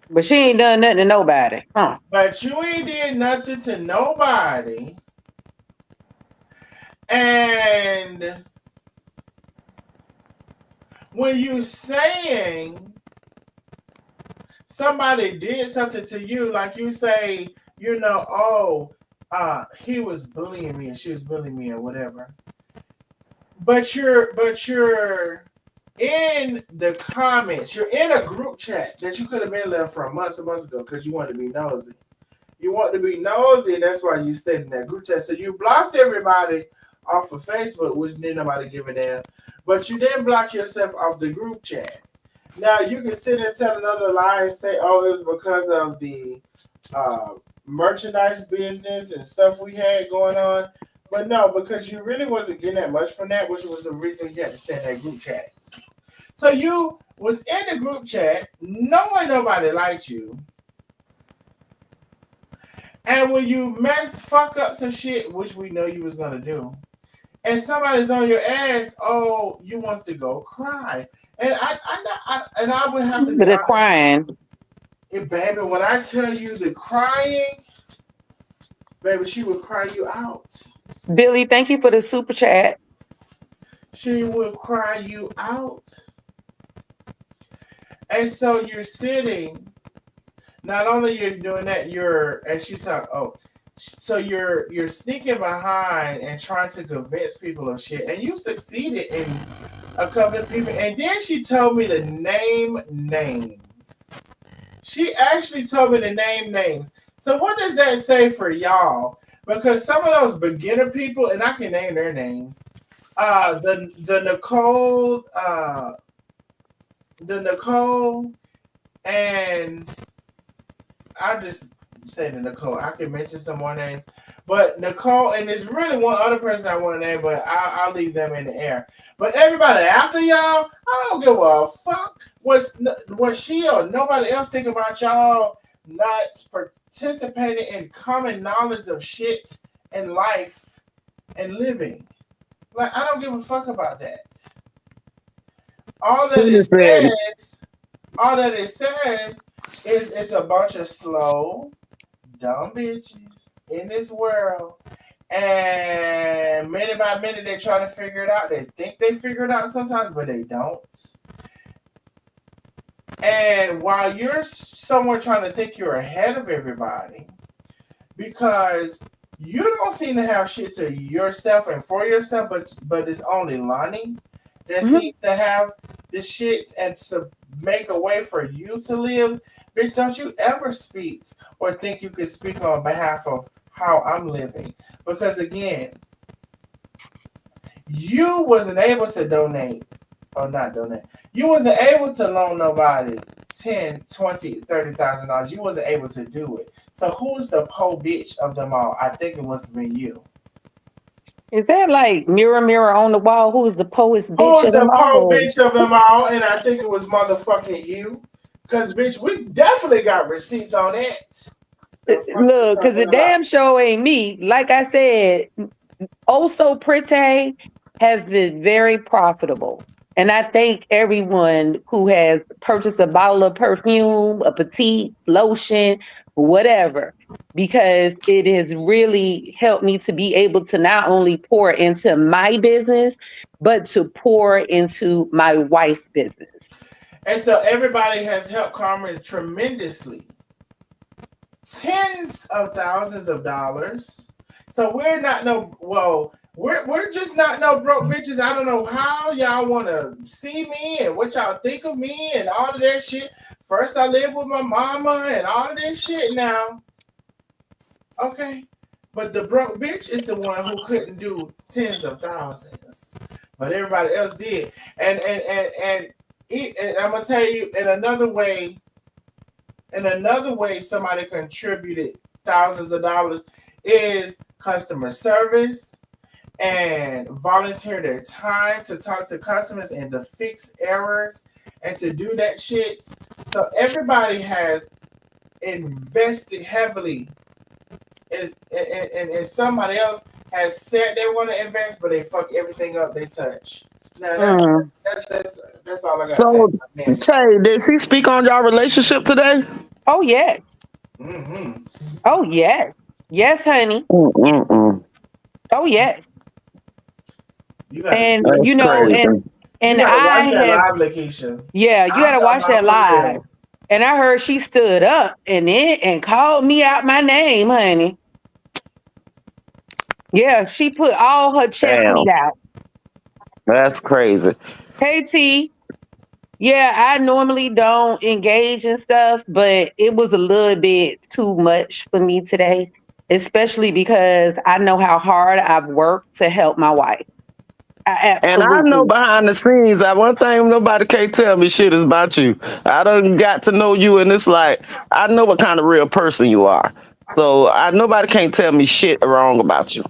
Speaker 1: But she ain't done nothing to nobody. Huh.
Speaker 4: But you ain't did nothing to nobody. And when you saying somebody did something to you, like you say, you know, he was bullying me and she was bullying me or whatever. But you're in the comments, you're in a group chat that you could have been left from months and months ago because you wanted to be nosy. You want to be nosy, and that's why you stayed in that group chat. So you blocked everybody off of Facebook, which didn't nobody give a damn. But you didn't block yourself off the group chat. Now you can sit and tell another lie and say, "Oh, it was because of the merchandise business and stuff we had going on." But no, because you really wasn't getting that much from that, which was the reason you had to stay in that group chat. So you was in the group chat, knowing nobody liked you. And when you fuck up some shit, which we know you was gonna do, and somebody's on your ass, oh, you wants to go cry. And I would have to be
Speaker 1: honest, crying.
Speaker 4: Baby, when I tell you the crying, baby, she would cry you out.
Speaker 1: Billy, thank you for the super chat.
Speaker 4: She will cry you out. And so you're sitting, not only you're doing that, so you're sneaking behind and trying to convince people of shit. And you succeeded in a couple of people. And then she told me to name names. She actually told me to name names. So what does that say for y'all? Because some of those beginner people, and I can name their names, the Nicole, and I just say the Nicole. I can mention some more names, but Nicole, and there's really one other person I want to name, but I'll leave them in the air. But everybody after y'all, I don't give a fuck what she or nobody else think about y'all not participating in common knowledge of shit and life and living. Like, I don't give a fuck about that. All that it says is it's a bunch of slow, dumb bitches in this world. And minute by minute, they try to figure it out. They think they figure it out sometimes, but they don't. And while you're somewhere trying to think you're ahead of everybody, because you don't seem to have shit to yourself and for yourself, but it's only Lonnie that seems to have this shit and to make a way for you to live. Bitch, don't you ever speak or think you can speak on behalf of how I'm living. Because again, you wasn't able to donate or not donate. You wasn't able to loan nobody 10, 20, $30,000. You wasn't able to do it. So who's the po bitch of them all? I think it must have been you.
Speaker 1: Is that like mirror, mirror on the wall? Who is the poet's bitch
Speaker 4: Who's
Speaker 1: of
Speaker 4: the
Speaker 1: them
Speaker 4: po
Speaker 1: all?
Speaker 4: bitch of them all? And I think it was motherfucking you. Because, bitch, we definitely got receipts on that.
Speaker 1: Look, because the damn show ain't me. Like I said, Oh So Pretty has been very profitable. And I thank everyone who has purchased a bottle of perfume, a petite lotion, whatever, because it has really helped me to be able to not only pour into my business, but to pour into my wife's business.
Speaker 4: And so everybody has helped Carmen tremendously. Tens of thousands of dollars. So we're not we're just not no broke bitches. I don't know how y'all want to see me and what y'all think of me and all of that shit. First I lived with my mama and all of this shit now. Okay. But the broke bitch is the one who couldn't do tens of thousands. But everybody else did. And I'm gonna tell you in another way, somebody contributed thousands of dollars is customer service and volunteer their time to talk to customers and to fix errors and to do that shit. So everybody has invested heavily, and somebody else has said they want to invest, but they fuck everything up they touch. Now that's all I got
Speaker 6: So,
Speaker 4: to say.
Speaker 6: Tay, did she speak on y'all relationship today?
Speaker 1: Oh, yes.
Speaker 4: Mm-hmm.
Speaker 1: Oh, yes. Yes, honey.
Speaker 6: Mm-mm-mm.
Speaker 1: Oh, yes.
Speaker 4: You gotta
Speaker 1: And,
Speaker 6: That's
Speaker 1: you know,
Speaker 6: crazy.
Speaker 1: and
Speaker 4: you gotta
Speaker 1: I
Speaker 4: watch that
Speaker 1: have,
Speaker 4: live location.
Speaker 1: yeah, you got to watch that live.
Speaker 4: Real.
Speaker 1: And I heard she stood up and called me out my name, honey. Yeah, she put all her chest
Speaker 6: Damn,
Speaker 1: feet out.
Speaker 6: that's crazy.
Speaker 1: KT, yeah, I normally don't engage in stuff, but it was a little bit too much for me today, especially because I know how hard I've worked to help my wife. I
Speaker 6: And I know
Speaker 1: absolutely.
Speaker 6: behind the scenes, that one thing nobody can't tell me shit is about you. I done got to know you, and it's like I know what kind of real person you are. So nobody can't tell me shit wrong about you.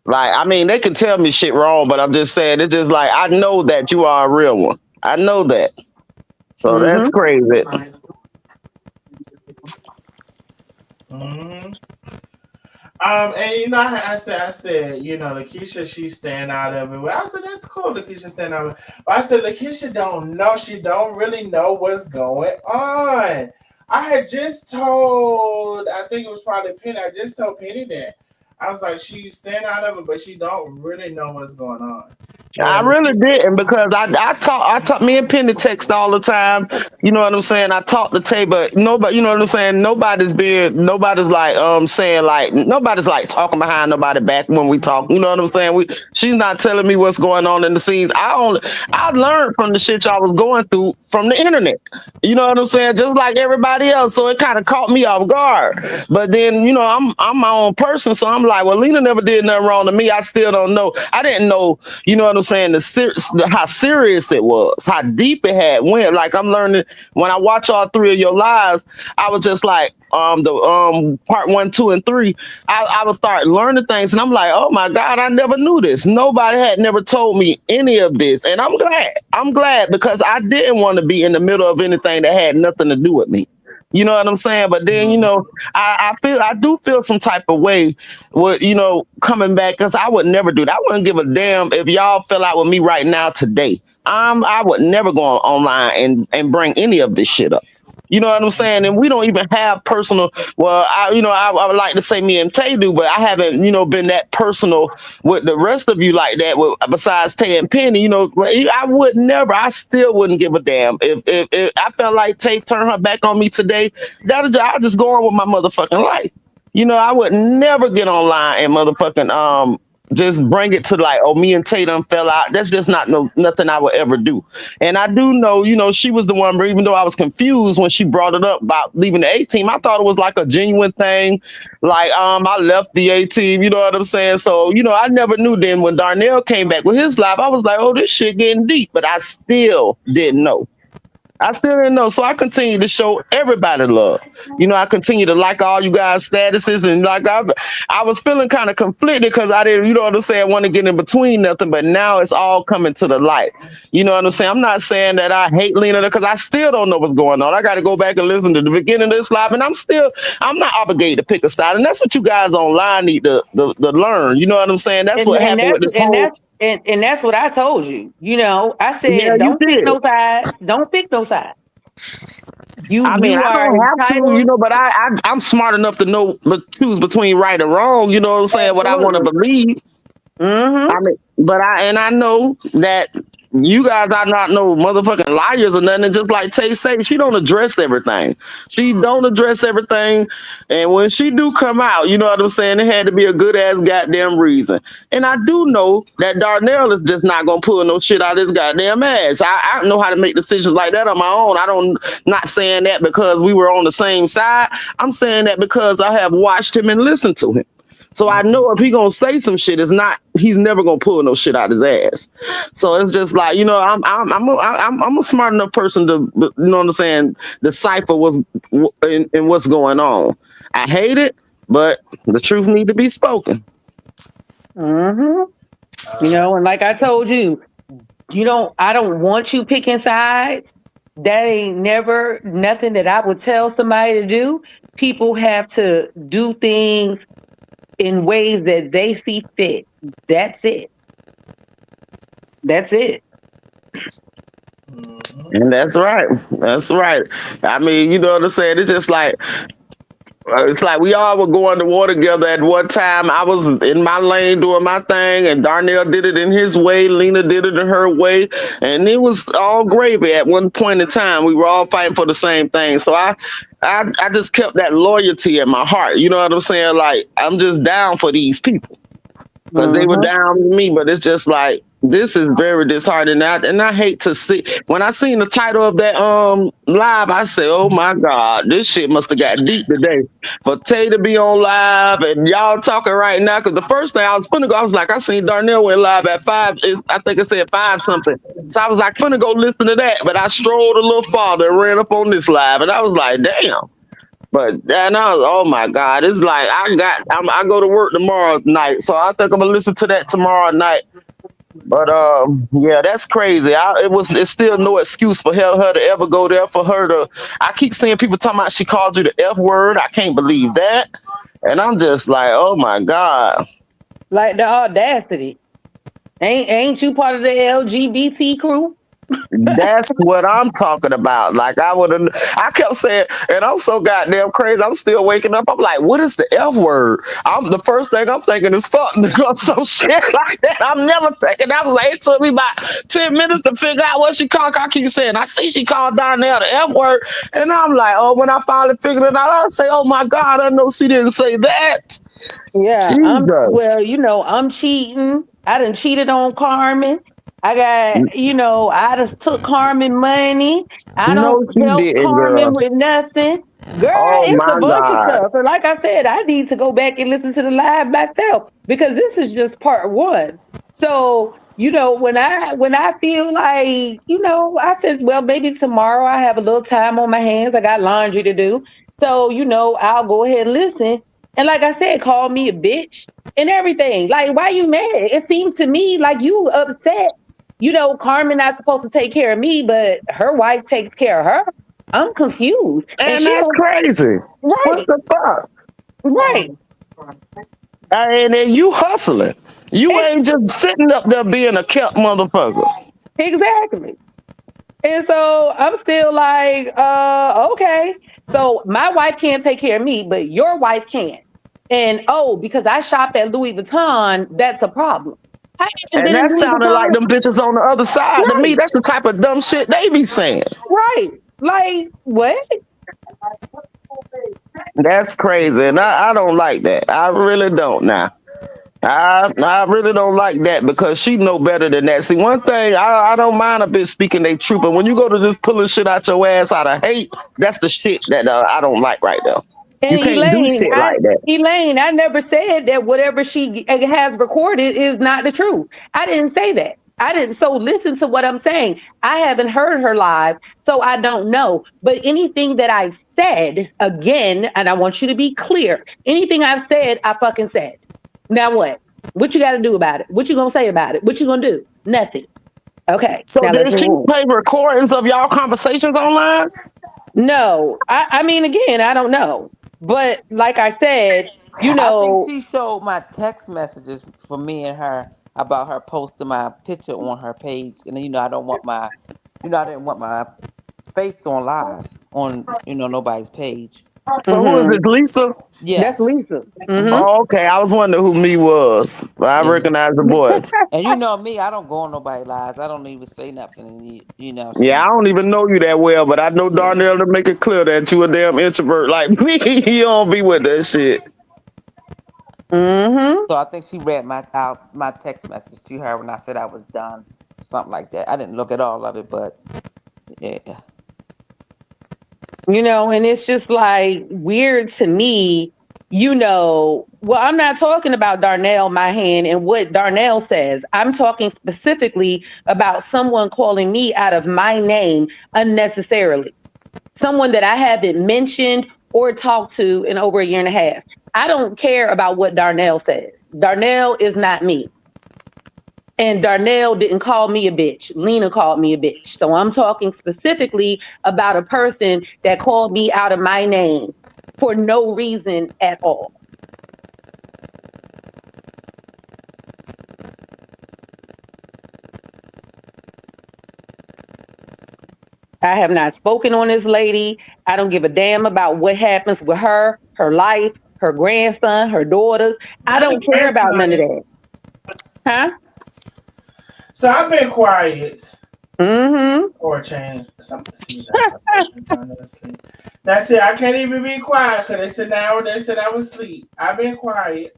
Speaker 6: Like, I mean, they can tell me shit wrong, but I'm just saying, it's just like I know that you are a real one. I know that. So that's
Speaker 1: Mm-hmm.
Speaker 6: crazy.
Speaker 4: Mm-hmm. And you know, I said, you know, Lakeisha, she's staying out of it. Well, I said that's cool, Lakeisha staying out of it. But I said Lakeisha don't know. She don't really know what's going on. I had just told, I think it was probably Penny. I just told Penny that. I was like, she's staying out of it, but she don't really know what's going on.
Speaker 6: I
Speaker 4: And
Speaker 6: really didn't because I talk me and Penny text all the time. You know what I'm saying? I talk to Tay, but nobody, you know what I'm saying? Nobody's like saying like nobody's like talking behind nobody back when we talk. You know what I'm saying? She's not telling me what's going on in the scenes. I learned from the shit y'all was going through from the internet. You know what I'm saying? Just like everybody else. So it kind of caught me off guard. But then, you know, I'm my own person. So I'm like, well, Lena never did nothing wrong to me. I still don't know. I didn't know, you know what I'm saying, how serious it was, how deep it had went. Like I'm learning when I watch all three of your lives, I was just like, the part 1, 2, and 3, I would start learning things, and I'm like, oh my God, I never knew this. Nobody had never told me any of this, and I'm glad. I'm glad because I didn't want to be in the middle of anything that had nothing to do with me. You know what I'm saying? But then, you know, I do feel some type of way with, you know, coming back because I would never do that. I wouldn't give a damn if y'all fell out with me right now today. I would never go online and bring any of this shit up. You know what I'm saying? And we don't even have personal. Well, I would like to say me and Tay do, but I haven't, you know, been that personal with the rest of you like that. With besides Tay and Penny, you know, I would never. I still wouldn't give a damn if I felt like Tay turned her back on me today. I'll just go on with my motherfucking life. You know, I would never get online and motherfucking just bring it to like, oh, me and Tatum fell out. That's just not nothing I would ever do. And I do know, she was the one, even though I was confused when she brought it up about leaving the A team, I thought it was like a genuine thing. Like, I left the A team, you know what I'm saying? So, I never knew. Then when Darnell came back with his live, I was like, oh, this shit getting deep, but I still didn't know. So I continue to show everybody love. I continue to like all you guys' statuses, and like I was feeling kind of conflicted because I didn't, want to get in between nothing, but now it's all coming to the light. You know what I'm saying? I'm not saying that I hate Lena because I still don't know what's going on. I got to go back and listen to the beginning of this live, and I'm not obligated to pick a side, and that's what you guys online need to learn. You know what I'm saying? That's what happened with this whole.
Speaker 1: And that's what I told you. I said,
Speaker 6: Yeah,
Speaker 1: don't pick no sides. Don't pick no sides.
Speaker 6: I don't have to, but I'm smart enough to know, choose between right and wrong. You know what I'm saying? What I want to believe.
Speaker 1: Mm-hmm.
Speaker 6: I know that you guys are not no motherfucking liars or nothing. And just like Tay say, she don't address everything. And when she do come out, you know what I'm saying? It had to be a good ass goddamn reason. And I do know that Darnell is just not gonna pull no shit out of his goddamn ass. I know how to make decisions like that on my own. Not saying that because we were on the same side. I'm saying that because I have watched him and listened to him. So I know if he gonna say some shit, he's never gonna pull no shit out his ass. So it's just like, I'm a smart enough person to, decipher what's going on. I hate it, but the truth need to be spoken.
Speaker 1: Mm-hmm. And like I told you, I don't want you picking sides. That ain't never nothing that I would tell somebody to do. People have to do things in ways that they see fit. That's it.
Speaker 6: And that's right. I mean, you know what I'm saying? It's just like, we all were going to war together at one time. I was in my lane doing my thing, and Darnell did it in his way. Lena did it in her way. And it was all gravy at one point in time. We were all fighting for the same thing. So I just kept that loyalty in my heart. You know what I'm saying? Like, I'm just down for these people. Because they were down with me, but it's just like, this is very disheartening. And I hate to see, when I seen the title of that live, I said, oh my God, this shit must have got deep today. For Tay to be on live and y'all talking right now, because the first thing I was finna go, I was like, I seen Darnell went live at 5, I think it said 5 something. So I was like, finna go listen to that. But I strolled a little farther and ran up on this live, and I was like, damn. But then I was, oh my God, it's like I go to work tomorrow night, so I think I'm gonna listen to that tomorrow night. But yeah, that's crazy. It's still no excuse for her to ever go there. For her to, I keep seeing people talking about she called you the F word. I can't believe that, and I'm just like, oh my God,
Speaker 1: like the audacity. Ain't you part of the LGBT crew?
Speaker 6: That's what I'm talking about. Like, I kept saying, and I'm so goddamn crazy. I'm still waking up. I'm like, what is the F word? The first thing I'm thinking is fuck or some shit like that. I'm never thinking. I was like, it took me about 10 minutes to figure out what she called. I keep saying, I see she called Darnell the F word. And I'm like, oh, when I finally figured it out, I say, oh my God, I know she didn't say that.
Speaker 1: Yeah. I'm cheating. I done cheated on Carmen. I just took Carmen money. I don't help Carmen with nothing. Girl, it's a bunch of stuff. And like I said, I need to go back and listen to the live myself because this is just part 1. So, when I feel like, I said, well, maybe tomorrow I have a little time on my hands. I got laundry to do. So, I'll go ahead and listen. And like I said, call me a bitch and everything. Like, why you mad? It seems to me like you upset. Carmen not supposed to take care of me, but her wife takes care of her. I'm confused.
Speaker 6: And that's crazy.
Speaker 1: Right.
Speaker 6: What the fuck?
Speaker 1: Right.
Speaker 6: And then you hustling. You ain't just sitting up there being a kept motherfucker.
Speaker 1: Exactly. And so I'm still like, okay. So my wife can't take care of me, but your wife can. And because I shopped at Louis Vuitton, that's a problem.
Speaker 6: And that sounded like them bitches on the other side. To me, that's the type of dumb shit they be saying.
Speaker 1: Right. Like, what?
Speaker 6: That's crazy. And I don't like that. I really don't now. I really don't like that because she know better than that. See, one thing, I don't mind a bitch speaking their truth, but when you go to just pulling shit out your ass out of hate, that's the shit that I don't like right there. You
Speaker 1: And
Speaker 6: can't do shit like that.
Speaker 1: Elaine, I never said that whatever she has recorded is not the truth. I didn't say that. I didn't. So listen to what I'm saying. I haven't heard her live, so I don't know. But anything that I've said, again, and I want you to be clear, anything I've said, I fucking said. Now what? What you got to do about it? What you gonna say about it? What you gonna do? Nothing. Okay.
Speaker 6: So
Speaker 1: now
Speaker 6: did she play recordings of y'all conversations online?
Speaker 1: No. I mean, again, I don't know. But like I said,
Speaker 5: I think she showed my text messages for me and her about her posting my picture on her page, and then I don't want my, I didn't want my face on live on nobody's page.
Speaker 6: So who is this, Lisa?
Speaker 1: That's
Speaker 5: Yes.
Speaker 1: Lisa. Mm-hmm.
Speaker 6: Oh, okay. I was wondering who me was. I
Speaker 5: Yeah.
Speaker 6: recognize the voice.
Speaker 5: And you know me, I don't go on nobody's lives. I don't even say nothing.
Speaker 6: Yeah, I don't even know you that well, but I know Darnell to make it clear that you a damn introvert like me. You don't be with that shit.
Speaker 1: Mm-hmm.
Speaker 5: So I think she read my text message to her when I said I was done, something like that. I didn't look at all of it, but yeah.
Speaker 1: And it's just like weird to me, well, I'm not talking about Darnell, my hand, and what Darnell says. I'm talking specifically about someone calling me out of my name unnecessarily. Someone that I haven't mentioned or talked to in over a year and a half. I don't care about what Darnell says. Darnell is not me. And Darnell didn't call me a bitch. Lena called me a bitch. So I'm talking specifically about a person that called me out of my name for no reason at all. I have not spoken on this lady. I don't give a damn about what happens with her life, her grandson, her daughters. I don't care about none of that. Huh?
Speaker 4: So I've been quiet.
Speaker 1: Mm-hmm.
Speaker 4: Or change. That's it. I can't even be quiet because they said I was asleep. I've been quiet.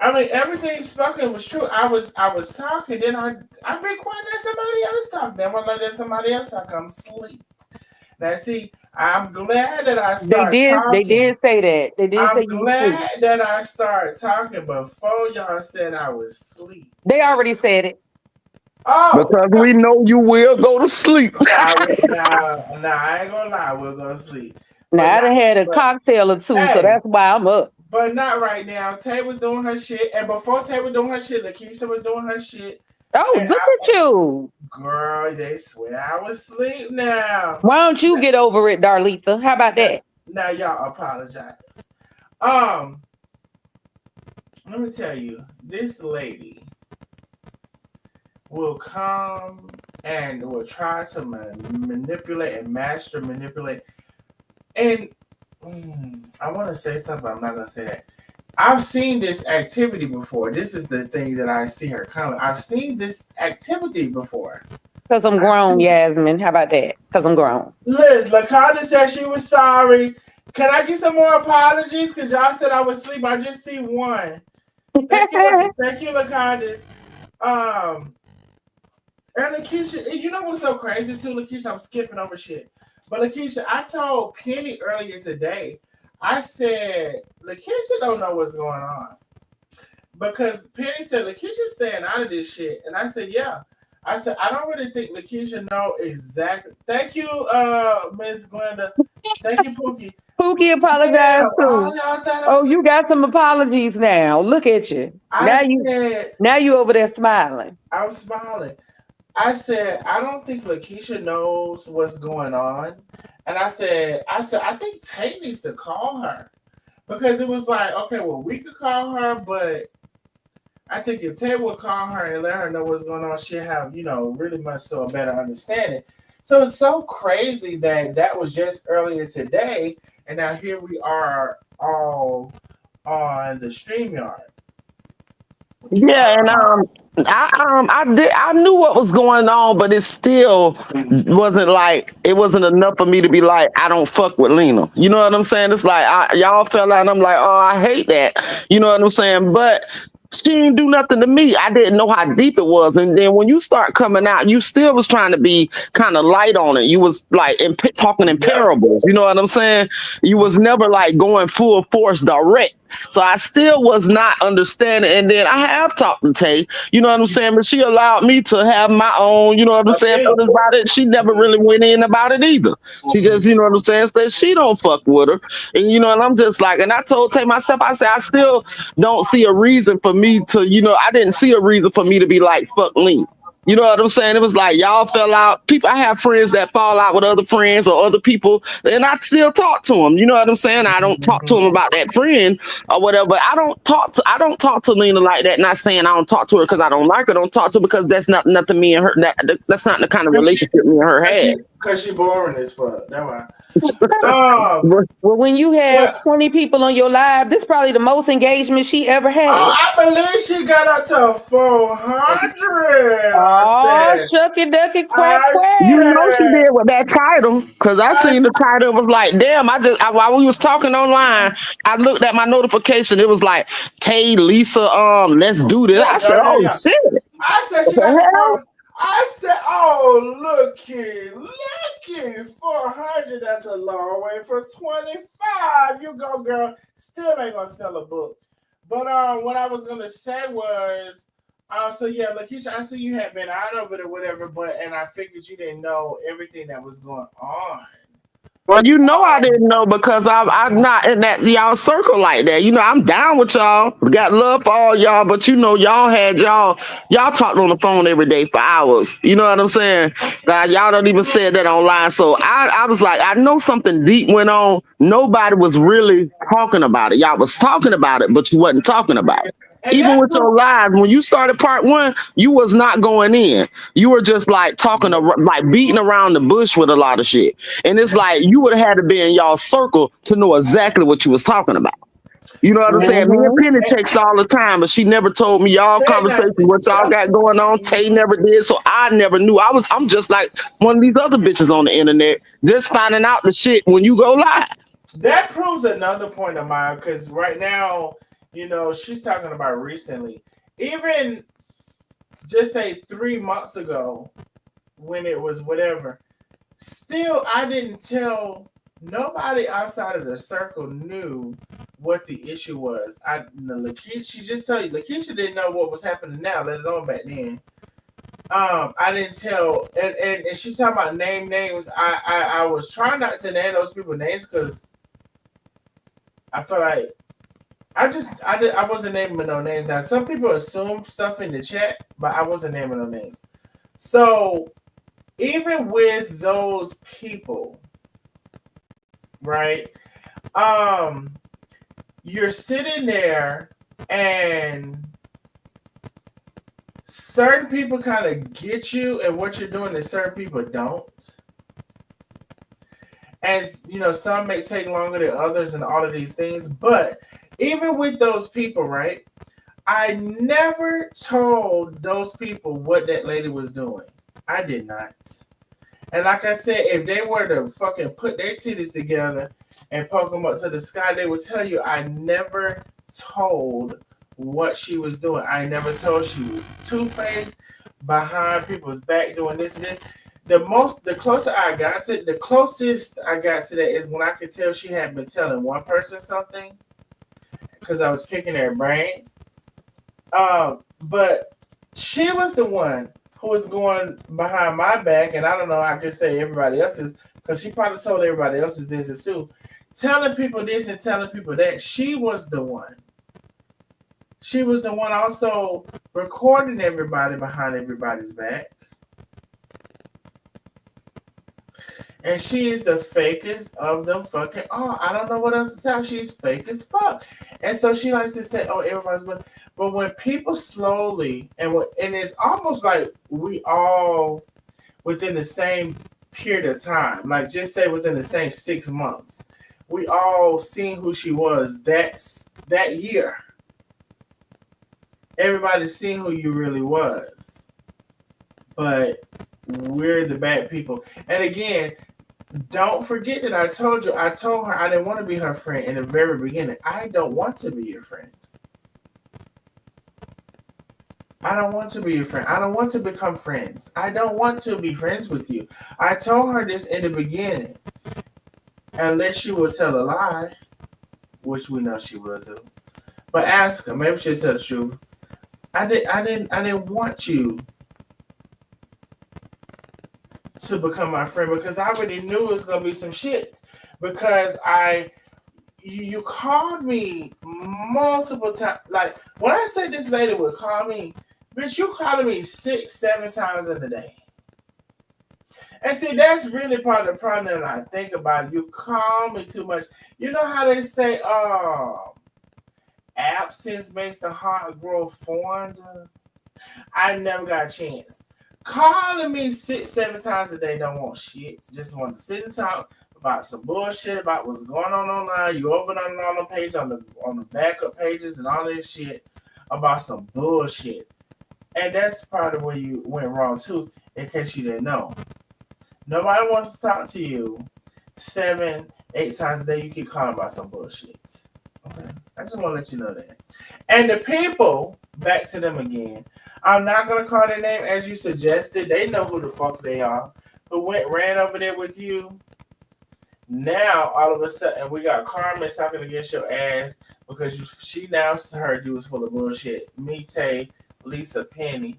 Speaker 4: I mean, everything spoken was true. I was talking, then I've been quiet. Let somebody else talk. Then when I let somebody else talk, I'm asleep. Now, see, I'm glad that I started talking.
Speaker 1: They did say that. They did say you were asleep.
Speaker 4: I'm glad that I started talking before y'all said I was asleep.
Speaker 1: They already said it.
Speaker 6: Oh, because we know you will go to sleep.
Speaker 4: I ain't gonna lie. We'll go to sleep.
Speaker 1: Now, I done had a cocktail or two, so that's why I'm up.
Speaker 4: But not right now. Tay was doing her shit. And before Tay was doing her shit, Lakeisha was doing her shit.
Speaker 1: Oh, look at you.
Speaker 4: Girl, they swear I was asleep now.
Speaker 1: Why don't you get over it, Darlitha? How about that?
Speaker 4: Now y'all apologize. Let me tell you, this lady will come and will try to manipulate and manipulate. And I want to say something, but I'm not going to say that. I've seen this activity before. This is the thing that I see her coming. I've seen this activity before.
Speaker 1: Because I'm grown, Yasmin. How about that? Because I'm grown.
Speaker 4: Liz, Lakanda said she was sorry. Can I get some more apologies? Because y'all said I was asleep. I just see one. Thank you, Lakandas. And Lakeisha, you know what's so crazy too, Lakeisha? I'm skipping over shit. But Lakeisha, I told Penny earlier today, I said, Lakeisha don't know what's going on. Because Penny said, Lakeisha's staying out of this shit. And I said, yeah. I said, I don't really think Lakeisha know exactly. Thank you, Miss Glenda. Thank you, Pooky.
Speaker 1: Pooky apologized too. Oh, you got some apologies now. Look at you. Now you over there smiling.
Speaker 4: I'm smiling. I said, I don't think Lakeisha knows what's going on. And I said, I think Tay needs to call her. Because it was like, okay, well, we could call her, but I think if Tay would call her and let her know what's going on, she'll have, really much so a better understanding. So it's so crazy that was just earlier today, and now here we are all on the StreamYard.
Speaker 6: Yeah, and I knew what was going on, but it still wasn't enough for me to be like, I don't fuck with Lena. You know what I'm saying? It's like y'all fell out, and I'm like, oh, I hate that. You know what I'm saying? But she didn't do nothing to me. I didn't know how deep it was, and then when you start coming out, you still was trying to be kind of light on it. You was like talking in
Speaker 4: Yep.
Speaker 6: parables. You know what I'm saying? You was never like going full force direct. So I still was not understanding. And then I have talked to Tay, you know what I'm saying? But she allowed me to have my own, you know what I'm saying,
Speaker 4: Okay.
Speaker 6: feelings about it. She never really went in about it either. She just, you know what I'm saying, said she don't fuck with her. And you know, and I'm just like, and I told Tay myself, I said, I still don't see a reason for me to, I didn't see a reason for me to be like, fuck Lena. You know what I'm saying? It was like y'all fell out. People, I have friends that fall out with other friends or other people, and I still talk to them. You know what I'm saying? I don't talk to them about that friend or whatever. But I don't talk to Lena like that. Not saying I don't talk to her because I don't like her. Don't talk to her because that's not nothing me and her. That's not the kind of
Speaker 4: Cause she,
Speaker 6: relationship me and her
Speaker 4: cause
Speaker 6: had.
Speaker 4: she, cause she boring as fuck. That's why. Um,
Speaker 1: Well, when you had
Speaker 4: but
Speaker 1: 20 people on your live, this is probably the most engagement she ever had.
Speaker 4: I believe she got up to 400. I
Speaker 1: Oh,
Speaker 4: said.
Speaker 1: shucky ducky quack
Speaker 4: I
Speaker 6: You
Speaker 1: quack.
Speaker 6: know she
Speaker 4: said.
Speaker 6: did with that title, cause I
Speaker 4: I
Speaker 6: seen the title. It was like, damn. While we was talking online, I looked at my notification. It was like, Tay, Lisa, let's do this.
Speaker 4: Yeah,
Speaker 6: I said,
Speaker 4: yeah, yeah,
Speaker 6: oh
Speaker 4: yeah.
Speaker 6: shit,
Speaker 4: I said
Speaker 6: what
Speaker 4: she got
Speaker 6: the
Speaker 4: to
Speaker 6: hell?
Speaker 4: four. I said, oh looky, 400. That's a long way for 25. You go, girl. Still ain't gonna sell a book. But what I was gonna say was, so yeah, Lakeisha, I see you had been out of it or whatever, and I figured you didn't know everything that was going on.
Speaker 6: Well, you know I didn't know because I'm not in that y'all circle like that. You know, I'm down with y'all. Got love for all y'all, but you know, y'all talked on the phone every day for hours. You know what I'm saying? Y'all don't even say that online. So I was like, I know something deep went on. Nobody was really talking about it. Y'all was talking about it, but you wasn't talking about it.
Speaker 4: And
Speaker 6: Even
Speaker 4: that
Speaker 6: with your lives, when you started part one, you was not going in. You were just like like beating around the bush with a lot of shit. And it's like you would have had to be in y'all circle to know exactly what you was talking about. You know what I'm saying? Me and
Speaker 1: Mm-hmm.
Speaker 6: Penny text all the time, but she never told me y'all
Speaker 4: said that.
Speaker 6: conversation, what y'all
Speaker 4: Yep.
Speaker 6: got going on. Tay never did, so I never knew. I'm just like one of these other bitches on the internet, just finding out the shit when you go live.
Speaker 4: That proves another point of mine because right now, she's talking about recently. Even just say 3 months ago, when it was whatever, still I didn't tell nobody outside of the circle knew what the issue was. Lakeisha, she just tell you, Lakeisha didn't know what was happening now, let alone back then. I didn't tell, and she's talking about names. I was trying not to name those people names because I felt like I wasn't naming no names. Now some people assume stuff in the chat, but I wasn't naming no names. So even with those people, right? Um, you're sitting there and certain people kind of get you and what you're doing and certain people don't. And some may take longer than others and all of these things, but even with those people, right? I never told those people what that lady was doing. I did not. And like I said, if they were to fucking put their titties together and poke them up to the sky, they would tell you I never told what she was doing. I never told she was two-faced, behind people's back doing this and this. The closest I got to that is when I could tell she had been telling one person something because I was picking their brain. But she was the one who was going behind my back, and I don't know, I could say everybody else's, because she probably told everybody else's business too. Telling people this and telling people that. She was the one. She was the one also recording everybody behind everybody's back. And she is the fakest of them fucking all. I don't know what else to tell. She's fake as fuck. And so she likes to say, oh, everybody's but when people slowly and it's almost like we all within the same period of time, like just say within the same 6 months, we all seen who she was that year. everybody seen who you really was. But we're the bad people. And again, don't forget that I told her I didn't want to be her friend in the very beginning. I don't want to be your friend. I don't want to be your friend. I don't want to become friends. I don't want to be friends with you. I told her this in the beginning. Unless she will tell a lie, which we know she will do. But ask her, maybe she'll tell the truth. I didn't want you to become my friend because I already knew it was gonna be some shit. Because you called me multiple times. Like when I said this lady would call me, bitch, you calling me 6-7 times in a day. And see, that's really part of the problem that I think about. You call me too much. You know how they say, absence makes the heart grow fonder? I never got a chance. Calling me 6-7 times a day don't want shit. Just want to sit and talk about some bullshit about what's going on online. You open on the page on the backup pages and all this shit about some bullshit. And that's part of where you went wrong too, in case you didn't know. Nobody wants to talk to you 7-8 times a day. You keep calling about some bullshit. Okay, I just want to let you know that. And the people, back to them again. I'm not gonna call their name as you suggested. They know who the fuck they are. Who ran over there with you. Now all of a sudden we got Carmen talking against your ass because she now heard you was full of bullshit. Me, Tay, Lisa, Penny,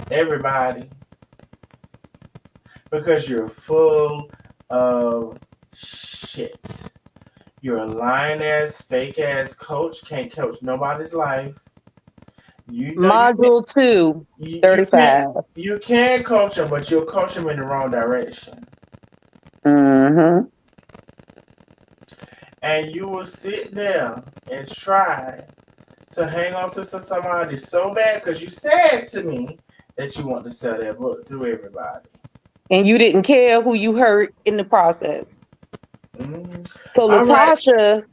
Speaker 4: everybody. Because you're full of shit. You're a lying ass, fake ass coach. Can't coach nobody's life.
Speaker 1: Module 2, 35.
Speaker 4: You can coach them, but you'll coach them in the wrong direction.
Speaker 1: Mm-hmm.
Speaker 4: And you will sit there and try to hang on to somebody so bad because you said to me that you want to sell that book through everybody.
Speaker 1: And you didn't care who you hurt in the process.
Speaker 4: Mm-hmm.
Speaker 1: So Latasha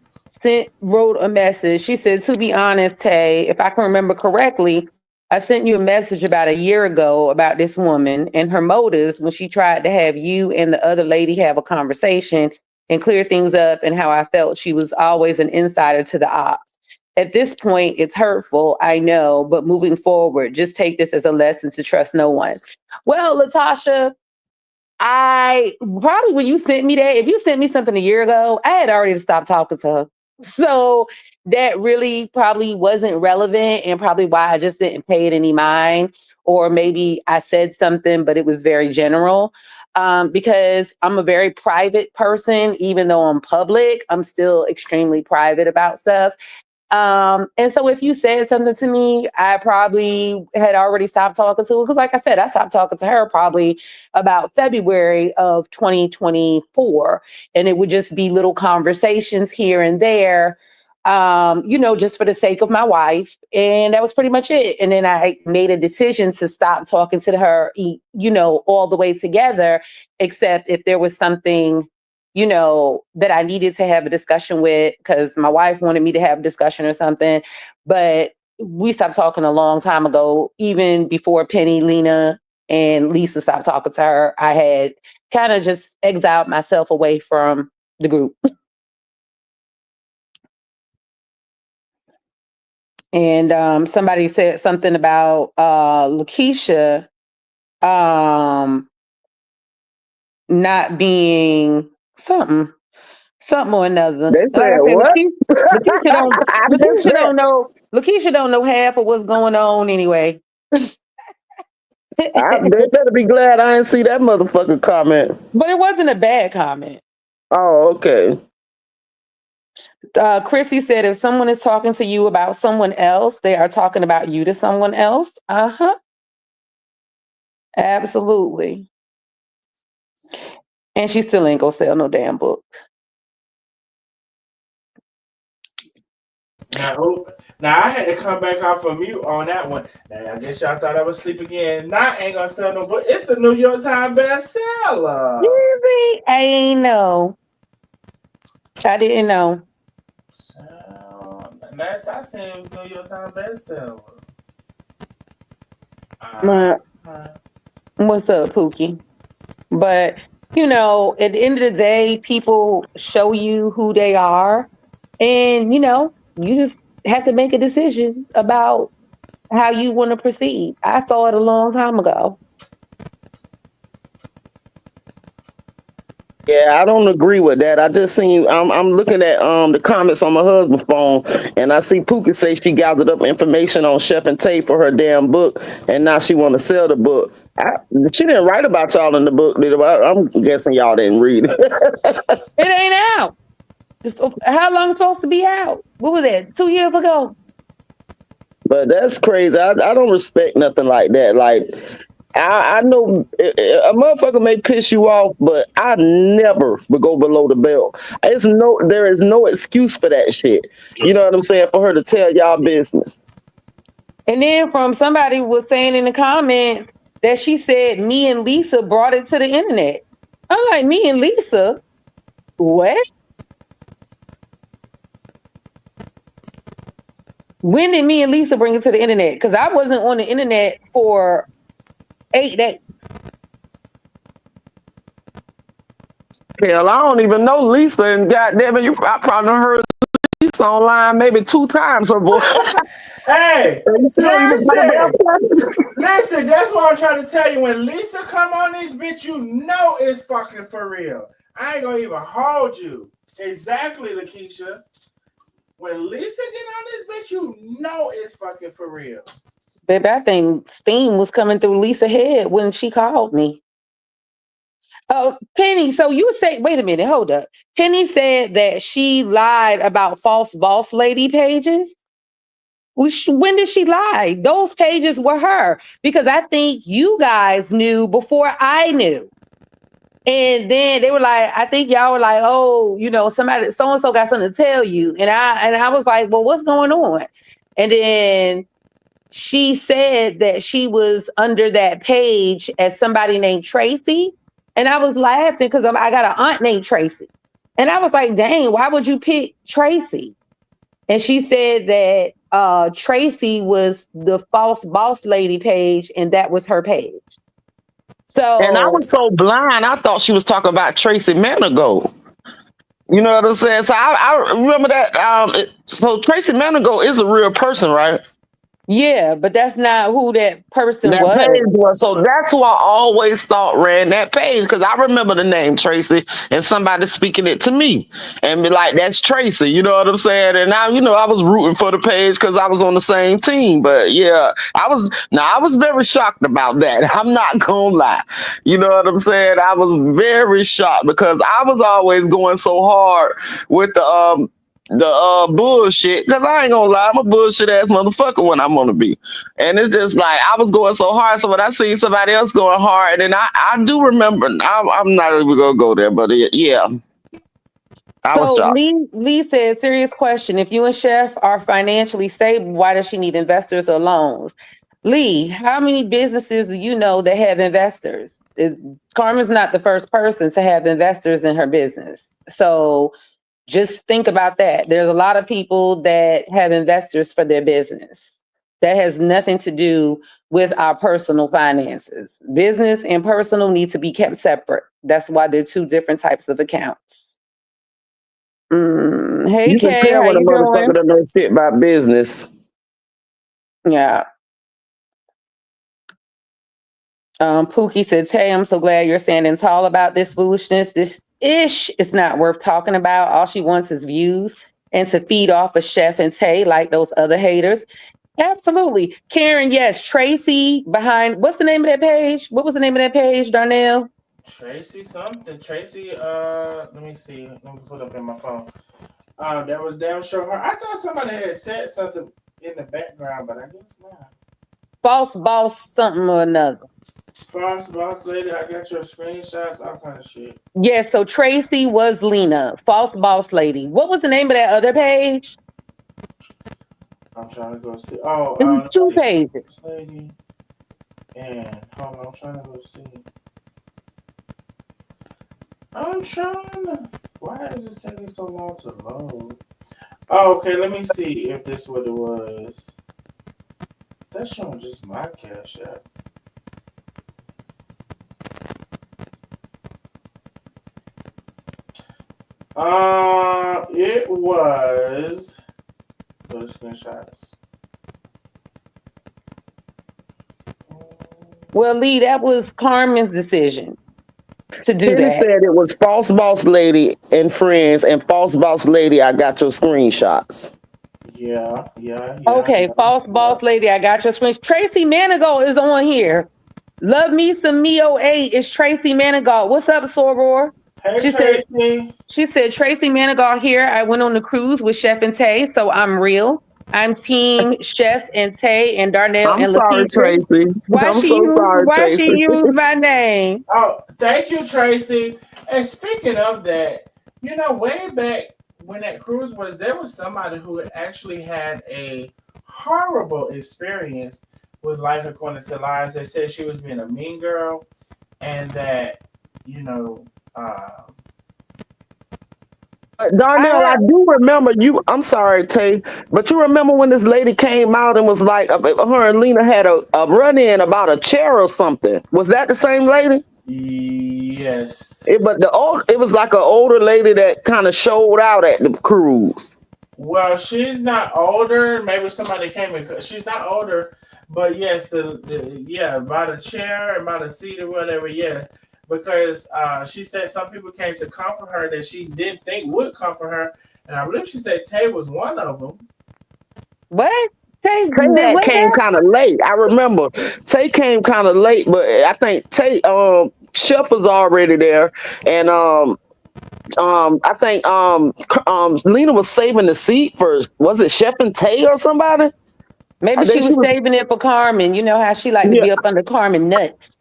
Speaker 1: wrote a message. She said, to be honest, Tay, if I can remember correctly, I sent you a message about a year ago about this woman and her motives when she tried to have you and the other lady have a conversation and clear things up and how I felt she was always an insider to the ops. At this point, it's hurtful, I know, but moving forward, just take this as a lesson to trust no one. Well, Latasha, I probably when you sent me that, if you sent me something a year ago, I had already stopped talking to her. So that really probably wasn't relevant and probably why I just didn't pay it any mind. Or maybe I said something, but it was very general. Because I'm a very private person, even though I'm public, I'm still extremely private about stuff. And so if you said something to me, I probably had already stopped talking to her. Because like I said, I stopped talking to her probably about February of 2024. And it would just be little conversations here and there, just for the sake of my wife. And that was pretty much it. And then I made a decision to stop talking to her, all the way together, except if there was something that I needed to have a discussion with because my wife wanted me to have a discussion or something. But we stopped talking a long time ago, even before Penny, Lena, and Lisa stopped talking to her. I had kind of just exiled myself away from the group. And somebody said something about Lakeisha not being something or another.
Speaker 6: They
Speaker 1: Like I
Speaker 6: said
Speaker 1: said,
Speaker 6: what?
Speaker 1: Lakeisha don't know. Lakeisha don't know half of what's going on anyway.
Speaker 6: They better be glad I didn't see that motherfucking comment.
Speaker 1: But it wasn't a bad comment.
Speaker 6: Oh, okay.
Speaker 1: Chrissy said, if someone is talking to you about someone else, they are talking about you to someone else. Uh-huh. Absolutely. And she still ain't gonna sell no damn book.
Speaker 4: Now I had to come back off of mute on that one. Now I guess y'all thought I was asleep again. Now I ain't gonna sell no book. It's the New York Times bestseller.
Speaker 1: I ain't know. I didn't know.
Speaker 4: Now last I seen was New York Times bestseller.
Speaker 1: What's up, Pookie? But you know, at the end of the day, people show you who they are, and you know, you just have to make a decision about how you want to proceed. I saw it a long time ago.
Speaker 6: Yeah, I don't agree with that. I just seen I'm looking at the comments on my husband's phone, and I see Pookie say she gathered up information on Chef and Tay for her damn book, and now she want to sell the book. She didn't write about y'all in the book, did it? I'm guessing y'all didn't read it.
Speaker 1: It ain't out. How long is it supposed to be out? What was that? 2 years ago?
Speaker 6: But that's crazy. I don't respect nothing like that. Like I know a motherfucker may piss you off, but I never would go below the belt. There is no excuse for that shit. You know what I'm saying? For her to tell y'all business.
Speaker 1: And then from somebody was saying in the comments that she said me and Lisa brought it to the internet. I'm like, me and Lisa? What? When did me and Lisa bring it to the internet? Because I wasn't on the internet for 8 days.
Speaker 6: Hell, I don't even know Lisa, and goddamn it, I probably heard Lisa online maybe 2 times her voice.
Speaker 4: Hey,
Speaker 6: You see how you
Speaker 4: listen, that's what I'm trying to tell you. When Lisa come on this bitch, you know it's fucking for real. I ain't gonna even hold you. Exactly, Lakeisha. When Lisa get on this bitch, you know it's fucking for real.
Speaker 1: Baby, I think steam was coming through Lisa's head when she called me. Oh, Penny, so you say, wait a minute, hold up. Penny said that she lied about false boss lady pages. When did she lie? Those pages were her, because I think you guys knew before I knew. And then they were like, I think y'all were like, oh, you know, somebody, so and so got something to tell you. And I was like, well, what's going on? And then she said that she was under that page as somebody named Tracy. And I was laughing because I got an aunt named Tracy. And I was like, dang, why would you pick Tracy? And she said that Tracy was the false boss lady page, and that was her page. So,
Speaker 6: and I was so blind, I thought she was talking about Tracy Manigault. You know what I'm saying? So I remember that. So Tracy Manigault is a real person, right?
Speaker 1: yeah, but that's not who that person
Speaker 6: That
Speaker 1: was.
Speaker 6: page was. So that's who I always thought ran that page, because I remember the name Tracy and somebody speaking it to me and be like, that's Tracy. You know what I'm saying? And now, you know, I was rooting for the page because I was on the same team. But yeah, I was very shocked about that. I'm not gonna lie. You know what I'm saying? I was very shocked because I was always going so hard with the bullshit, because I ain't gonna lie, I'm a bullshit ass motherfucker when I'm gonna be. And it's just like I was going so hard. So when I see somebody else going hard, and I do remember, I'm not even gonna go there, but yeah. I was
Speaker 1: So
Speaker 6: shocked.
Speaker 1: Lee said, serious question. If you and Chef are financially stable, why does she need investors or loans? Lee, how many businesses do you know that have investors? Carmen's not the first person to have investors in her business. So just think about that. There's a lot of people that have investors for their business. That has nothing to do with our personal finances. Business and personal need to be kept separate. That's why they're two different types of accounts. Hey,
Speaker 6: You can
Speaker 1: Kay,
Speaker 6: tell
Speaker 1: how
Speaker 6: when a
Speaker 1: you
Speaker 6: motherfucker
Speaker 1: doing?
Speaker 6: don't know shit about business.
Speaker 1: Yeah. Pookie said, Tay, I'm so glad you're standing tall about this foolishness. This ish is not worth talking about. All she wants is views and to feed off of Chef and Tay like those other haters. Absolutely. Karen, yes. Tracy behind, what's the name of that page? What was the name of that page, Darnell?
Speaker 4: Tracy something. Tracy, let me see. Let me put up in my phone. That was damn sure her. I thought somebody had said something in the background, but I guess not.
Speaker 1: False boss something or another.
Speaker 4: False boss lady, I got your screenshots, all kind of shit.
Speaker 1: Yes, so Tracy was Lena, false boss lady. What was the name of that other page?
Speaker 4: I'm trying to go see.
Speaker 1: It was
Speaker 4: Let's
Speaker 1: 2
Speaker 4: see.
Speaker 1: pages.
Speaker 4: This lady. And hold on, I'm trying to go see. I'm trying to. Why is it taking so long to load? Oh, okay, let me see if this what it was. That's showing just my cash app. It was go to screenshots.
Speaker 1: Well, Lee, that was Carmen's decision to do
Speaker 6: Penny
Speaker 1: that.
Speaker 6: said it was false boss lady and friends, and false boss lady. I got your screenshots.
Speaker 4: Yeah.
Speaker 1: Okay, false boss lady, I got your screen. Tracy Manigault is on here. Love me some Mio 8 is Tracy Manigault. What's up, Soror?
Speaker 4: Hey,
Speaker 1: She
Speaker 4: Tracy.
Speaker 1: She said, Tracy Manigault here. I went on the cruise with Chef and Tay, so I'm real. I'm team Chef and Tay and Darnell
Speaker 6: I'm
Speaker 1: and
Speaker 6: sorry,
Speaker 1: Lakeisha.
Speaker 6: Tracy. I'm so sorry,
Speaker 1: Why she
Speaker 6: Tracy.
Speaker 1: use my name?
Speaker 4: Oh, thank you, Tracy. And speaking of that, way back when that cruise was, there was somebody who actually had a horrible experience with Life According to Lies. They said she was being a mean girl, and that uh,
Speaker 6: Darnell, I do remember you. I'm sorry, Tay, but you remember when this lady came out and was like, her and Lena had a run-in about a chair or something. Was that the same lady?
Speaker 4: yes.
Speaker 6: It was like an older lady that kind of showed out at the cruise.
Speaker 4: Well, she's not older. Maybe somebody came in. She's not older, but yes, about a chair, about a seat or whatever. Yes, because she said some people came to comfort her that she didn't think would comfort her, and I believe she said Tay was one of them.
Speaker 1: What? Tay
Speaker 6: came kind of late. I remember Tay came kind of late, but I think Tay Chef was already there, and I think Lena was saving the seat for, was it Chef and Tay or somebody?
Speaker 1: Maybe she was saving it for Carmen. You know how she like to be up under Carmen nuts.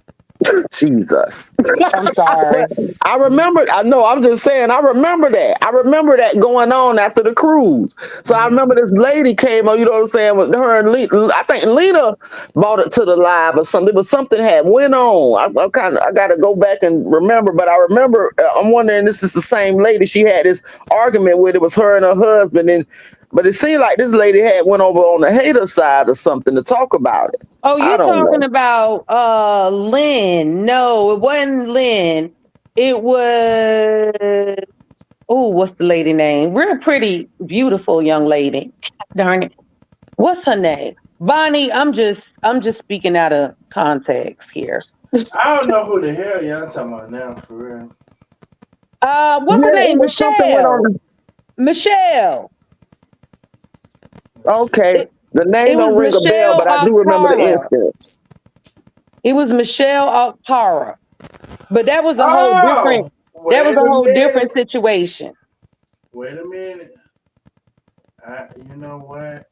Speaker 6: Jesus.
Speaker 1: I'm sorry.
Speaker 6: I remember. I'm just saying. I remember that. I remember that going on after the cruise. So I remember this lady came on. You know what I'm saying? With her and Lena. I think Lena brought it to the live or something. But something had went on. I got to go back and remember. But I remember. I'm wondering. This is the same lady she had this argument with. It was her and her husband. But it seemed like this lady had went over on the hater side or something to talk about it.
Speaker 1: Oh, you're talking about Lynn. No, it wasn't Lynn. It was what's the lady name? Real pretty, beautiful young lady. Darn it. What's her name? Bonnie, I'm just speaking out of context here.
Speaker 4: I don't know who the hell y'all talking about now, for real.
Speaker 1: What's her name? Michelle.
Speaker 6: Okay. The name don't ring a bell, but I do remember the instance.
Speaker 1: It was Michelle Alpara. But that was a whole different situation.
Speaker 4: Wait a minute. You know what?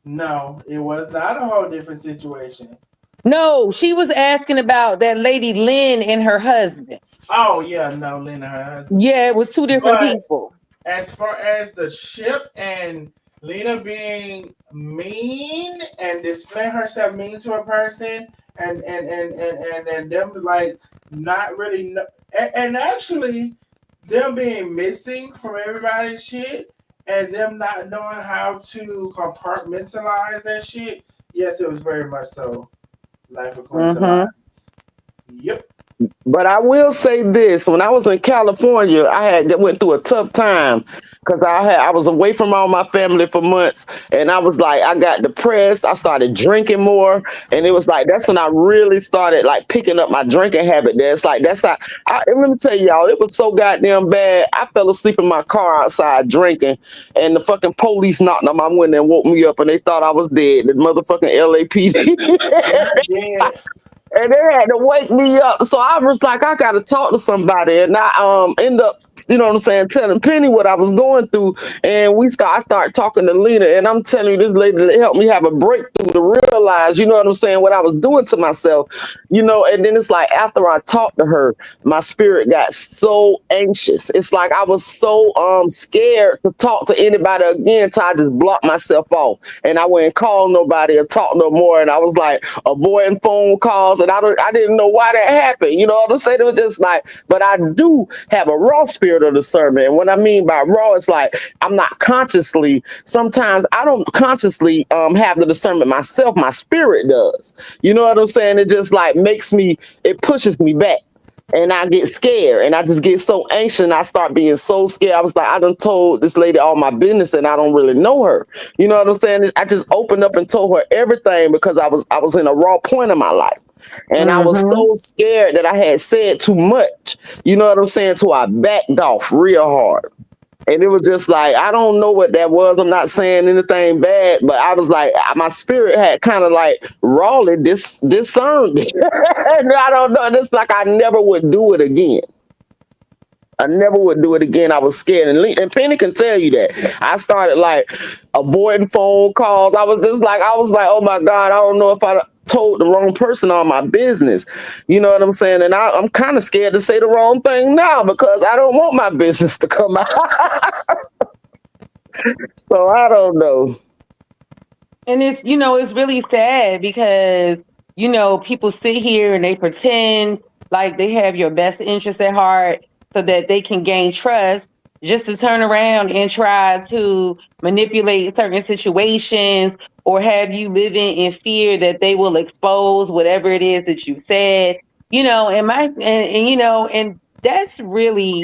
Speaker 4: No, it was not a whole different situation.
Speaker 1: No, she was asking about that lady Lynn and her husband.
Speaker 4: Oh, yeah, no, Lynn and her husband.
Speaker 1: Yeah, it was two different people.
Speaker 4: As far as the ship and Lena being mean and displaying herself mean to a person and them like not really and actually them being missing from everybody's shit and them not knowing how to compartmentalize that shit. Yes, it was very much so. Life according to lies. Yep.
Speaker 6: But I will say this: when I was in California, I went through a tough time because I was away from all my family for months, and I was like, I got depressed. I started drinking more, and it was like that's when I really started like picking up my drinking habit. That's how. Let me tell y'all, it was so goddamn bad. I fell asleep in my car outside drinking, and the fucking police knocked on my window and woke me up, and they thought I was dead. The motherfucking LAPD.
Speaker 4: Yeah.
Speaker 6: And they had to wake me up. So I was like, I got to talk to somebody. And I end up, you know what I'm saying, telling Penny what I was going through. And I started talking to Lena. And I'm telling you, this lady helped me have a breakthrough to real realize, you know what I'm saying, what I was doing to myself, and then it's like after I talked to her, my spirit got so anxious. It's like I was so scared to talk to anybody again, so I just blocked myself off. And I wouldn't call nobody or talk no more. And I was like avoiding phone calls, and I didn't know why that happened. You know what I'm saying? It was just like, but I do have a raw spirit of discernment. And what I mean by raw, it's like I'm not consciously, sometimes I don't consciously have the discernment myself. My spirit does. You know what I'm saying? It just like it pushes me back. And I get scared and I just get so anxious and I start being so scared. I was like, I done told this lady all my business and I don't really know her. You know what I'm saying? I just opened up and told her everything because I was in a raw point in my life. And I was so scared that I had said too much. You know what I'm saying? So I backed off real hard. And it was just like, I don't know what that was. I'm not saying anything bad, but I was like, my spirit had kind of like rawly discerned it. And I don't know. It's like I never would do it again. I never would do it again. I was scared. And Penny can tell you that. I started like avoiding phone calls. I was like, oh my God, I don't know if I told the wrong person all my business. You know what I'm saying? And I'm kind of scared to say the wrong thing now because I don't want my business to come out. So I don't know.
Speaker 1: And it's really sad because, people sit here and they pretend like they have your best interest at heart so that they can gain trust, just to turn around and try to manipulate certain situations or have you living in fear that they will expose whatever it is that you said, and that's really,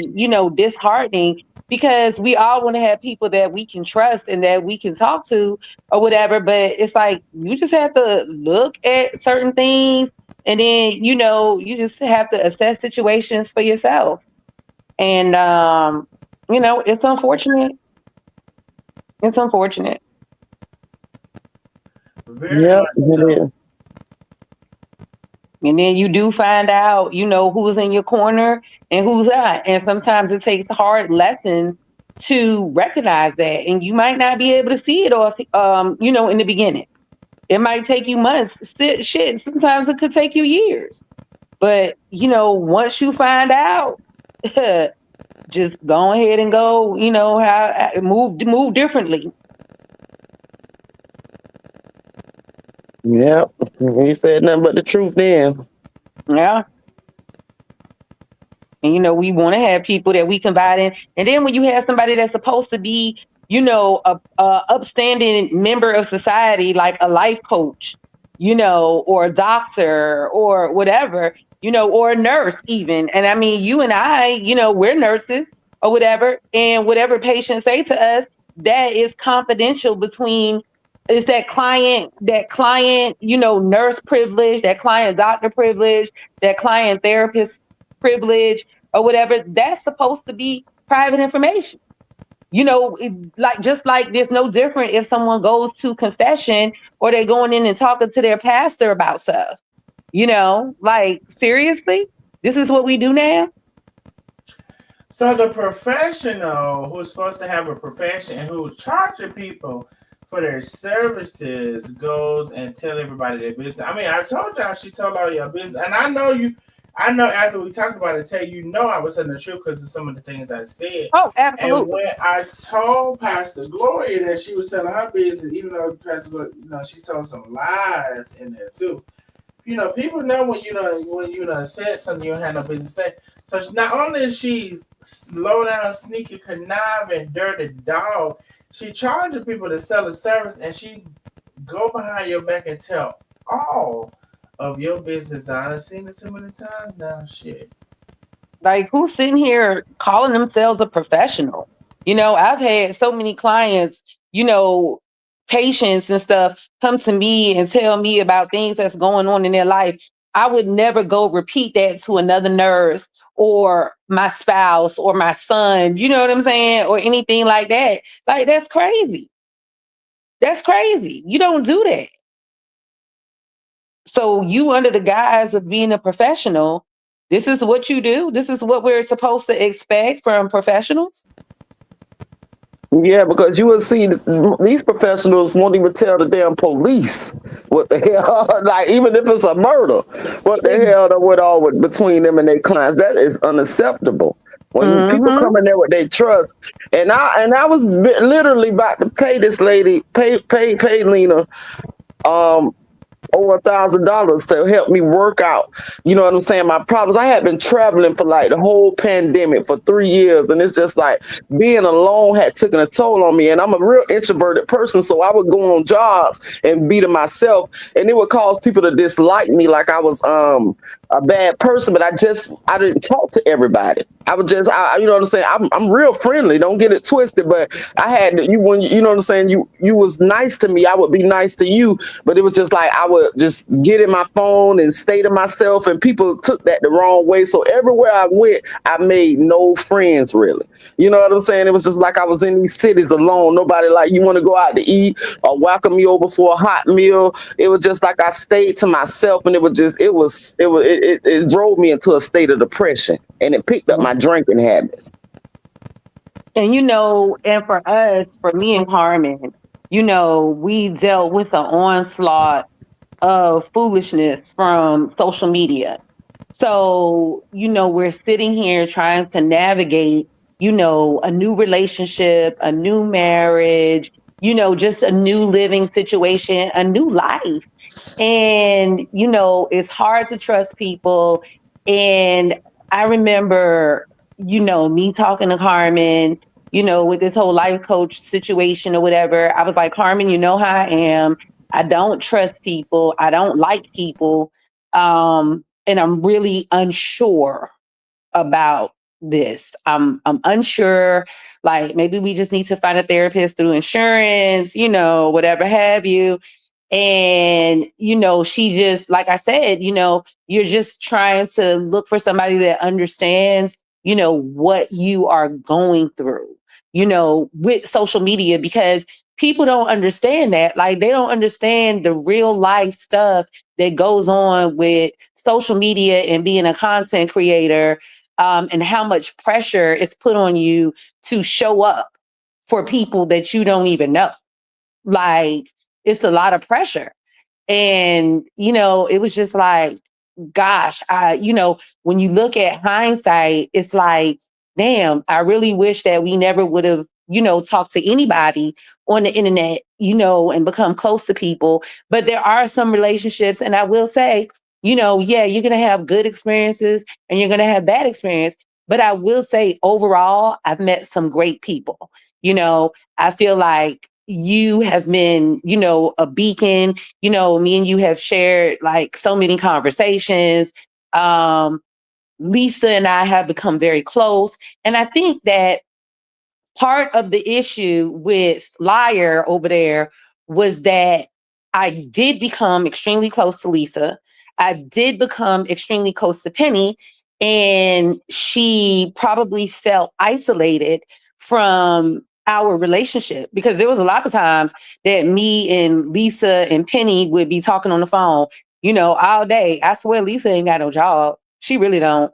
Speaker 1: disheartening because we all want to have people that we can trust and that we can talk to or whatever. But it's like, you just have to look at certain things and then, you just have to assess situations for yourself. And, it's unfortunate. It's unfortunate.
Speaker 4: Very
Speaker 6: Yep,
Speaker 4: much so.
Speaker 6: it is.
Speaker 1: And then you do find out, who's in your corner and who's not. And sometimes it takes hard lessons to recognize that. And you might not be able to see it off, in the beginning. It might take you months. Shit, sometimes it could take you years. But, once you find out, just go ahead and go, move differently.
Speaker 6: Yep. You said nothing but the truth then.
Speaker 1: Yeah. And, we want to have people that we confide in. And then when you have somebody that's supposed to be, a upstanding member of society, like a life coach, or a doctor or whatever, or a nurse even. And I mean, you and I, we're nurses or whatever. And whatever patients say to us, that is confidential between is that client, nurse privilege, that client doctor privilege, that client therapist privilege or whatever. That's supposed to be private information. Just like there's no different if someone goes to confession or they're going in and talking to their pastor about stuff. Like, seriously, this is what we do now.
Speaker 4: So the professional who's supposed to have a profession and who charging people for their services goes and tell everybody their business. I mean, I told y'all she told all your business, and I know after we talked about it, I was telling the truth because of some of the things I said.
Speaker 1: Oh, absolutely.
Speaker 4: And when I told Pastor Gloria that she was telling her business, even though Pastor Gloria, she told some lies in there too. People know when you said something you don't have no business saying. So not only is she slow down, sneaky, conniving, dirty dog, she charging people to sell a service, and she go behind your back and tell all of your business. I've seen it too many times now. Shit.
Speaker 1: Like, who's sitting here calling themselves a professional? I've had so many clients, patients and stuff come to me and tell me about things that's going on in their life. I would never go repeat that to another nurse or my spouse or my son, you know what I'm saying? Or anything like that. Like, that's crazy. That's crazy. You don't do that. So you, under the guise of being a professional, this is what you do. This is what we're supposed to expect from professionals.
Speaker 6: Yeah, because you will see these professionals won't even tell the damn police what the hell, like even if it's a murder, what the hell that went on between them and their clients. That is unacceptable. When people
Speaker 1: Mm-hmm.
Speaker 6: come in there with their trust, and I was literally about to pay this lady, pay Lena, um, over $1,000 to help me work out, you know what I'm saying, my problems. I had been traveling for like the whole pandemic for 3 years, and it's just like being alone had taken a toll on me. And I'm a real introverted person, so I would go on jobs and be to myself, and it would cause people to dislike me like I was a bad person. But I didn't talk to everybody. I was just you know what I'm saying. I'm real friendly. Don't get it twisted. But I had you when you know what I'm saying. You was nice to me. I would be nice to you, but it was just like I would just get in my phone and stay to myself, and people took that the wrong way. So everywhere I went, I made no friends really. You know what I'm saying? It was just like I was in these cities alone. Nobody like you want to go out to eat or welcome me over for a hot meal. It was just like I stayed to myself, and it drove me into a state of depression, and it picked up my drinking habit.
Speaker 1: And and for us, for me and Carmen, we dealt with an onslaught of foolishness from social media. So, we're sitting here trying to navigate, a new relationship, a new marriage, just a new living situation, a new life. And, it's hard to trust people. And I remember, me talking to Carmen, with this whole life coach situation or whatever. I was like, Carmen, you know how I am. I don't trust people. I don't like people. And I'm really unsure about this. I'm unsure. Like maybe we just need to find a therapist through insurance, whatever have you. And, she just, like I said, you're just trying to look for somebody that understands, what you are going through, with social media, because people don't understand that. Like they don't understand the real life stuff that goes on with social media and being a content creator, and how much pressure is put on you to show up for people that you don't even know. Like it's a lot of pressure. And, it was just like, gosh, when you look at hindsight, it's like, damn, I really wish that we never would have, talked to anybody on the internet, and become close to people. But there are some relationships, and I will say, yeah, you're going to have good experiences and you're going to have bad experience. But I will say overall, I've met some great people. I feel like you have been, a beacon. Me and you have shared like so many conversations. Lisa and I have become very close. And I think that part of the issue with Liar over there was that I did become extremely close to Lisa. I did become extremely close to Penny, and she probably felt isolated from our relationship because there was a lot of times that me and Lisa and Penny would be talking on the phone, all day. I swear Lisa ain't got no job. She really don't.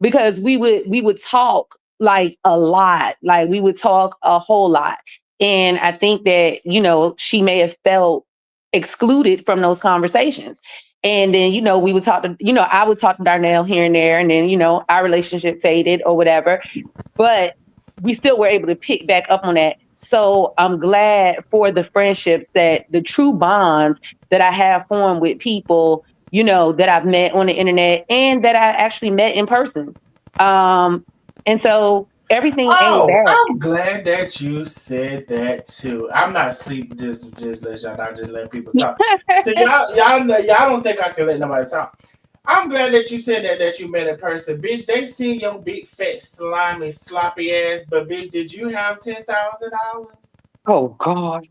Speaker 1: Because we would talk like a lot. Like we would talk a whole lot. And I think that, she may have felt excluded from those conversations. And then, we would talk to, I would talk to Darnell here and there. And then, our relationship faded or whatever. But we still were able to pick back up on that. So I'm glad for the friendships, that the true bonds that I have formed with people, that I've met on the internet and that I actually met in person. Um, and so everything ain't
Speaker 4: Oh,
Speaker 1: bad.
Speaker 4: I'm glad that you said that too. I'm not sleep. Just let y'all. I just let people talk. So y'all don't think I can let nobody talk. I'm glad that you said that you met in person, bitch. They see your big fat slimy sloppy ass, but bitch, did you have $10,000?
Speaker 1: Oh God,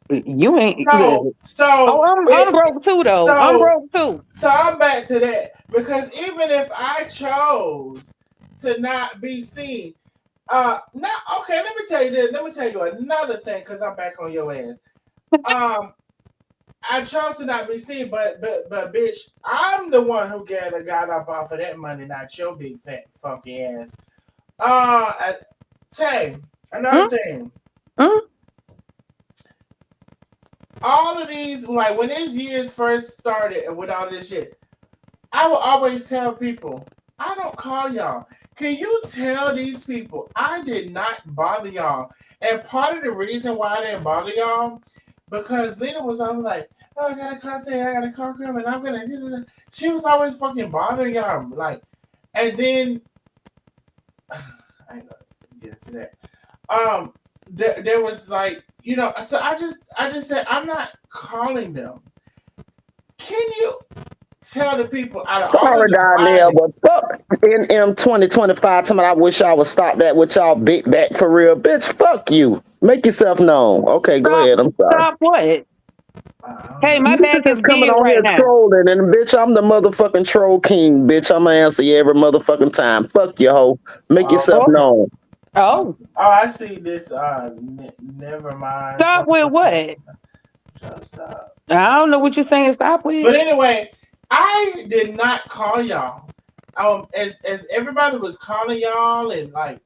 Speaker 1: you ain't
Speaker 4: So
Speaker 1: look. Oh,
Speaker 4: so
Speaker 1: I'm
Speaker 4: it
Speaker 1: broke too, though. I'm
Speaker 4: so
Speaker 1: broke too.
Speaker 4: so I'm back to that because even if I chose to not be seen, not okay. Let me tell you this. Let me tell you another thing because I'm back on your ass. Um, I chose to not be seen, but bitch, I'm the one who got up off of that money, not your big fat funky ass. Uh, Tay, Another thing.
Speaker 1: Mm?
Speaker 4: All of these, like when these years first started and with all this shit, I will always tell people, I don't call y'all. Can you tell these people I did not bother y'all? And part of the reason why I didn't bother y'all, because Lena was always like, oh, I gotta contact, I gotta call Carmen, and I'm gonna. She was always fucking bothering y'all, like, and then I ain't gonna get into that. There was like, so I just said I'm not calling them. Can you tell the people out of all of
Speaker 6: Sorry,
Speaker 4: the
Speaker 6: Donnell,
Speaker 4: writing?
Speaker 6: but fuck NM 2025. I wish I would stop that with y'all big back for real. Bitch, fuck you. Make yourself known. Okay, go
Speaker 1: Stop.
Speaker 6: ahead. I'm sorry.
Speaker 1: Stop what?
Speaker 4: I don't
Speaker 1: Hey,
Speaker 4: know.
Speaker 1: my
Speaker 6: Niggas
Speaker 1: back is
Speaker 6: just coming
Speaker 1: big
Speaker 6: on
Speaker 1: right
Speaker 6: here
Speaker 1: now.
Speaker 6: trolling, and bitch, I'm the motherfucking troll king, bitch. I'm gonna answer you every motherfucking time. Fuck you, hoe. Make
Speaker 4: Oh,
Speaker 6: yourself
Speaker 1: Oh,
Speaker 6: known.
Speaker 1: oh.
Speaker 4: I see this. Never mind.
Speaker 1: Stop with what?
Speaker 4: Shut up, stop.
Speaker 1: I don't know what you're saying. Stop with.
Speaker 4: But anyway, I did not call y'all. As everybody was calling y'all and like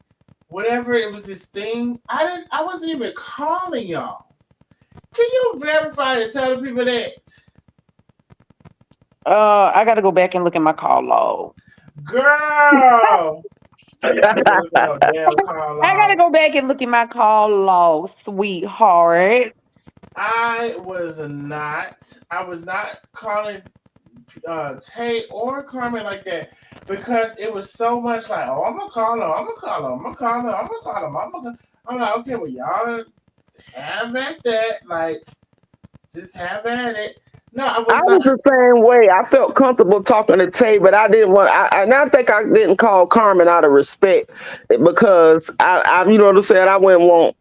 Speaker 4: whatever it was this thing, I wasn't even calling y'all. Can you verify and tell the people that?
Speaker 1: I got to go back and look at my call log.
Speaker 4: Girl, you ain't gonna look at no damn call
Speaker 1: I got to
Speaker 4: log.
Speaker 1: go back and look at my call log, sweetheart.
Speaker 4: I was not calling Tay or Carmen like that because it was so much like, oh, I'm gonna call him, I'm gonna call him, I'm gonna call him, I'm gonna call him, I'm like, okay, well, y'all have at that, like, just have at it. No, I
Speaker 6: I
Speaker 4: was
Speaker 6: was
Speaker 4: not.
Speaker 6: the same way. I felt comfortable talking to Tay, but I didn't want. And I think I didn't call Carmen out of respect because you know what I'm saying. I wouldn't want,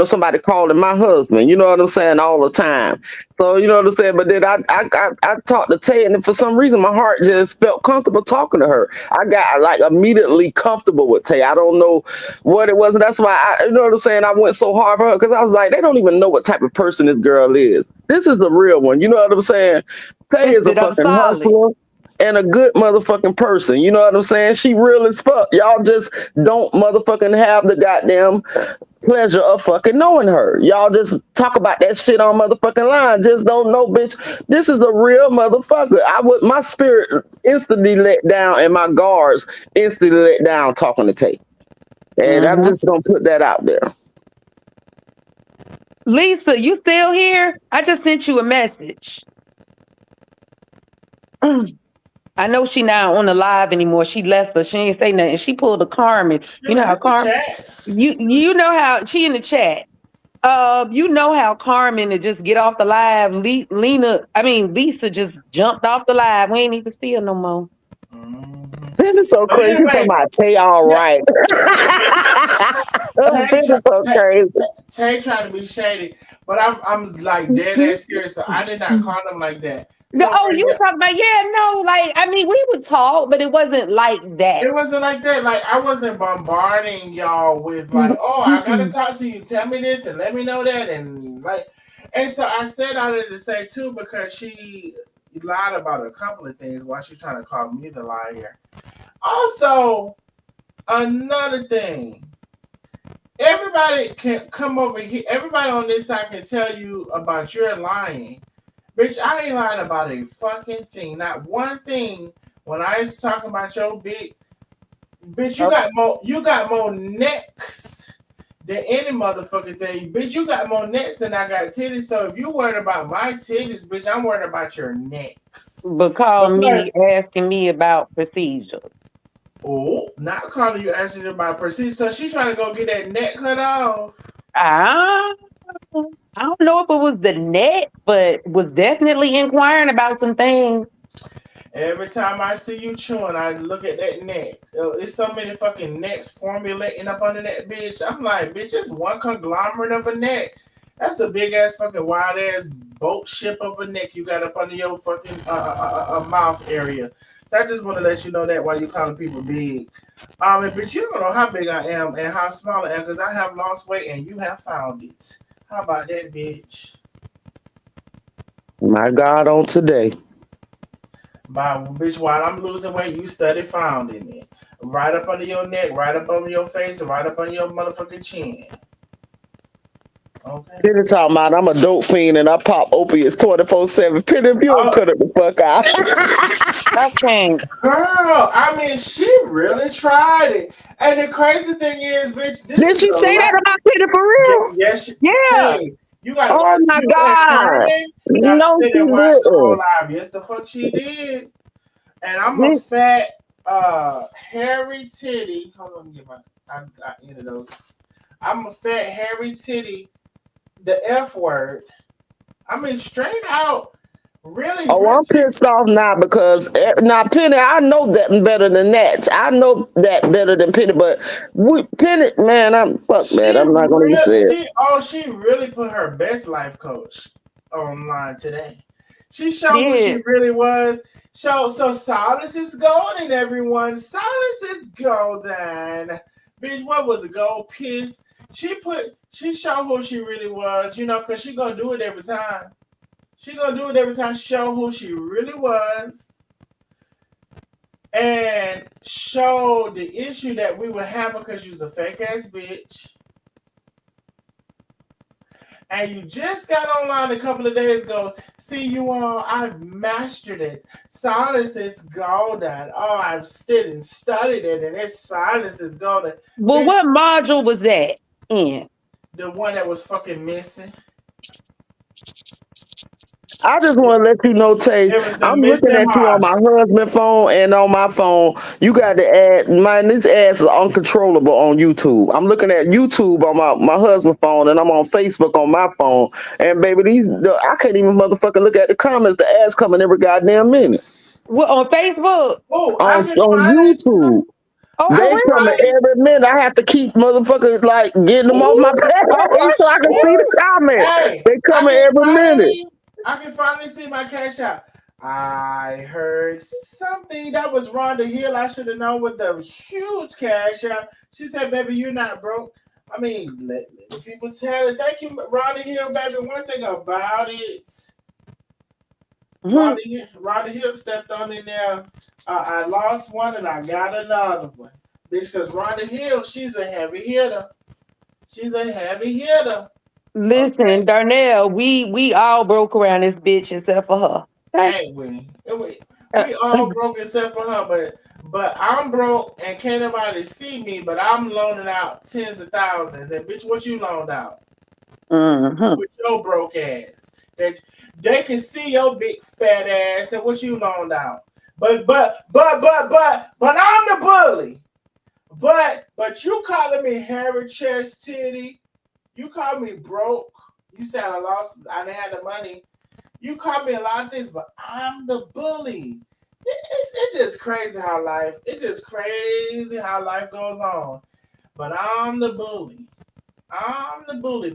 Speaker 6: somebody calling my husband. You know what I'm saying all the time. So you know what I'm saying. But then I talked to Tay, and for some reason my heart just felt comfortable talking to her. I got like immediately comfortable with Tay. I don't know what it was, and that's why you know what I'm saying. I went so hard for her because I was like, they don't even know what type of person this girl is. This is the real one. You know what I'm saying? Tay is a
Speaker 1: Listed up
Speaker 6: fucking
Speaker 1: solid.
Speaker 6: hustler and a good motherfucking person. You know what I'm saying? She real as fuck. Y'all just don't motherfucking have the goddamn pleasure of fucking knowing her. Y'all just talk about that shit on motherfucking line. Just don't know, bitch. This is a real motherfucker. My spirit instantly let down and my guards instantly let down talking to Tay. And I'm
Speaker 1: Mm-hmm.
Speaker 6: just gonna put that out there.
Speaker 1: Lisa, you still here? I just sent you a message. I know she not on the live anymore. She left, but she ain't say nothing. She pulled a Carmen.
Speaker 4: It
Speaker 1: You know
Speaker 4: was
Speaker 1: how
Speaker 4: in the
Speaker 1: Carmen.
Speaker 4: chat.
Speaker 1: You know how she in the chat. You know how Carmen to just get off the live. Lisa just jumped off the live. We ain't even see her no more.
Speaker 4: Mhm.
Speaker 6: That is so
Speaker 4: But
Speaker 6: crazy. You talking
Speaker 4: anyway,
Speaker 6: about Tay all
Speaker 4: Tay,
Speaker 6: right.
Speaker 4: Tay,
Speaker 6: That is so
Speaker 4: Tay,
Speaker 6: crazy.
Speaker 4: Tay trying to be shady, but I'm like dead ass serious. So I did not call them like that.
Speaker 1: No,
Speaker 4: So
Speaker 1: oh,
Speaker 4: for
Speaker 1: you
Speaker 4: you,
Speaker 1: were talking about, yeah, no, like, I mean, we would talk, but it wasn't like that.
Speaker 4: it wasn't like that. Like I wasn't bombarding y'all with like, oh, I gotta talk to you. Tell me this and let me know that and like, and so I said I had to say too because she lied about a couple of things while she's trying to call me the liar. Also, another thing. Everybody can come over here. Everybody on this side can tell you about your lying. Bitch, I ain't lying about a fucking thing. Not one thing. When I was talking about your big bitch, you got more necks than any motherfucking thing. Bitch, you got more necks than I got titties. So if you worried about my titties, bitch, I'm worried about your necks.
Speaker 1: But call
Speaker 4: Because
Speaker 1: me asking me about procedure.
Speaker 4: not calling you asking about procedure. So she's trying to go get that neck cut off.
Speaker 1: Ah, I don't know if it was the net, but was definitely inquiring about some things.
Speaker 4: Every time I see you chewing, I look at that neck. It's so many fucking necks formulating up under that bitch. I'm like, bitch, it's one conglomerate of a neck. That's a big ass fucking wild ass boat ship of a neck you got up under your fucking mouth area. So I just want to let you know that while you calling people big. But you don't know how big I am and how small I am because I have lost weight and you have found it. How about that, bitch?
Speaker 6: My God, on today.
Speaker 4: By bitch, while I'm losing weight, you study founding it. right up under your neck, right up under your face, and right up under your motherfucking chin. Okay.
Speaker 6: Penny talking about I'm a dope fiend and I pop opiates 24/7. Penny, if you don't cut it the fuck out.
Speaker 2: I can't.
Speaker 4: Girl, I mean, she really tried it. And the crazy thing is, bitch, this
Speaker 6: Did
Speaker 4: is
Speaker 6: she
Speaker 4: a
Speaker 6: say that
Speaker 4: lot.
Speaker 6: about Penny for real?
Speaker 4: Yes,
Speaker 2: Yeah.
Speaker 4: see, you gotta
Speaker 6: Oh
Speaker 4: watch
Speaker 6: my
Speaker 4: you and
Speaker 6: God.
Speaker 4: Carmen. Gotta
Speaker 6: No,
Speaker 4: sit
Speaker 6: she
Speaker 4: and watch the whole
Speaker 6: didn't.
Speaker 4: live. Yes, the fuck she did. And I'm a fat hairy titty. Hold on, let me get my I ended those. I'm a fat hairy titty, the F word. I mean straight out, really
Speaker 6: Oh, I'm
Speaker 4: Richard.
Speaker 6: pissed off now because now Penny, I know that better than that. I know that better than Penny, but Penny, man, man. I'm not gonna even say it.
Speaker 4: She really put her best life coach online today. She showed who she
Speaker 2: Yeah.
Speaker 4: really was. So Solace is golden, everyone. Solace is golden. Bitch, what was it? Gold piss. She showed who she really was, because she gonna do it every time. She gonna do it every time, show who she really was. And show the issue that we were having because you was a fake ass bitch. And you just got online a couple of days ago. See, you all, I've mastered it. Silence is golden. Oh, I've stood and studied it, and this silence is golden.
Speaker 2: Well,
Speaker 4: Bitch,
Speaker 2: what module was that in?
Speaker 4: the one that was fucking missing.
Speaker 6: I just want to let you know, Tay,
Speaker 4: It was the
Speaker 6: I'm looking
Speaker 4: missing
Speaker 6: at you on my
Speaker 4: module.
Speaker 6: husband's phone and on my phone. You got to add, man, this ass is uncontrollable on YouTube. I'm looking at YouTube on my husband's phone and I'm on Facebook on my phone. And baby, I can't even motherfucking look at the comments. The ass coming every goddamn minute.
Speaker 2: What, on Facebook?
Speaker 4: Oh,
Speaker 6: On,
Speaker 4: I can
Speaker 6: on
Speaker 4: finally see my,
Speaker 6: YouTube.
Speaker 2: Oh,
Speaker 4: I
Speaker 2: for
Speaker 6: They
Speaker 4: can
Speaker 2: real?
Speaker 6: coming
Speaker 4: finally,
Speaker 6: every minute. I have to keep motherfuckers like getting them off my
Speaker 4: ooh,
Speaker 6: page so I can see the comment.
Speaker 4: hey,
Speaker 6: They coming every minute.
Speaker 4: I can finally see my cash out. I heard something that was Rhonda Hill. I should have known with the huge cash out. She said, "Baby, you're not broke." I mean, let people tell it. Thank you, Rhonda Hill, baby. One thing about it, Rhonda Hill stepped on in there. I lost one and I got another one. Bitch, because Rhonda Hill, she's a heavy hitter. She's a heavy hitter.
Speaker 2: Listen,
Speaker 4: Okay.
Speaker 2: Darnell, we all broke around this bitch except for her. Okay?
Speaker 4: Ain't we all broke except for her, but I'm broke and can't nobody see me, but I'm loaning out tens of thousands. And bitch, what you loaned out?
Speaker 2: Mm-hmm.
Speaker 4: With your broke ass. They can see your big fat ass and what you loaned out. But I'm the bully. But you calling me hairy chest titty. You call me broke. You said I didn't have the money. You call me a lot of things, but I'm the bully. It's just crazy how life. It's just crazy how life goes on. But I'm the bully. I'm the bully.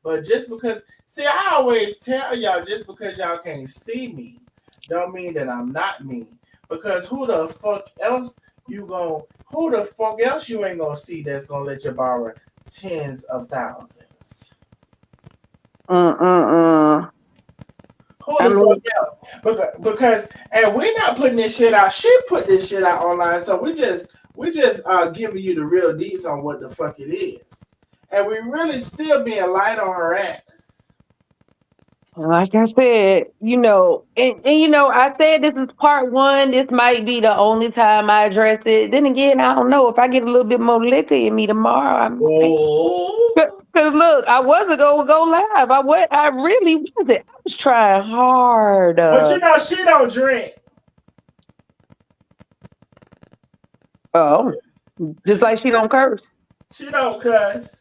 Speaker 4: But just because, see, I always tell y'all, just because y'all can't see me, don't mean that I'm not me. Because who the fuck else you ain't gonna see that's gonna let you borrow tens of thousands? Who
Speaker 2: I
Speaker 4: the
Speaker 2: mean,
Speaker 4: fuck else? Because and we're not putting this shit out. She put this shit out online, so we just giving you the real deets on what the fuck it is, and we really still being light on her ass.
Speaker 2: like I said, I said this is part one. This might be the only time I address it. Then again, I don't know if I get a little bit more liquor in me tomorrow. I might.
Speaker 4: Oh,
Speaker 2: Because look, I wasn't going to go live. I really wasn't. I was trying hard.
Speaker 4: but you know she don't drink.
Speaker 2: Oh, just like she don't curse,
Speaker 4: She don't cuss.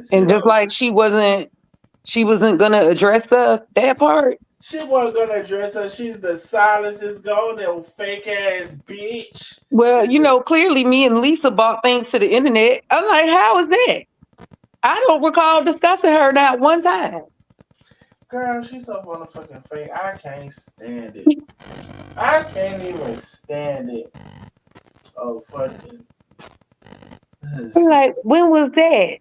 Speaker 4: She
Speaker 2: and just
Speaker 4: don't.
Speaker 2: like she wasn't gonna address that part.
Speaker 4: She wasn't gonna address her. She's the silence is golden fake ass bitch.
Speaker 2: Well, clearly me and Lisa bought things to the internet. I'm like, how is that? I don't recall discussing her not one time.
Speaker 4: Girl, she's so motherfucking fake. I can't stand it. I can't even stand it. Oh, fucking.
Speaker 2: I'm like, when was that?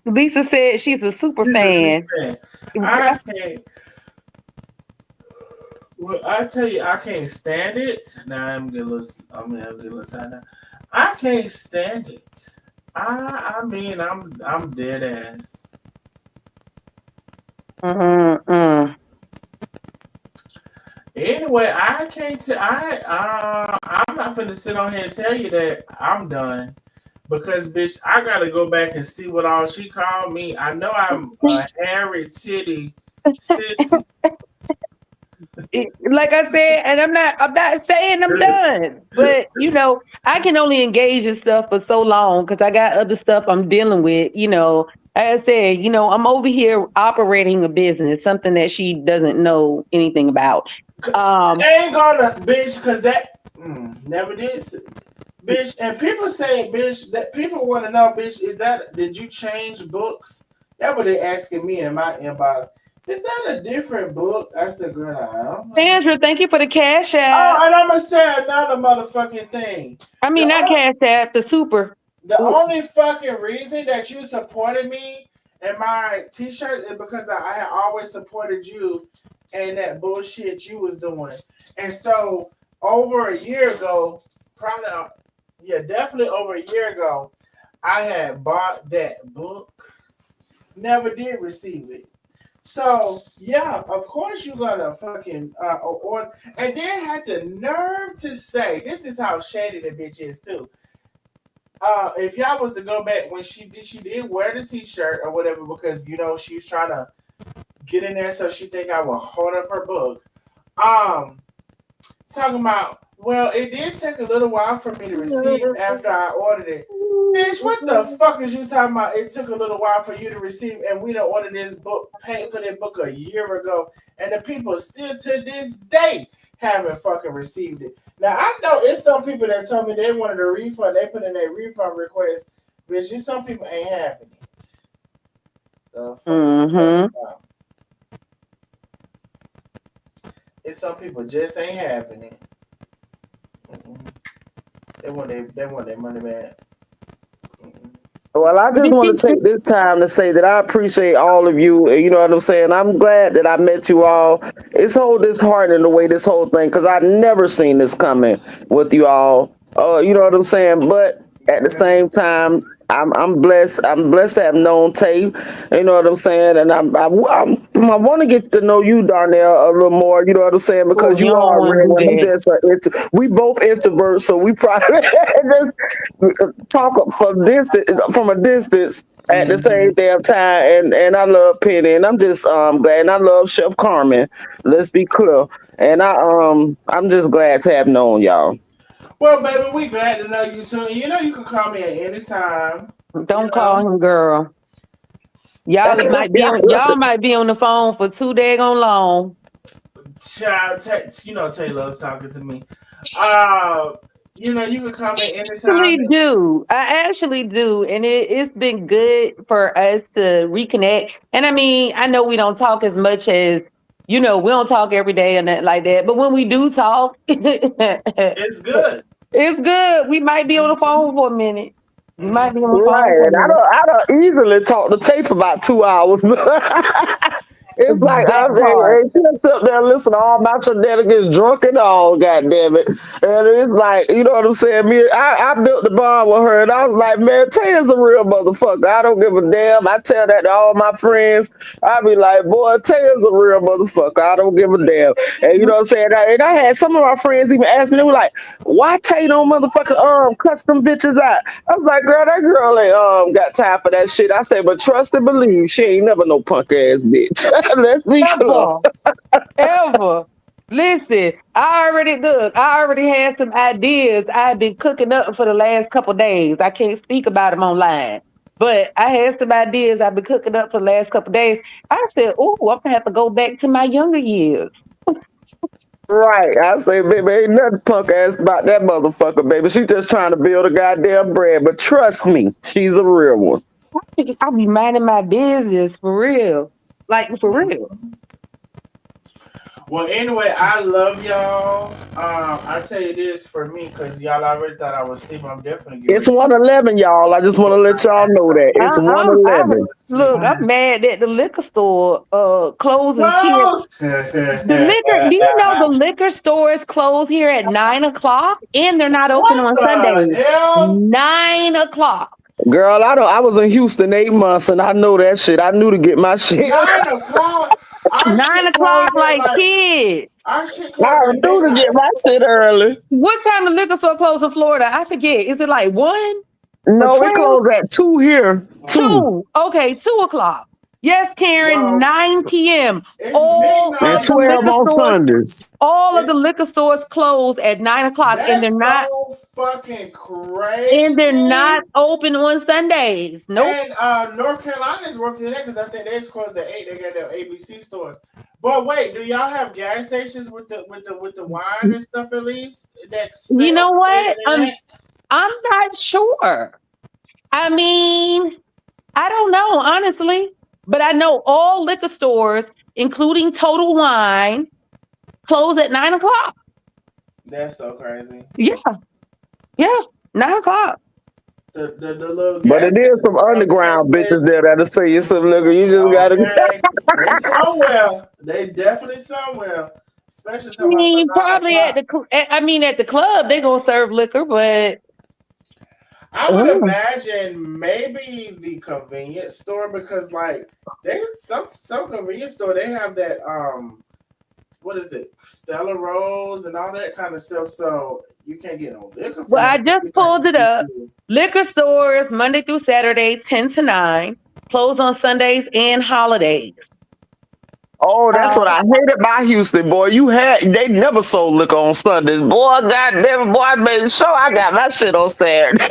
Speaker 2: Lisa said she's a super
Speaker 4: She's a super
Speaker 2: fan.
Speaker 4: fan. I can't. Well, I tell you, I can't stand it. Now I'm gonna get a little tired now. I can't stand it. I mean, I'm dead ass.
Speaker 1: Mm-mm.
Speaker 4: Anyway, I can't. I'm not gonna sit on here and tell you that I'm done because, bitch, I gotta go back and see what all she called me. I know I'm a hairy titty sissy.
Speaker 1: Like I said, and I'm not saying I'm done, but I can only engage in stuff for so long because I got other stuff I'm dealing with. Like I said, I'm over here operating a business, something that she doesn't know anything about.
Speaker 4: Ain't gonna, bitch, because that never did. Bitch, and people say, bitch, that people want to know, bitch, did you change books? That's what they asking me in my inbox. Is that a different book? I said, girl, I don't know.
Speaker 1: Sandra, thank you for the cash
Speaker 4: Oh,
Speaker 1: app.
Speaker 4: and I'm gonna say another motherfucking thing.
Speaker 1: I
Speaker 4: The
Speaker 1: mean, not
Speaker 4: only,
Speaker 1: cash app, the super.
Speaker 4: the
Speaker 1: Ooh,
Speaker 4: only fucking reason that you supported me and my t-shirt is because I had always supported you and that bullshit you was doing. And so over a year ago, probably yeah, definitely over a year ago, I had bought that book, never did receive it. So yeah, of course you're gonna fucking order, and then had the nerve to say, this is how shady the bitch is too. If y'all was to go back when she did wear the t-shirt or whatever because she was trying to get in there so she think I would hold up her book. Um, Talking about, well, it did take a little while for me to receive after I ordered it. Bitch, what the fuck is you talking about? It took a little while for you to receive, and we done ordered this book, paid for that book a year ago, and the people still to this day haven't fucking received it. Now I know it's some people that told me they wanted a refund. They put in a refund request, bitch. Some people ain't having it. The fuck you talking
Speaker 1: mm-hmm.
Speaker 4: about? It's some people just ain't having it. Mm-mm. They want their money back. Mm-mm.
Speaker 6: Well, I just want to take this time to say that I appreciate all of you. You know what I'm saying? I'm glad that I met you all. It's so disheartening the way this whole thing, because I never seen this coming with you all. You know what I'm saying? But at the same time, I'm blessed. I'm blessed to have known Tay. You know what I'm saying? And I want to get to know you, Darnell, a little more. You know what I'm saying?
Speaker 1: Oh,
Speaker 6: Because
Speaker 1: you
Speaker 6: you
Speaker 1: don't
Speaker 6: are a
Speaker 1: want
Speaker 6: real
Speaker 1: to
Speaker 6: one.
Speaker 1: do
Speaker 6: I'm
Speaker 1: that.
Speaker 6: just we both introverts, so we probably just talk from a distance at the same
Speaker 4: Mm-hmm.
Speaker 6: damn time. And I love Penny, and I'm just glad. And I love Chef Carmen. Let's be clear. And I'm just glad to have known y'all.
Speaker 4: Well, baby, we glad to know you soon. You can call me at any time. You
Speaker 1: Don't call
Speaker 4: know,
Speaker 1: him girl. Y'all might be on the phone for too daggone long.
Speaker 4: child, Taylor's talking to me. Uh, you can call me anytime.
Speaker 1: I actually do. And it's been good for us to reconnect. And I mean, I know we don't talk as much as, we don't talk every day and that like that. But when we do talk, it's
Speaker 4: It's good.
Speaker 1: good. We might be on the phone for a minute. We might be on the phone
Speaker 6: Right.
Speaker 1: for a
Speaker 6: And
Speaker 1: minute.
Speaker 6: I don't easily talk to Tay for about 2 hours. It's like
Speaker 1: That
Speaker 6: I'm
Speaker 1: part.
Speaker 6: hey, just up there listening to all about shenanigans, drunk and all, goddamn it. And it's like, you know what I'm saying? I built the bond with her, and I was like, man, Tay is a real motherfucker. I don't give a damn. I tell that to all my friends. I be like, boy, Tay is a real motherfucker. I don't give a damn. And you know what I'm saying? And I had some of my friends even ask me, they were like, why Tay don't motherfucker cuss them bitches out? I was like, girl, that girl ain't got time for that shit. I said, but trust and believe, she ain't never no punk ass bitch. Let's be clear.
Speaker 1: Ever. Ever. Listen, I already had some ideas I've been cooking up for the last couple days. I can't speak about them online. But I had some ideas I've been cooking up for the last couple days. I said, oh, I'm gonna have to go back to my younger years.
Speaker 6: Right. I say, baby, ain't nothing punk ass about that motherfucker, baby. She just trying to build a goddamn brand. But trust me, she's a real one.
Speaker 1: I be minding my business for real. Like for real.
Speaker 4: Well, anyway, I love y'all. I tell you this for me, because y'all already thought I was sleeping. I'm definitely getting
Speaker 6: It's 111, y'all. I just want to let y'all know that it's
Speaker 2: I'm
Speaker 6: 111.
Speaker 2: look. I'm mad that the liquor store closes here.
Speaker 4: close.
Speaker 2: The liquor. Do you know the liquor stores close here at 9 o'clock, and they're not open
Speaker 4: What
Speaker 2: on
Speaker 4: the
Speaker 2: Sundays.
Speaker 4: hell?
Speaker 2: 9 o'clock.
Speaker 6: Girl, I was in Houston 8 months and I know that shit. I knew to get my shit.
Speaker 4: 9 o'clock? Our
Speaker 2: Nine
Speaker 4: shit
Speaker 2: o'clock,
Speaker 4: closed at
Speaker 2: like
Speaker 4: like,
Speaker 2: kids.
Speaker 4: our shit
Speaker 6: I
Speaker 4: closed at
Speaker 6: knew to get
Speaker 4: midnight.
Speaker 6: my shit early.
Speaker 2: What time the liquor store close in Florida? I forget. Is it like 1 or
Speaker 6: No, it
Speaker 2: 12?
Speaker 6: closed at 2 here. 2.
Speaker 2: 2. Okay, 2 o'clock. Yes, Karen,
Speaker 4: Well,
Speaker 2: 9 p.m.
Speaker 4: it's
Speaker 2: All
Speaker 6: And
Speaker 2: of
Speaker 4: midnight.
Speaker 2: the
Speaker 6: 12
Speaker 2: liquor
Speaker 6: on
Speaker 2: stores,
Speaker 6: Sundays.
Speaker 2: all of the
Speaker 4: It's,
Speaker 2: liquor stores close at 9 o'clock,
Speaker 4: that's so fucking
Speaker 2: and they're
Speaker 4: crazy.
Speaker 2: not open on Sundays. Nope.
Speaker 4: And North Carolina is worse than that because I think they closed at 8. They got their ABC stores. But wait, do y'all have gas stations with the wine and stuff at least that stay
Speaker 2: You know
Speaker 4: open later
Speaker 2: what?
Speaker 4: than that?
Speaker 2: I'm not sure. I mean, I don't know, honestly. But I know all liquor stores, including Total Wine, close at 9 o'clock.
Speaker 4: That's so crazy.
Speaker 2: Yeah, yeah, 9 o'clock.
Speaker 4: The little
Speaker 6: But
Speaker 4: gas
Speaker 6: it is
Speaker 4: station
Speaker 6: some
Speaker 4: across the street
Speaker 6: underground
Speaker 4: says,
Speaker 6: bitches there that'll say you some nigga. You just gotta.
Speaker 4: okay, they somewhere. They definitely somewhere. Especially
Speaker 2: I
Speaker 4: talking about some
Speaker 2: mean,
Speaker 4: 9
Speaker 2: probably at
Speaker 4: o'clock.
Speaker 2: the at the club they gonna serve liquor, but
Speaker 4: I would
Speaker 2: mm,
Speaker 4: imagine maybe the convenience store because like they some convenience store they have that what is it, Stella Rose and all that kind of stuff. So you can't get no liquor
Speaker 2: well,
Speaker 4: from
Speaker 2: I
Speaker 4: that.
Speaker 2: just
Speaker 4: You might
Speaker 2: pulled it
Speaker 4: be
Speaker 2: up. Liquor stores Monday through Saturday, 10 to 9, close on Sundays and holidays.
Speaker 6: Oh, that's what
Speaker 2: Uh,
Speaker 6: I hated about Houston, boy. They never sold liquor on Sundays, boy. Goddamn, boy, I made sure I got my shit on Saturday.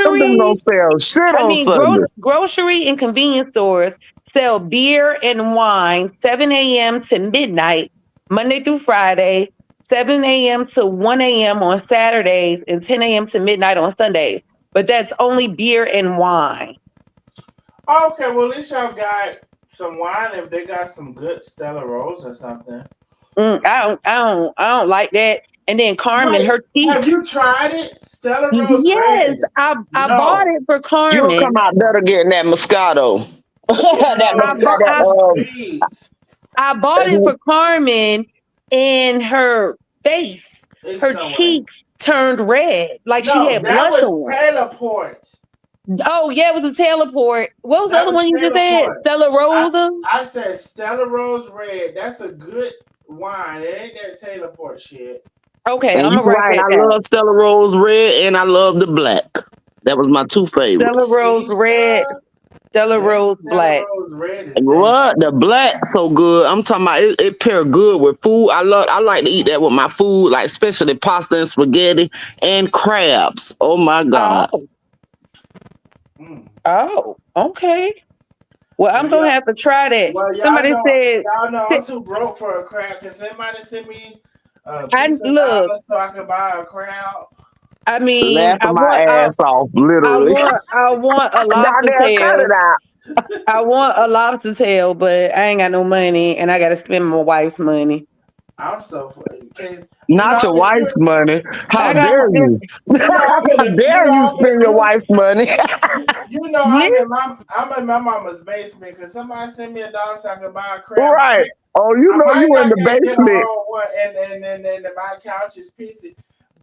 Speaker 6: Them niggas don't
Speaker 2: grocery,
Speaker 6: sell shit
Speaker 2: I
Speaker 6: on
Speaker 2: mean,
Speaker 6: Sunday.
Speaker 2: grocery and convenience stores sell beer and wine 7 a.m. to midnight, Monday through Friday, 7 a.m. to 1 a.m. on Saturdays, and 10 a.m. to midnight on Sundays. But that's only beer and wine.
Speaker 4: Okay, well at least y'all got some wine if they got some good Stella Rose or something.
Speaker 2: I don't like that. And then Carmen,
Speaker 4: Wait,
Speaker 2: her
Speaker 4: have
Speaker 2: cheeks.
Speaker 4: you tried it? Stella Rose
Speaker 2: Yes,
Speaker 4: Red.
Speaker 2: I bought
Speaker 4: No,
Speaker 2: it for
Speaker 6: You'll come
Speaker 2: Carmen.
Speaker 6: out better getting that Moscato. That
Speaker 4: no,
Speaker 2: I bought
Speaker 4: it's too
Speaker 6: Moscato.
Speaker 4: sweet.
Speaker 2: I bought it for Carmen, and her face,
Speaker 4: It's
Speaker 2: her
Speaker 4: no way.
Speaker 2: cheeks turned red, like she
Speaker 4: No,
Speaker 2: had
Speaker 4: that
Speaker 2: blush
Speaker 4: was
Speaker 2: on.
Speaker 4: Teleport.
Speaker 2: Oh yeah, it was a teleport. What was the
Speaker 4: That
Speaker 2: other
Speaker 4: was
Speaker 2: one you just said?
Speaker 4: Teleport.
Speaker 2: Stella
Speaker 4: I,
Speaker 2: Rosa.
Speaker 4: I said Stella Rose Red. That's a good wine. It ain't that Teleport shit.
Speaker 2: Okay,
Speaker 6: And
Speaker 2: I'm
Speaker 6: you
Speaker 2: gonna write
Speaker 6: right,
Speaker 2: that
Speaker 6: I
Speaker 2: down.
Speaker 6: love Stella Rose Red and I love the black. That was my two
Speaker 2: Stella
Speaker 6: favorites.
Speaker 2: Rose red,
Speaker 4: Keisha,
Speaker 2: Stella
Speaker 4: that
Speaker 2: Rose
Speaker 4: Stella
Speaker 2: black.
Speaker 4: Rose Red is
Speaker 6: What?
Speaker 4: dangerous.
Speaker 6: The black so good. I'm talking about it pair good with food. I like to eat that with my food, like especially pasta and spaghetti and crabs. Oh my God.
Speaker 2: Oh,
Speaker 4: Mm.
Speaker 2: oh, okay. Well,
Speaker 4: Well,
Speaker 2: I'm gonna have to try that. Somebody said,
Speaker 4: y'all know I'm too broke for a crab. Can somebody send me a
Speaker 2: I
Speaker 4: piece of
Speaker 2: look.
Speaker 4: dollars so I can buy a crab?
Speaker 2: I mean,
Speaker 6: Laughing my ass off, literally.
Speaker 2: I want a lobster
Speaker 6: Goddamn, cut it
Speaker 2: tail.
Speaker 6: out.
Speaker 2: I want a lobster tail, but I ain't got no money, and I got to spend my wife's money.
Speaker 4: I'm so can
Speaker 6: Not your wife's money. How
Speaker 2: I got
Speaker 6: dare
Speaker 2: my
Speaker 6: you? How dare you
Speaker 4: I'm in
Speaker 6: spend your wife's money?
Speaker 2: list.
Speaker 4: I'm in my mama's basement. Cause somebody send me $1 so I can buy a crab.
Speaker 6: Right. Oh, you
Speaker 4: I
Speaker 6: know
Speaker 4: might
Speaker 6: you in
Speaker 4: not
Speaker 6: the
Speaker 4: get a
Speaker 6: basement.
Speaker 4: whole one, and my couch is pieces.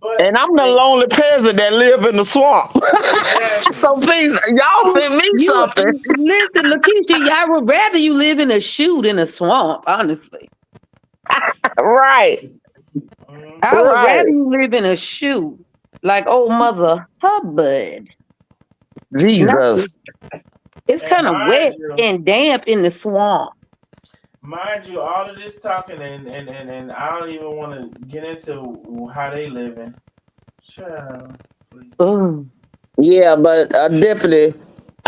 Speaker 4: But
Speaker 6: And I'm the lonely peasant that live in the swamp.
Speaker 4: exactly.
Speaker 6: So please, y'all send me
Speaker 2: You
Speaker 6: something.
Speaker 2: listen, Lakeisha. I would rather you live in a shoe than a swamp. Honestly,
Speaker 6: Right.
Speaker 4: Mhm.
Speaker 2: I would
Speaker 6: Right.
Speaker 2: rather you live in a shoe, like old Mother Hubbard.
Speaker 6: Jesus.
Speaker 2: Nothing. It's
Speaker 4: And
Speaker 2: kind of wet and damp in the swamp.
Speaker 4: mind you, all of this talking and I don't even want to get into how they living. Child, please.
Speaker 2: Ugh.
Speaker 6: Yeah, but definitely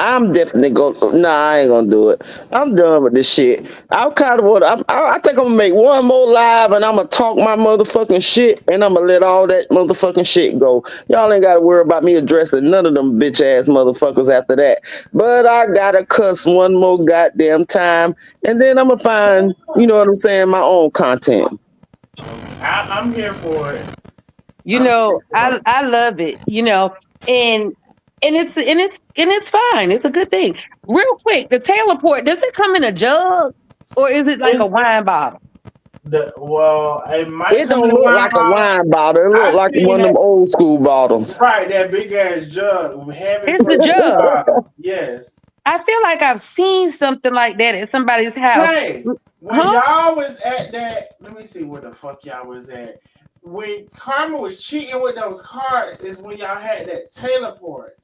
Speaker 6: I'm definitely gonna. Nah, I ain't gonna do it. I'm done with this shit. I'm kind of what I think I'm gonna make one more live, and I'm gonna talk my motherfucking shit, and I'm gonna let all that motherfucking shit go. Y'all ain't gotta worry about me addressing none of them bitch ass motherfuckers after that. But I gotta cuss one more goddamn time, and then I'm gonna find, you know what I'm saying, my own content.
Speaker 4: I'm here for it.
Speaker 1: You
Speaker 4: I'm here
Speaker 1: know,
Speaker 4: for it.
Speaker 1: I love it, you know, and it's fine. It's a good thing. Real quick, the Taylor port, does it come in a jug or is it like a
Speaker 4: It's
Speaker 1: wine bottle?
Speaker 4: it might
Speaker 6: It
Speaker 4: come
Speaker 6: don't
Speaker 4: in a
Speaker 6: look
Speaker 4: wine
Speaker 6: like a
Speaker 4: bottle.
Speaker 6: wine bottle. It look
Speaker 4: I
Speaker 6: like
Speaker 4: seen
Speaker 6: one of
Speaker 4: that
Speaker 6: them old school bottles.
Speaker 4: right, that big ass jug, heavy
Speaker 1: It's
Speaker 4: for
Speaker 1: a
Speaker 4: the
Speaker 1: jug.
Speaker 4: bottle. Yes.
Speaker 1: I feel like I've seen something like that at somebody's house.
Speaker 4: Tay, when
Speaker 1: Huh?
Speaker 4: y'all was at that, let me see where the fuck y'all was at. When Carmen was cheating with those cards, is when y'all had that Taylor port.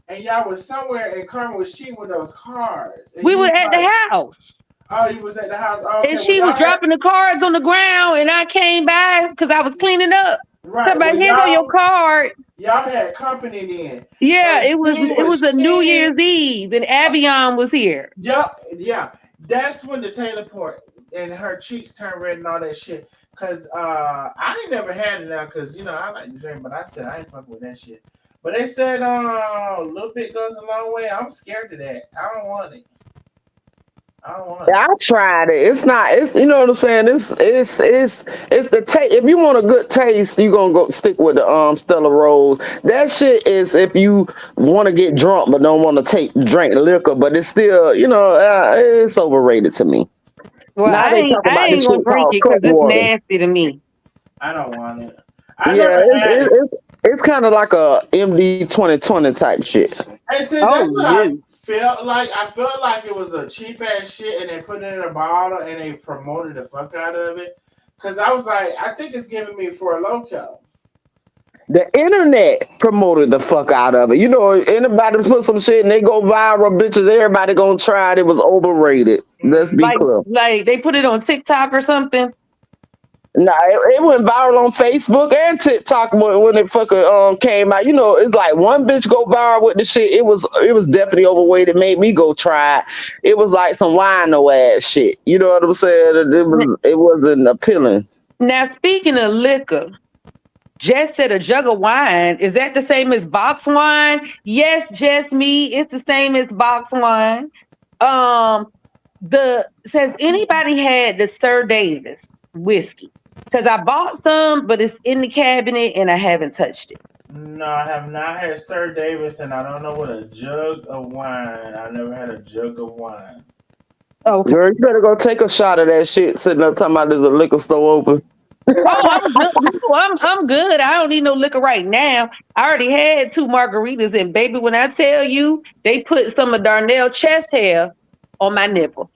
Speaker 4: And y'all was somewhere and Carmen was cheating with those cards. And
Speaker 1: We
Speaker 4: you
Speaker 1: were
Speaker 4: was
Speaker 1: at the
Speaker 4: like,
Speaker 1: house
Speaker 4: oh, you was at the house. Oh,
Speaker 1: and
Speaker 4: okay, well,
Speaker 1: she was
Speaker 4: y'all had,
Speaker 1: dropping the cards on the ground and I came by because I was cleaning up.
Speaker 4: right, well,
Speaker 1: Somebody, here go your card.
Speaker 4: y'all had company then.
Speaker 1: Yeah,
Speaker 4: And she
Speaker 1: it was
Speaker 4: was
Speaker 1: a New
Speaker 4: cheating.
Speaker 1: Year's Eve and Avion was here.
Speaker 4: Yeah. That's when the Taylor port and her cheeks turned red and all that shit. Cause I ain't never had it now, cause you know I like to drink, but I said I ain't fucking with that shit. But they said a little bit goes a long way. I'm scared of that. I don't want it. I don't want
Speaker 6: Yeah,
Speaker 4: it.
Speaker 6: I tried it. It's not. It's, you know what I'm saying. It's the taste. If you want a good taste, you gonna go stick with the Stella Rose. That shit is if you want to get drunk but don't want to drink liquor, but it's still, you know, it's overrated to me.
Speaker 1: Well,
Speaker 6: Now they talk
Speaker 1: I
Speaker 6: about this
Speaker 1: ain't gonna
Speaker 6: shit
Speaker 1: drink
Speaker 6: called
Speaker 1: it because it's
Speaker 6: Cutwater.
Speaker 1: nasty to me.
Speaker 4: I don't want it. I
Speaker 6: Yeah,
Speaker 4: never had it.
Speaker 6: it's kind of like a MD 2020 type shit.
Speaker 4: And see,
Speaker 1: Oh
Speaker 4: that's what I
Speaker 1: no.
Speaker 4: felt like. I felt like it was a cheap ass shit, and they put it in a bottle and they promoted the fuck out of it. Cause I was like, I think it's giving me for a loco.
Speaker 6: The internet promoted the fuck out of it. You know, anybody put some shit and they go viral, bitches, everybody gonna try it. It was overrated. Let's be
Speaker 4: Mm-hmm.
Speaker 6: clear.
Speaker 1: Like they put it on TikTok or something.
Speaker 6: Nah, it went viral on Facebook and TikTok when it fucking came out. You know, it's like one bitch go viral with the shit. It was definitely overweight. It made me go try it. It was like some wino ass shit. You know what I'm saying? It wasn't appealing.
Speaker 1: Now speaking of liquor, Jess said a jug of wine. Is that the same as box wine? Yes, Jess, me. It's the same as box wine. Um, the says anybody had the Sir Davis whiskey? Because I bought some, but it's in the cabinet and I haven't touched it.
Speaker 4: No, I have not had Sir Davis, and I don't know what a jug of wine. I never had a jug of wine.
Speaker 1: Okay.
Speaker 6: Girl, you better go take a shot of that shit sitting there talking about there's a liquor store open.
Speaker 1: Oh, I'm good. No, I'm good. I don't need no liquor right now. I already had 2 margaritas, and baby, when I tell you, they put some of Darnell chest hair on my nipple.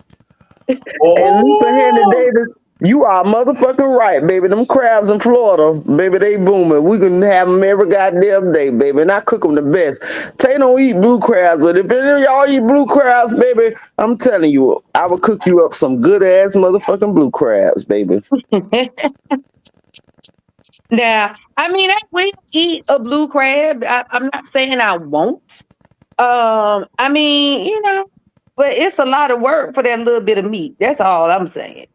Speaker 6: And Lisa Handy
Speaker 4: Oh,
Speaker 6: Davis, you are motherfucking right, baby. Them crabs in Florida, baby, they booming. We can have them every goddamn day, baby. And I cook them the best. Tay don't eat blue crabs, but if any of y'all eat blue crabs, baby, I'm telling you, I will cook you up some good ass motherfucking blue crabs, baby.
Speaker 1: Now, I mean, I will eat a blue crab. I'm not saying I won't. I mean, you know, but it's a lot of work for that little bit of meat. That's all I'm saying.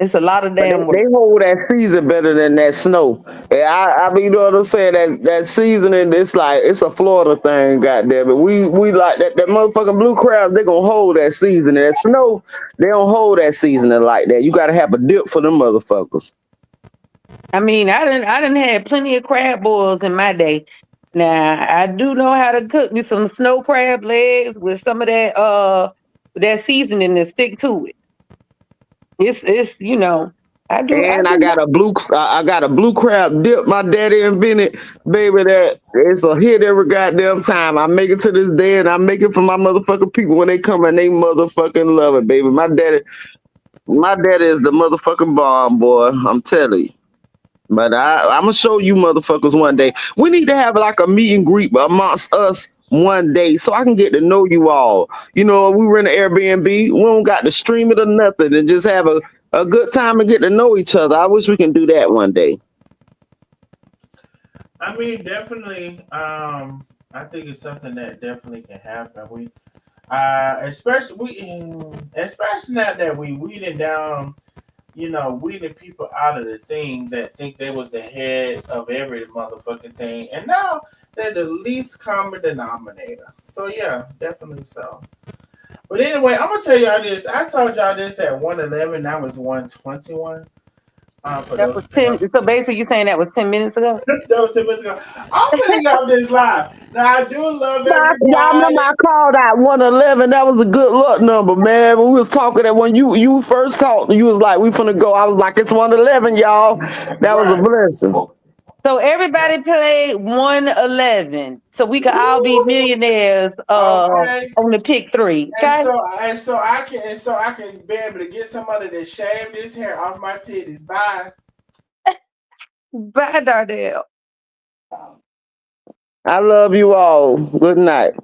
Speaker 1: It's a lot of
Speaker 6: But
Speaker 1: damn
Speaker 6: they
Speaker 1: work.
Speaker 6: hold that season better than that snow. Yeah, I mean, you know what I'm saying? That seasoning, it's like it's a Florida thing, goddamn it. We like that motherfucking blue crab. They gonna hold that seasoning. That snow, they don't hold that seasoning like that. You gotta have a dip for them motherfuckers.
Speaker 1: I mean, I didn't have plenty of crab boils in my day. Now I do know how to cook me some snow crab legs with some of that seasoning and stick to it. It's you know I
Speaker 6: And
Speaker 1: do know.
Speaker 6: I got a blue crab dip my daddy invented, baby. That it's a hit every goddamn time. I make it to this day, and I make it for my motherfucking people when they come and they motherfucking love it, baby. My daddy is the motherfucking bomb, boy. I'm telling you. But I'm gonna show you motherfuckers one day. We need to have like a meet and greet amongst us one day so I can get to know you all. You know, we rent an Airbnb. We don't got to stream it or nothing and just have a good time and get to know each other. I wish we can do that one day.
Speaker 4: I mean, definitely. I think it's something that definitely can happen. Especially now that we weeding down, weeding people out of the thing that think they was the head of every motherfucking thing, and now they're the least common denominator. So yeah, definitely so. But anyway, I'm gonna tell y'all this. I told y'all this at 111. Now it's 121. For
Speaker 1: That
Speaker 4: those
Speaker 1: was
Speaker 4: that
Speaker 1: 10.
Speaker 4: have
Speaker 1: So basically, you saying that was 10 minutes ago?
Speaker 4: that was 2 minutes ago. I'm finna get off this live. Now I do love
Speaker 6: Y'all remember
Speaker 4: everybody.
Speaker 6: I called out 111? That was a good luck number, man. When we was talking that when you first talked, you was like, we finna go. I was like, it's 111, y'all. That was a
Speaker 4: Right.
Speaker 6: blessing.
Speaker 1: So everybody played 111. So we could all be
Speaker 4: Woo!
Speaker 1: millionaires
Speaker 4: Okay.
Speaker 1: on the pick three.
Speaker 4: And
Speaker 1: Okay?
Speaker 4: so I can be able to get somebody to shave this hair off my titties. Bye.
Speaker 1: Bye, Dardell.
Speaker 6: I love you all. Good night.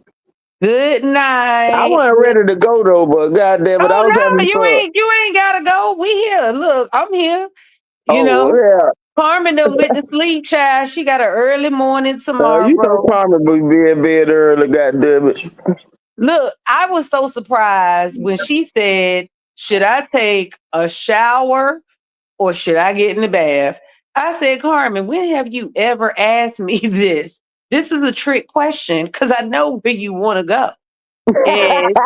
Speaker 1: Good
Speaker 6: I
Speaker 1: night.
Speaker 6: wasn't ready to go though, but goddamn it, I was
Speaker 1: Oh no,
Speaker 6: having fun.
Speaker 1: you ain't gotta go. We here. Look, I'm here. You
Speaker 6: Oh
Speaker 1: know,
Speaker 6: yeah.
Speaker 1: Carmen done went to sleep, child. She got an early morning
Speaker 6: You know
Speaker 1: tomorrow.
Speaker 6: Carmen be in bed early, goddamn it.
Speaker 1: Look, I was so surprised when she said, should I take a shower or should I get in the bath? I said, Carmen, when have you ever asked me this? This is a trick question because I know where you want to go. And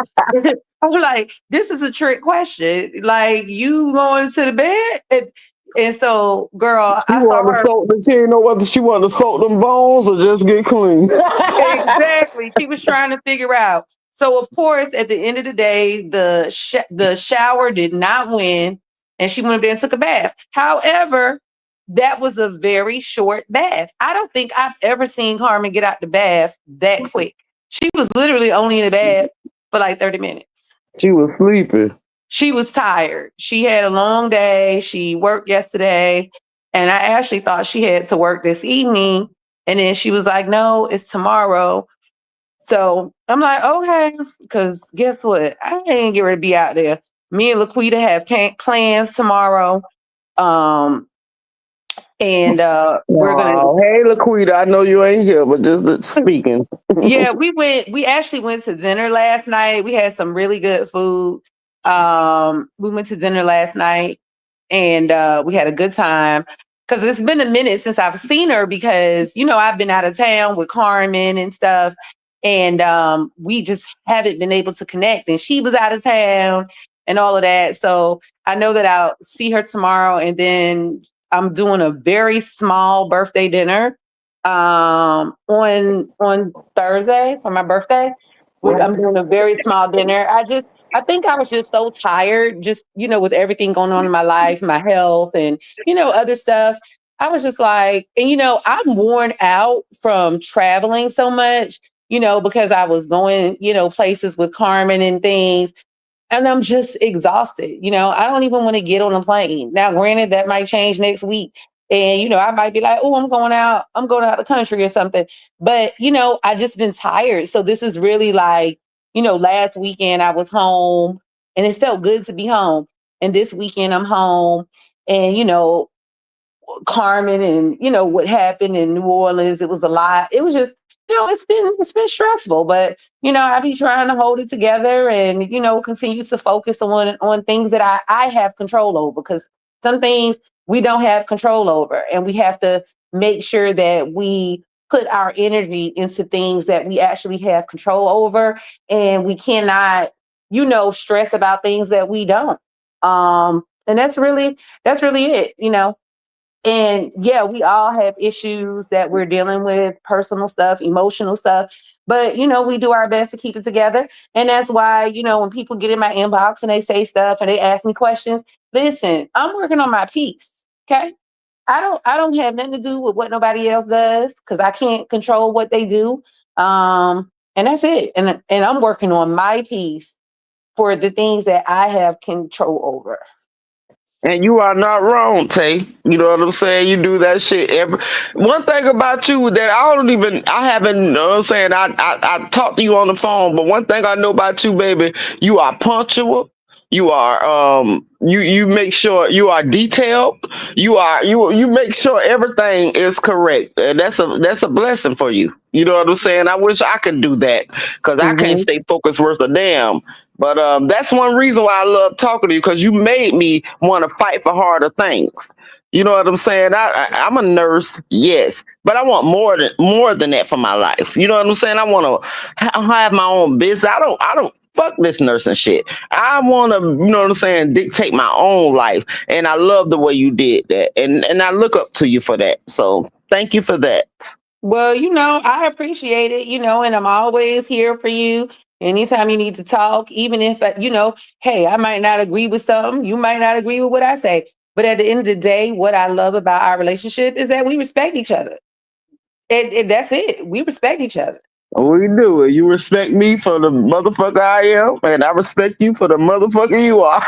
Speaker 1: I was like, this is a trick question. Like, you going to the bed? And so, girl,
Speaker 6: She
Speaker 1: I saw
Speaker 6: wanted to
Speaker 1: her.
Speaker 6: soak the she didn't know whether she wanted to soak them bones or just get clean.
Speaker 1: Exactly. She was trying to figure out. So, of course, at the end of the day, the shower did not win, and she went in bed and took a bath. However, that was a very short bath. I don't think I've ever seen Carmen get out the bath that quick. She was literally only in the bath for like 30 minutes.
Speaker 6: She was sleeping.
Speaker 1: She was tired. She had a long day. She worked yesterday, and I actually thought she had to work this evening. And then she was like, no, it's tomorrow. So I'm like, okay, because guess what? I ain't get ready to be out there. Me and Laquita have plans tomorrow. Um, and we're gonna
Speaker 6: Oh, hey Laquita, I know you ain't here, but just speaking.
Speaker 1: yeah, we actually went to dinner last night. We had some really good food. We went to dinner last night and we had a good time because it's been a minute since I've seen her because I've been out of town with Carmen and stuff, and we just haven't been able to connect. And she was out of town and all of that, so I know that I'll see her tomorrow, and then I'm doing a very small birthday dinner on Thursday for my birthday. I'm doing a very small dinner. I think I was just so tired, just with everything going on in my life, my health, and other stuff. I was just like, and I'm worn out from traveling so much, because I was going, places with Carmen and things. And I'm just exhausted. I don't even want to get on a plane. Now, granted, that might change next week. And, I might be like, oh, I'm going out the country or something. But, I just been tired. So this is really like, last weekend I was home and it felt good to be home. And this weekend I'm home and, Carmen and what happened in New Orleans. It was a lot. It was just it's been stressful, but I be trying to hold it together and continue to focus on things that I have control over because some things we don't have control over, and we have to make sure that we put our energy into things that we actually have control over, and we cannot stress about things that we don't. And that's really it. And yeah, we all have issues that we're dealing with, personal stuff, emotional stuff. But, we do our best to keep it together. And that's why, when people get in my inbox and they say stuff and they ask me questions, listen, I'm working on my piece. Okay. I don't have nothing to do with what nobody else does because I can't control what they do. And that's it. And I'm working on my piece for the things that I have control over.
Speaker 6: And you are not wrong, Tay. You know what I'm saying? You do that shit every. One thing about you that I haven't, you know what I'm saying? I talked to you on the phone, but one thing I know about you, baby, you are punctual. You are you make sure you are detailed. You make sure everything is correct, and that's a blessing for you. You know what I'm saying? I wish I could do that because I can't
Speaker 1: Hmm.
Speaker 6: stay focused worth a damn. But that's one reason why I love talking to you because you made me want to fight for harder things. You know what I'm saying? I'm a nurse, yes, but I want more than that for my life. You know what I'm saying? I want to have my own business. I don't fuck this nursing shit. I want to, you know what I'm saying, dictate my own life. And I love the way you did that. And I look up to you for that. So thank you for that.
Speaker 1: Well, I appreciate it, and I'm always here for you anytime you need to talk, even if, hey, I might not agree with something. You might not agree with what I say. But at the end of the day, what I love about our relationship is that we respect each other. And that's it. We respect each other.
Speaker 6: We do it. You respect me for the motherfucker I am, and I respect you for the motherfucker you are,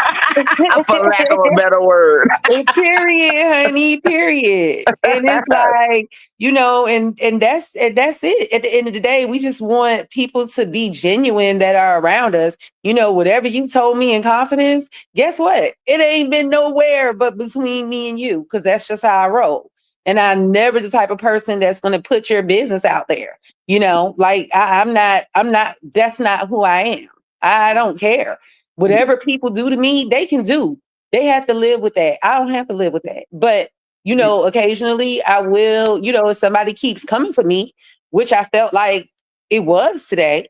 Speaker 6: for lack of a better word.
Speaker 1: Period, honey, period. And it's like, and that's it. At the end of the day, we just want people to be genuine that are around us. Whatever you told me in confidence, guess what? It ain't been nowhere but between me and you, because that's just how I roll. And I'm never the type of person that's gonna put your business out there. Like I'm not, that's not who I am. I don't care. Whatever people do to me, they can do. They have to live with that. I don't have to live with that. But, occasionally I will, if somebody keeps coming for me, which I felt like it was today,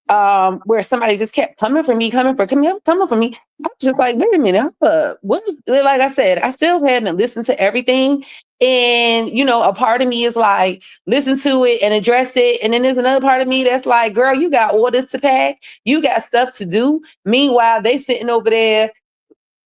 Speaker 1: where somebody just kept coming for me. I was just like, wait a minute, hold up. What is, like I said, I still haven't listened to everything. And, a part of me is like, listen to it and address it. And then there's another part of me that's like, girl, you got orders to pack. You got stuff to do. Meanwhile, they sitting over there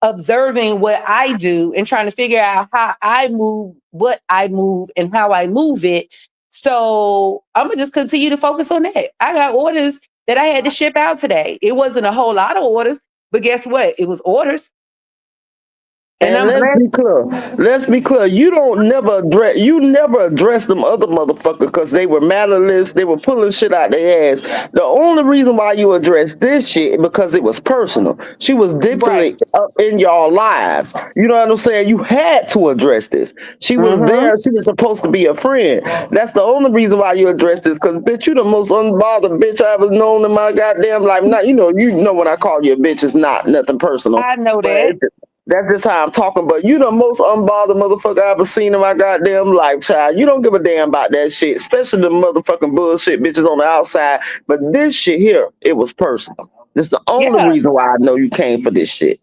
Speaker 1: observing what I do and trying to figure out how I move, what I move, and how I move it. So I'm gonna just continue to focus on that. I got orders that I had to ship out today. It wasn't a whole lot of orders, but guess what? It was orders, and
Speaker 6: And
Speaker 1: I'm
Speaker 6: let's
Speaker 1: blessed.
Speaker 6: be clear. Let's be clear. You never address them other motherfuckers because they were mannerless. They were pulling shit out their ass. The only reason why you addressed this shit because it was personal. She was
Speaker 1: Right.
Speaker 6: definitely up in y'all lives. You know what I'm saying? You had to address this. She was
Speaker 1: Mm-hmm.
Speaker 6: there. She was supposed to be a friend. That's the only reason why you addressed this. Because bitch, you the most unbothered bitch I ever known in my goddamn life. Not you know when I call you a bitch, it's not nothing personal.
Speaker 1: I know
Speaker 6: But
Speaker 1: that.
Speaker 6: that's just how I'm talking. But you the most unbothered motherfucker I ever seen in my goddamn life, child. You don't give a damn about that shit, especially the motherfucking bullshit bitches on the outside. But this shit here, it was personal. This is the only
Speaker 1: Yeah,
Speaker 6: reason why I know you came for this shit.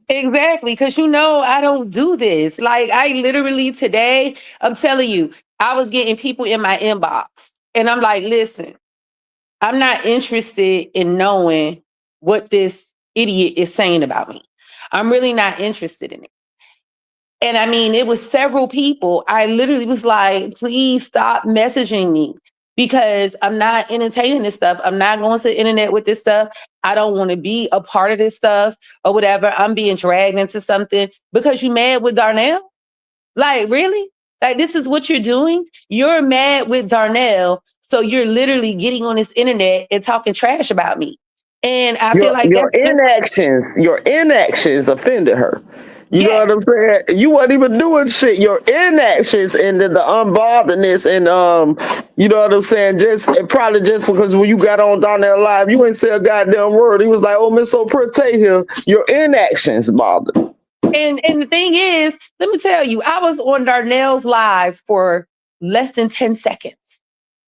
Speaker 1: exactly. Because I don't do this. Like I literally today, I'm telling you, I was getting people in my inbox, and I'm like, listen. I'm not interested in knowing what this idiot is saying about me. I'm really not interested in it. And I mean, it was several people. I literally was like, please stop messaging me because I'm not entertaining this stuff. I'm not going to the internet with this stuff. I don't want to be a part of this stuff or whatever. I'm being dragged into something because you mad with Darnell. Like, really? Like, this is what you're doing? You're mad with Darnell. So you're literally getting on this internet and talking trash about me. And I feel
Speaker 6: Your
Speaker 1: like
Speaker 6: your
Speaker 1: that's just,
Speaker 6: inactions offended her. You know what
Speaker 1: yes.
Speaker 6: I'm saying? You weren't even doing shit. Your inactions and the unbotheredness and you know what I'm saying? Just and probably just because when you got on down there live, you ain't say a goddamn word. He was like, "Oh, Miss So Pretty here." Your inactions bothered.
Speaker 1: And the thing is, let me tell you, I was on Darnell's live for less than 10 seconds.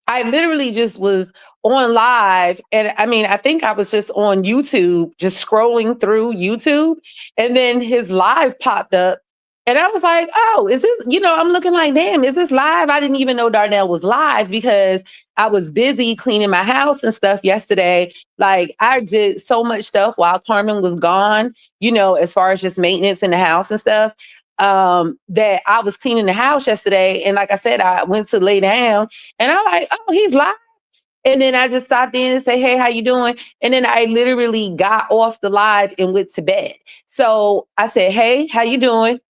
Speaker 1: I literally just was on live. And I mean, I think I was just on YouTube, just scrolling through YouTube. And then his live popped up. And I was like, oh, is this, I'm looking like, damn, is this live? I didn't even know Darnell was live because I was busy cleaning my house and stuff yesterday. Like, I did so much stuff while Carmen was gone, as far as just maintenance in the house and stuff. That I was cleaning the house yesterday. And like I said, I went to lay down and I'm like, oh, he's live. And then I just stopped in and say, hey, how you doing? And then I literally got off the live and went to bed. So I said, hey, how you doing?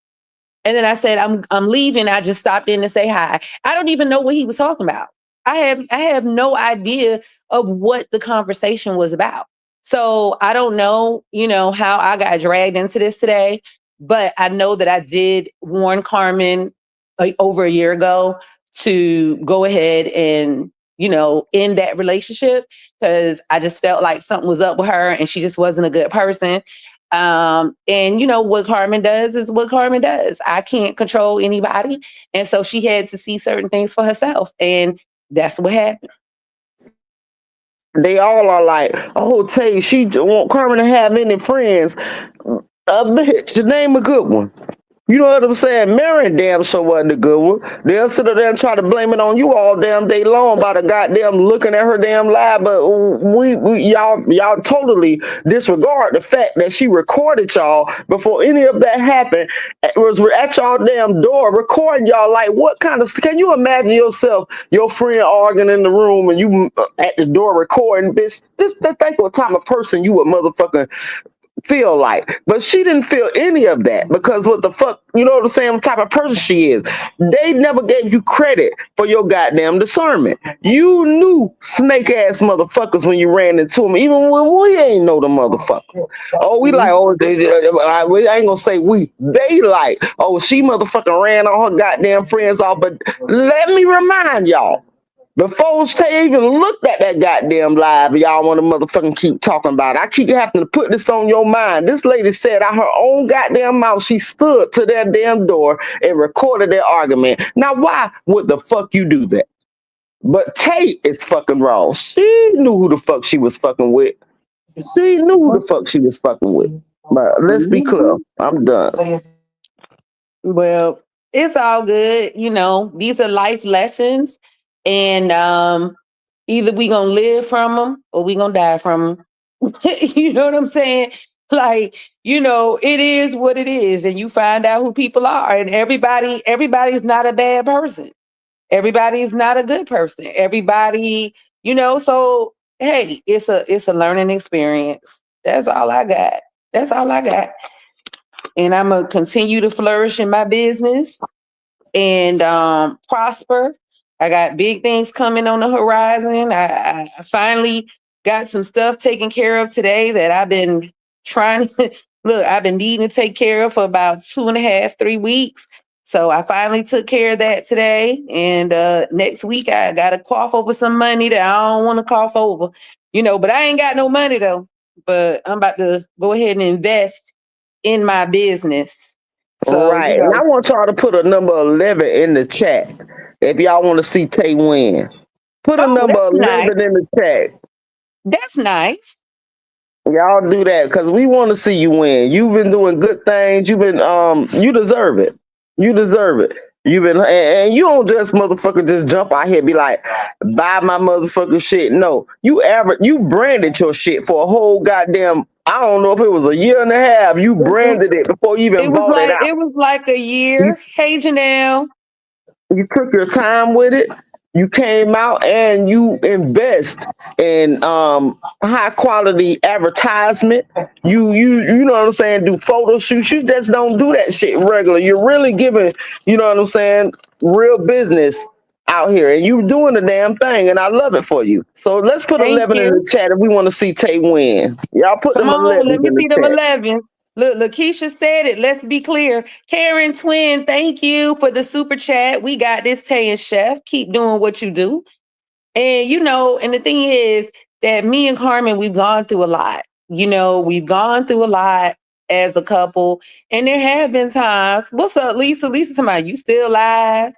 Speaker 1: And then I said, I'm leaving. I just stopped in to say hi. I don't even know what he was talking about. I have no idea of what the conversation was about. So I don't know, how I got dragged into this today, but I know that I did warn Carmen over a year ago to go ahead and, end that relationship because I just felt like something was up with her and she just wasn't a good person. And what Carmen does is what Carmen does. I can't control anybody. And so she had to see certain things for herself. And that's what happened.
Speaker 6: They all are like, oh, Tay, she want Carmen to have any friends. A bitch, name a good one. You know what I'm saying? Mary damn sure wasn't a good one. They'll sit there and try to blame it on you all damn day long by the goddamn looking at her damn live. But y'all totally disregard the fact that she recorded y'all before any of that happened. It was at y'all damn door recording y'all. Like, what kind of? Can you imagine yourself, your friend arguing in the room, and you at the door recording? Bitch, just think what type of person you a motherfucking feel like. But she didn't feel any of that because what the fuck, you know what I'm saying, what type of person she is. They never gave you credit for your goddamn discernment. You knew snake ass motherfuckers when you ran into them, even when we ain't know the motherfuckers. Oh, we like, we ain't gonna say we. They like, oh, she motherfucking ran all her goddamn friends off. But let me remind y'all, before Tay even looked at that goddamn live, y'all want to motherfucking keep talking about it. I keep having to put this on your mind. This lady said out her own goddamn mouth, she stood to that damn door and recorded their argument. Now, why would the fuck you do that? But Tay is fucking wrong. She knew who the fuck she was fucking with. She knew who the fuck she was fucking with. But let's be clear. I'm done.
Speaker 1: Well, it's all good. These are life lessons. And either we gonna live from them or we gonna die from them. You know what I'm saying? Like, it is what it is, and you find out who people are. And everybody's not a bad person. Everybody's not a good person. Everybody, so hey, it's a learning experience. That's all I got. That's all I got. And I'm gonna continue to flourish in my business and prosper. I got big things coming on the horizon. I finally got some stuff taken care of today that I've been trying to look, I've been needing to take care of for about 2.5, 3 weeks. So I finally took care of that today. And next week I gotta cough over some money that I don't want to cough over. But I ain't got no money though. But I'm about to go ahead and invest in my business. So,
Speaker 6: Right. And I want y'all to put a number 11 in the chat if y'all want to see Tay win. Put a number
Speaker 1: that's
Speaker 6: 11
Speaker 1: nice.
Speaker 6: in the chat.
Speaker 1: That's nice.
Speaker 6: Y'all do that because we want to see you win. You've been doing good things. You've been you deserve it. You deserve it. You've been and you don't just motherfucker just jump out here and be like, buy my motherfucking shit. No, you branded your shit for a whole goddamn, I don't know if it was a year and a half. You branded it before you even bought it out.
Speaker 1: It was like a year. Hey, Janelle.
Speaker 6: You took your time with it. You came out and you invest in high quality advertisement. You know what I'm saying? Do photo shoots. You just don't do that shit regular. You're really giving, you know what I'm saying, real business out here, and you doing the damn thing, and I love it for you. So let's put
Speaker 1: Thank
Speaker 6: 11 in
Speaker 1: you.
Speaker 6: the chat if we want to see Tay win. Y'all put
Speaker 1: Come
Speaker 6: them
Speaker 1: on,
Speaker 6: 11
Speaker 1: let me
Speaker 6: in the
Speaker 1: see them
Speaker 6: chat.
Speaker 1: 11s. Look, Lakeisha said it. Let's be clear. Karen Twin, thank you for the super chat. We got this, Tay and Chef. Keep doing what you do. And, and the thing is that me and Carmen, we've gone through a lot. We've gone through a lot as a couple. And there have been times, what's up, Lisa? Lisa, somebody, you still alive?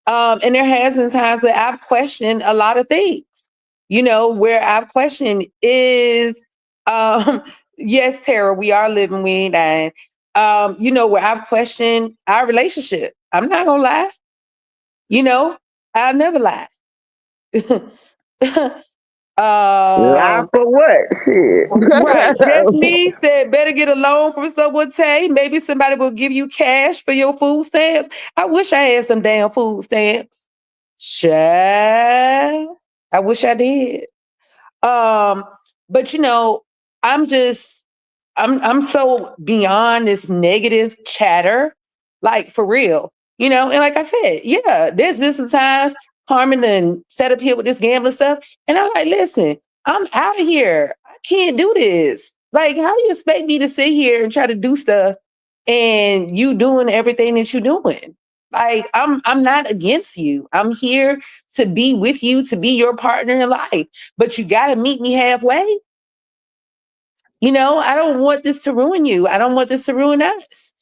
Speaker 1: And there has been times that I've questioned a lot of things, where I've questioned is, yes, Tara, we are living, we ain't dying. Where I've questioned our relationship. I'm not gonna lie. I'll never lie.
Speaker 6: Lie for what? Shit.
Speaker 1: Right. Just me said better get a loan from someone. Tay. Maybe somebody will give you cash for your food stamps. I wish I had some damn food stamps. Child. I wish I did. But I'm just I'm so beyond this negative chatter, like for real. And like I said, yeah, there's been some times Carmen and set up here with this gambling stuff. And I'm like, listen, I'm out of here. I can't do this. Like, how you expect me to sit here and try to do stuff and you doing everything that you're doing? Like, I'm not against you. I'm here to be with you, to be your partner in life. But you gotta meet me halfway. You know, I don't want this to ruin you. I don't want this to ruin us.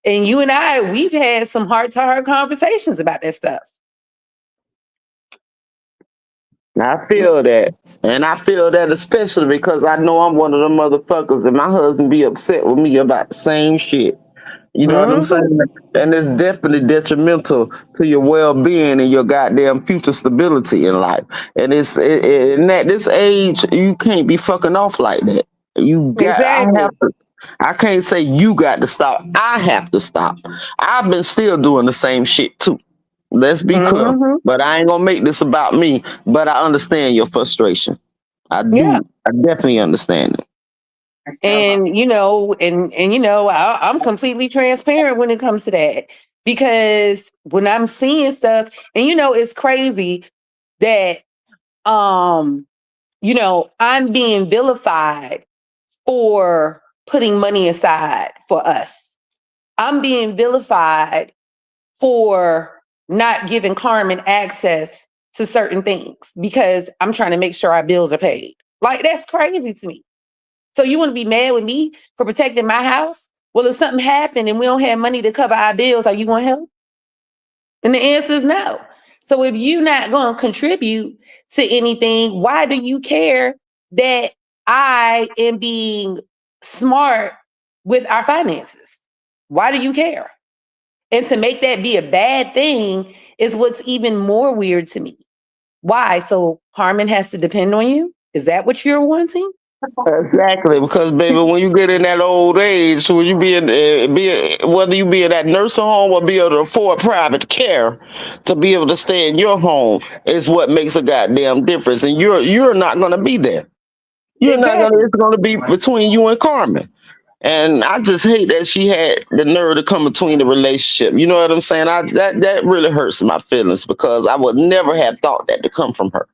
Speaker 1: And you and I, we've had some heart-to-heart conversations about that stuff.
Speaker 6: I feel that. And I feel that especially because I know I'm one of the motherfuckers and my husband be upset with me about the same shit. You know what I'm
Speaker 1: Mhm.
Speaker 6: saying? And it's definitely detrimental to your well-being and your goddamn future stability in life. And and at this age, you can't be fucking off like that.
Speaker 1: Exactly.
Speaker 6: I can't say you got to stop. I have to stop. I've been still doing the same shit too. Let's be clear.
Speaker 1: Mhm.
Speaker 6: But I ain't gonna make this about me. But I understand your frustration. I
Speaker 1: Yeah.
Speaker 6: do. I definitely understand it.
Speaker 1: And I'm completely transparent when it comes to that. Because when I'm seeing stuff, and it's crazy that I'm being vilified for putting money aside for us. I'm being vilified for not giving Carmen access to certain things because I'm trying to make sure our bills are paid. Like, that's crazy to me. So you want to be mad with me for protecting my house? Well, if something happened and we don't have money to cover our bills, are you going to help? And the answer is no. So if you're not going to contribute to anything, why do you care that I am being smart with our finances? Why do you care? And to make that be a bad thing is what's even more weird to me. Why? So Carmen has to depend on you? Is that what you're wanting?
Speaker 6: Exactly, because baby, when you get in that old age, when you whether you be in that nursing home or be able to afford private care, to be able to stay in your home is what makes a goddamn difference. And you're not gonna be there. You're not gonna.
Speaker 1: Exactly.
Speaker 6: It's gonna be between you and Carmen. And I just hate that she had the nerve to come between the relationship. You know what I'm saying? That really hurts my feelings because I would never have thought that to come from her.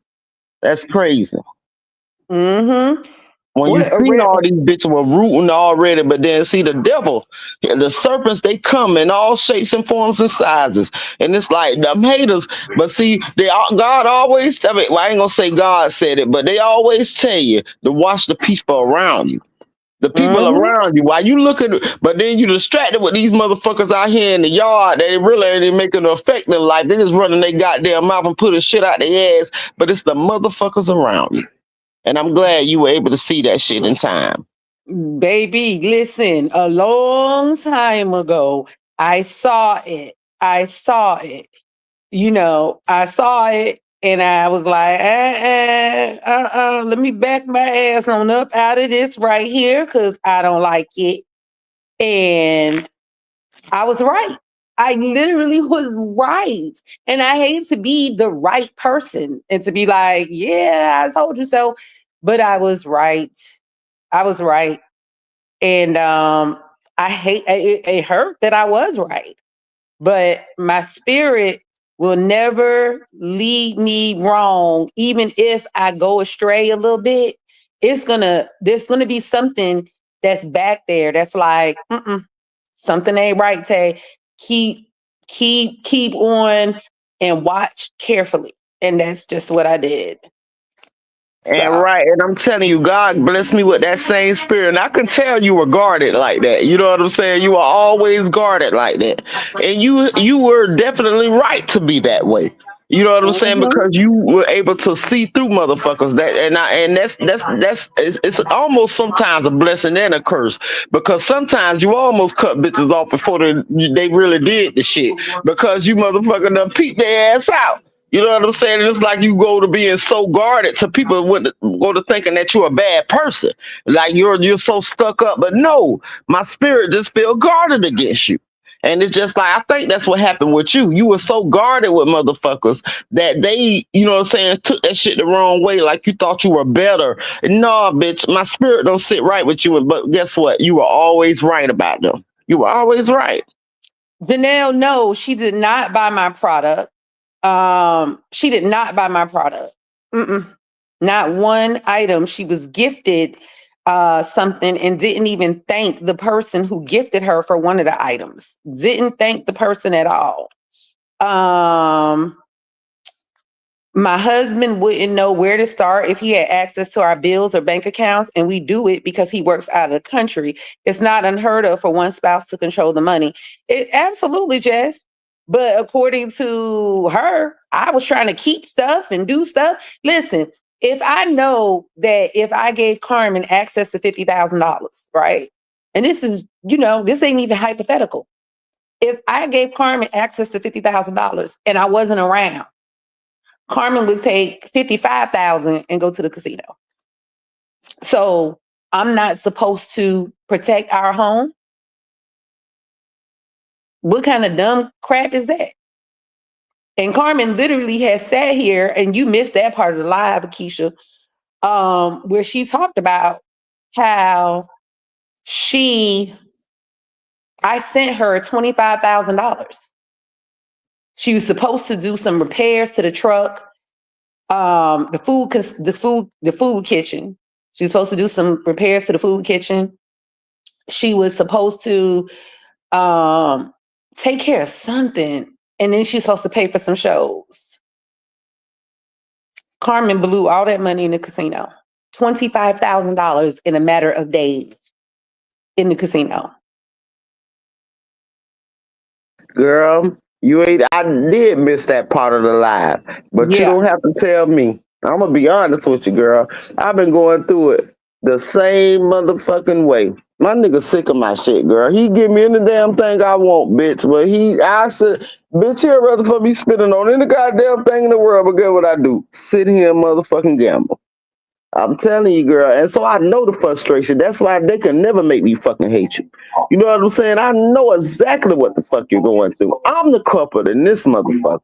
Speaker 6: That's crazy.
Speaker 1: Mm-hmm.
Speaker 6: When you
Speaker 1: What a
Speaker 6: see
Speaker 1: rip.
Speaker 6: all these bitches were rooting already, but then see the devil, the serpents, they come in all shapes and forms and sizes. And it's like them haters, but see, God always, I mean, well, I ain't gonna say God said it, but they always tell you to watch the people around you. The people
Speaker 1: Mm-hmm.
Speaker 6: around you, while you looking, but then you distracted with these motherfuckers out here in the yard. They really ain't making an effect in life. They just running their goddamn mouth and putting shit out their ass. But it's the motherfuckers around you. And I'm glad you were able to see that shit in time.
Speaker 1: Baby, listen, a long time ago, I saw it. I saw it. I saw it and I was like, let me back my ass on up out of this right here because I don't like it. And I was right. I literally was right. And I hate to be the right person and to be like, yeah, I told you so. But I was right. I was right. And I hate it hurt that I was right. But my spirit will never lead me wrong, even if I go astray a little bit. There's gonna be something that's back there that's like, something ain't right, Tay. Keep, keep on and watch carefully. And that's just what I did.
Speaker 6: And
Speaker 1: So
Speaker 6: right, and I'm telling you, God blessed me with that same spirit. And I can tell you were guarded like that. You know what I'm saying? You were always guarded like that. And you were definitely right to be that way. You know what I'm saying?
Speaker 1: mhm.
Speaker 6: Because you were able to see through motherfuckers. And that's it's almost sometimes a blessing and a curse. Because sometimes you almost cut bitches off before they really did the shit. Because you motherfucker done peeped their ass out. You know what I'm saying? It's like you go to being so guarded to people wouldn't go to thinking that you're a bad person. Like you're so stuck up. But no, my spirit just feel guarded against you. And it's just like I think that's what happened with you. You were so guarded with motherfuckers that they, you know what I'm saying, took that shit the wrong way, like you thought you were better. No, bitch, my spirit don't sit right with you. But guess what? You were always right about them. You were always right.
Speaker 1: Janelle, no, she did not buy my product. She did not buy my product. Mm-mm. Not one item. She was gifted something and didn't even thank the person who gifted her for one of the items. Didn't thank the person at all. My husband wouldn't know where to start if he had access to our bills or bank accounts, and we do it because he works out of the country. It's not unheard of for one spouse to control the money. It absolutely, Jess. But according to her, I was trying to keep stuff and do stuff. Listen, if I know that if I gave Carmen access to $50,000, right? And this is, this ain't even hypothetical. If I gave Carmen access to $50,000 and I wasn't around, Carmen would take $55,000 and go to the casino. So I'm not supposed to protect our home. What kind of dumb crap is that? And Carmen literally has sat here, and you missed that part of the live, Keisha, where she talked about how I sent her $25,000. She was supposed to do some repairs to the truck, the food kitchen. She was supposed to do some repairs to the food kitchen. She was supposed to take care of something, and then she's supposed to pay for some shows. Carmen blew all that money in the casino. $25,000 in a matter of days in the casino.
Speaker 6: Girl, I did miss that part of the live, but you don't have to tell me. I'm going to be honest with you, girl. I've been going through it the same motherfucking way. My nigga sick of my shit, girl. He give me any damn thing I want, bitch. But I said, bitch, he'd rather for me spending on any goddamn thing in the world, but guess what I do? Sit here and motherfucking gamble. I'm telling you, girl. And so I know the frustration. That's why they can never make me fucking hate you. You know what I'm saying? I know exactly what the fuck you're going through. I'm the culprit in this motherfucker.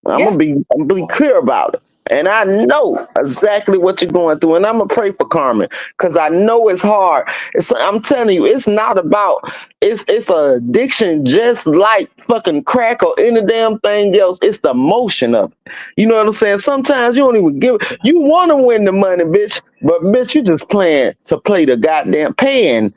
Speaker 6: I'm gonna be clear about it. And I know exactly what you're going through. And I'm going to pray for Carmen because I know it's hard. I'm telling you, it's not about, it's an addiction just like fucking crack or any damn thing else. It's the motion of it. You know what I'm saying? Sometimes you don't even you want to win the money, bitch. But bitch, you just paying to play the goddamn game.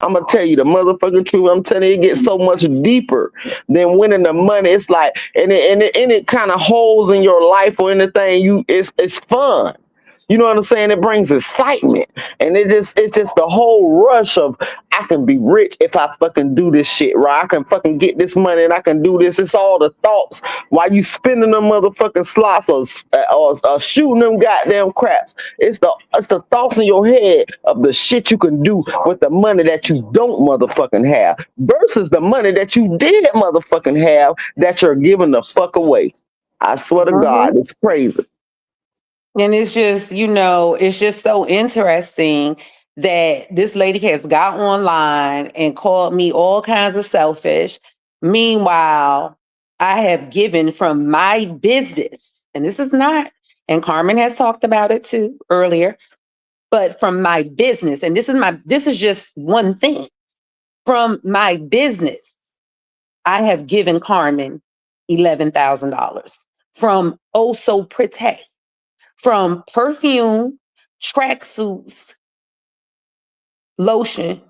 Speaker 6: I'm going to tell you the motherfucking truth. I'm telling you, it gets so much deeper than winning the money. It's like, and it kind of holds in your life or anything. It's fun. You know what I'm saying? It brings excitement. And it's just the whole rush of, I can be rich if I fucking do this shit, right? I can fucking get this money and I can do this. It's all the thoughts while you spending them motherfucking slots or shooting them goddamn craps. It's the thoughts in your head of the shit you can do with the money that you don't motherfucking have versus the money that you did motherfucking have that you're giving the fuck away. I swear to God, it's crazy.
Speaker 1: And it's just, it's just so interesting that this lady has got online and called me all kinds of selfish. Meanwhile, I have given from my business, and this is not, and Carmen has talked about it too earlier, but from my business, and this is just one thing. From my business, I have given Carmen $11,000 from Oh So Pretty. From perfume, tracksuits, lotion,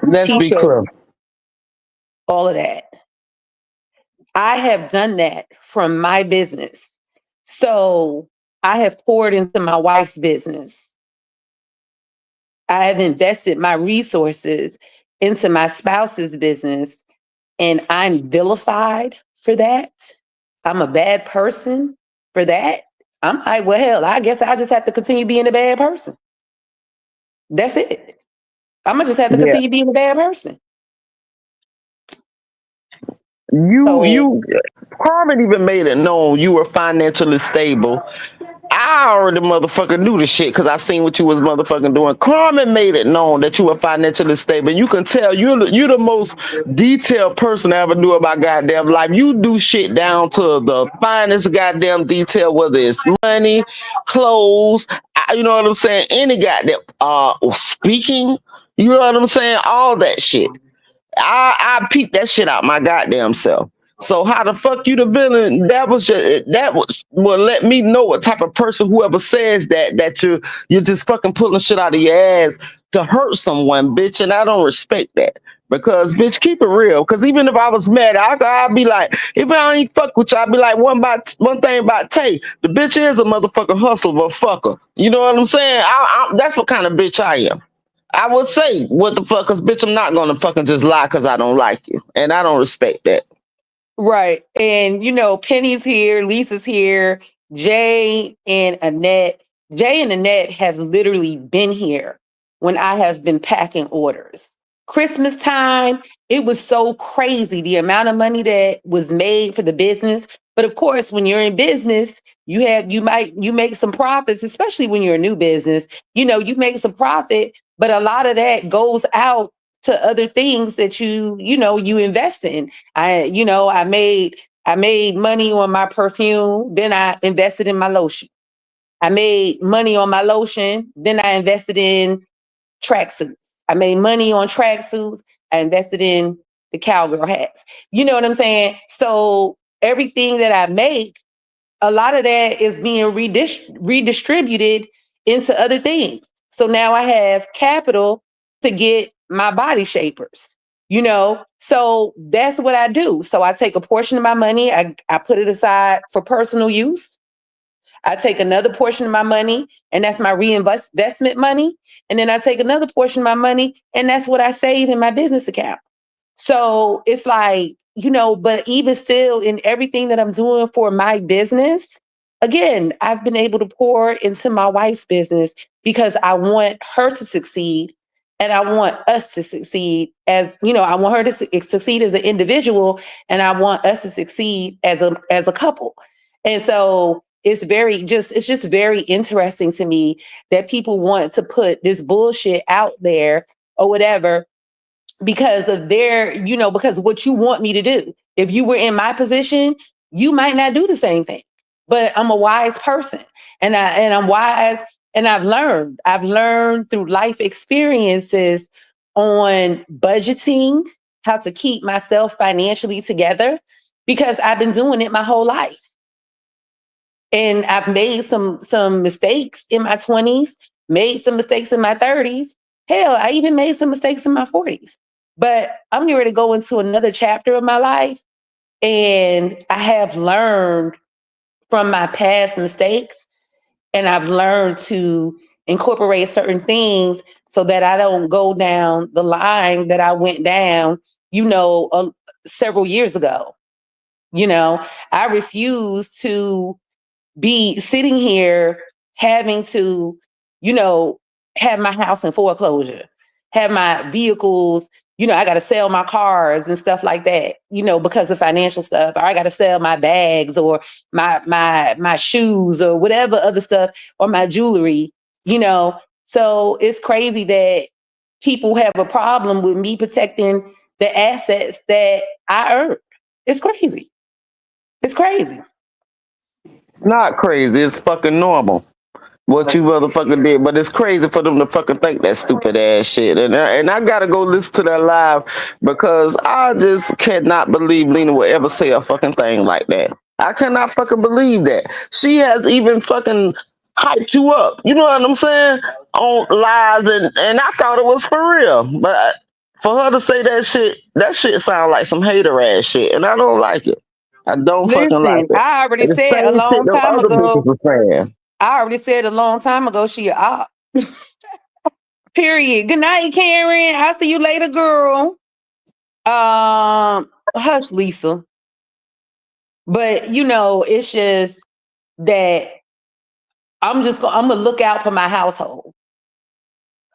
Speaker 6: let's be clear,
Speaker 1: all of that. I have done that from my business. So I have poured into my wife's business. I have invested my resources into my spouse's business, and I'm vilified for that. I'm a bad person for that. I'm like, well, hell, I guess I just have to continue being a bad person. That's it. I'm going to just have to continue being a bad person.
Speaker 6: Carmen even made it known you were financially stable. I already motherfucking knew the shit because I seen what you was motherfucking doing. Carmen made it known that you were financially stable. You can tell you're the most detailed person I ever knew about goddamn life. You do shit down to the finest goddamn detail, whether it's money, clothes, you know what I'm saying? Any goddamn speaking, you know what I'm saying? All that shit. I peeped that shit out my goddamn self. So how the fuck you the villain? That was will let me know what type of person whoever says that you're just fucking pulling shit out of your ass to hurt someone, bitch. And I don't respect that. Because bitch, keep it real. Because even if I was mad, I'd be like, if I ain't fuck with you, I'd be like one thing about Tay. The bitch is a motherfucking hustler, but fucker. You know what I'm saying? That's what kind of bitch I am. I would say what the fuck, cause bitch, I'm not gonna fucking just lie because I don't like you, and I don't respect that.
Speaker 1: Right. And Penny's here, Lisa's here, Jay and Annette. Jay and Annette have literally been here when I have been packing orders. Christmas time, it was so crazy the amount of money that was made for the business. But of course, when you're in business, you make some profits, especially when you're a new business. You make some profit, but a lot of that goes out to other things that you invest in. I made money on my perfume, then I invested in my lotion. I made money on my lotion, then I invested in tracksuits. I made money on tracksuits, I invested in the cowgirl hats. You know what I'm saying? So everything that I make, a lot of that is being redistributed into other things. So now I have capital to get my body shapers. So that's what I do. So I take a portion of my money, I put it aside for personal use. I take another portion of my money, and that's my reinvestment money. And then I take another portion of my money, and that's what I save in my business account. So it's like, but even still, in everything that I'm doing for my business, again, I've been able to pour into my wife's business because I want her to succeed and I want us to succeed I want her to succeed as an individual and I want us to succeed as a couple. And so it's just very interesting to me that people want to put this bullshit out there or whatever because of because what you want me to do. If you were in my position, you might not do the same thing. But I'm a wise person and I'm wise and I've learned through life experiences on budgeting, how to keep myself financially together because I've been doing it my whole life. And I've made some mistakes in my 20s, made some mistakes in my 30s. Hell, I even made some mistakes in my 40s. But I'm getting ready to go into another chapter of my life. And I have learned from my past mistakes. And I've learned to incorporate certain things so that I don't go down the line that I went down, several years ago. I refuse to be sitting here having to, you know, have my house in foreclosure, have my vehicles, I got to sell my cars and stuff like that, because of financial stuff, or I got to sell my bags or my shoes or whatever other stuff or my jewelry, you know. So it's crazy that people have a problem with me protecting the assets that I earned. It's crazy. It's crazy.
Speaker 6: Not crazy. It's fucking normal. What you motherfucker did, but it's crazy for them to fucking think that stupid ass shit. And I gotta go listen to that live because I just cannot believe Lena would ever say a fucking thing like that. I cannot fucking believe that. She has even fucking hyped you up. You know what I'm saying? On lies and I thought it was for real. But for her to say that shit sounds like some hater ass shit. And I don't like it. I don't fucking like
Speaker 1: Listen,
Speaker 6: it.
Speaker 1: I already
Speaker 6: And the
Speaker 1: said a
Speaker 6: same shit
Speaker 1: long
Speaker 6: them
Speaker 1: time
Speaker 6: other bitches
Speaker 1: ago.
Speaker 6: were saying.
Speaker 1: I already said a long time ago she a op. Period. Good night, Karen. I'll see you later, girl. Hush, Lisa. But it's just that I'm gonna look out for my household.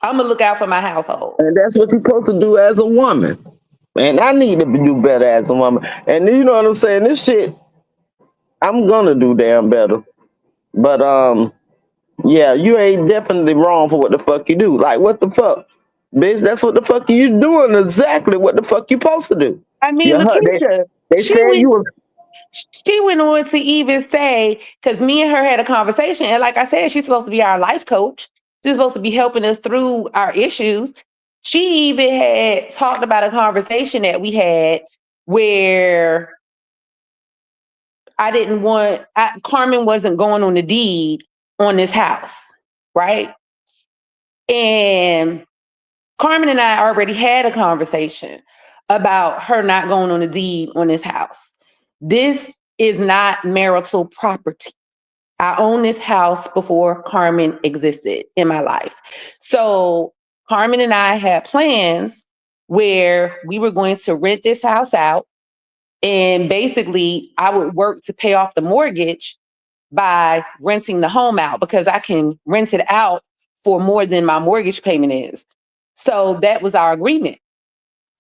Speaker 1: I'm gonna look out for my household.
Speaker 6: And that's what you're supposed to do as a woman. And I need to do better as a woman. And you know what I'm saying? This shit, I'm gonna do damn better. But yeah, you ain't definitely wrong for what the fuck you do. Like what the fuck? Bitch, that's what the fuck you doing exactly what the fuck you supposed to do.
Speaker 1: I mean,
Speaker 6: You heard
Speaker 1: Lakeisha,
Speaker 6: they said you was
Speaker 1: she went on to even say, because me and her had a conversation, and like I said, she's supposed to be our life coach. She's supposed to be helping us through our issues. She even had talked about a conversation that we had where I didn't want, Carmen wasn't going on the deed on this house, right? And Carmen and I already had a conversation about her not going on the deed on this house. This is not marital property. I own this house before Carmen existed in my life. So Carmen and I had plans where we were going to rent this house out. And basically, I would work to pay off the mortgage by renting the home out because I can rent it out for more than my mortgage payment is. So that was our agreement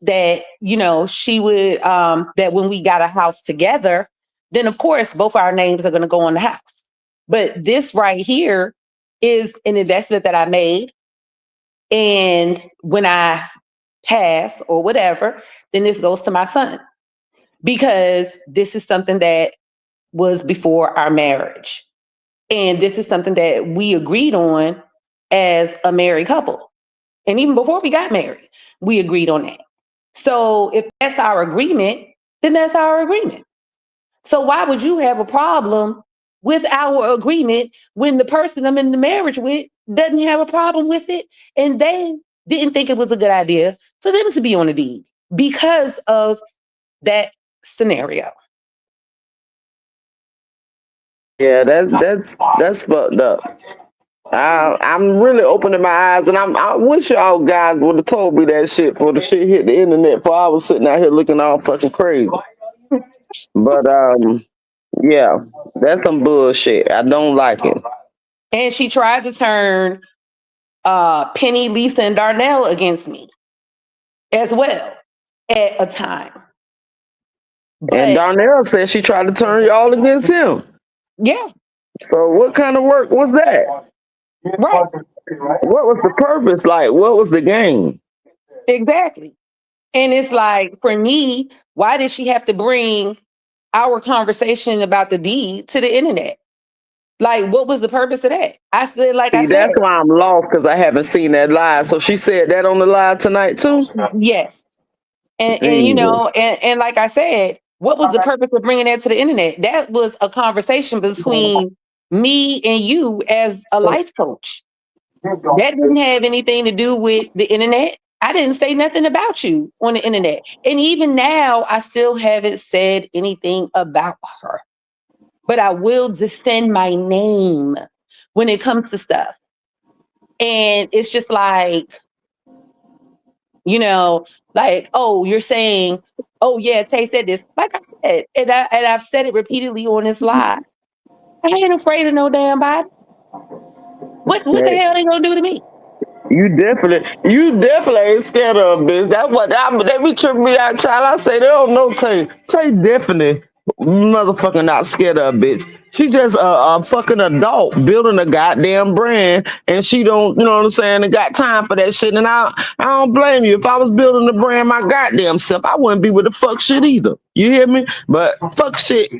Speaker 1: that, you know, she would, that when we got a house together, then of course, both our names are going to go on the house. But this right here is an investment that I made. And when I pass or whatever, then this goes to my son because this is something that was before our marriage. And this is something that we agreed on as a married couple. And even before we got married, we agreed on that. So if that's our agreement, then that's our agreement. So why would you have a problem with our agreement when the person I'm in the marriage with doesn't have a problem with it and they didn't think it was a good idea for them to be on a deed because of that scenario?
Speaker 6: Yeah, that's fucked up. I'm really opening my eyes, and I wish y'all guys would have told me that shit before the shit hit the internet. Before I was sitting out here looking all fucking crazy. But yeah, that's some bullshit. I don't like it.
Speaker 1: And she tried to turn Penny, Lisa, and Darnell against me as well at a time.
Speaker 6: And
Speaker 1: But
Speaker 6: Darnell said she tried to turn y'all against him.
Speaker 1: yeah,
Speaker 6: So what kind of work was that?
Speaker 1: right,
Speaker 6: What was the purpose? Like, what was the game?
Speaker 1: exactly. And it's like, for me, why did she have to bring our conversation about the deed to the internet? Like, what was the purpose of that? I said, like I
Speaker 6: See,
Speaker 1: said,
Speaker 6: that's why I'm lost because I haven't seen that live. So she said that on the live tonight too.
Speaker 1: yes. And you
Speaker 6: Jesus.
Speaker 1: know, and like I said, what was the purpose of bringing that to the internet? That was a conversation between me and you as a life coach. That didn't have anything to do with the internet. I didn't say nothing about you on the internet. And even now, I still haven't said anything about her. But I will defend my name when it comes to stuff. And it's just like, you know, like, oh, you're saying, oh yeah, Tay said this. Like I said, and I've said it repeatedly on this live. I ain't afraid of no damn body. What the
Speaker 6: Hey,
Speaker 1: hell they gonna do to me?
Speaker 6: you definitely ain't scared of a bitch. That's what they be tripping me out, child. I say they don't know Tay. Tay definitely motherfucking not scared of a bitch. She just a fucking adult building a goddamn brand, and she don't, you know what I'm saying, and got time for that shit. And I don't blame you. If I was building a brand my goddamn self, I wouldn't be with the fuck shit either. You hear me? But fuck shit.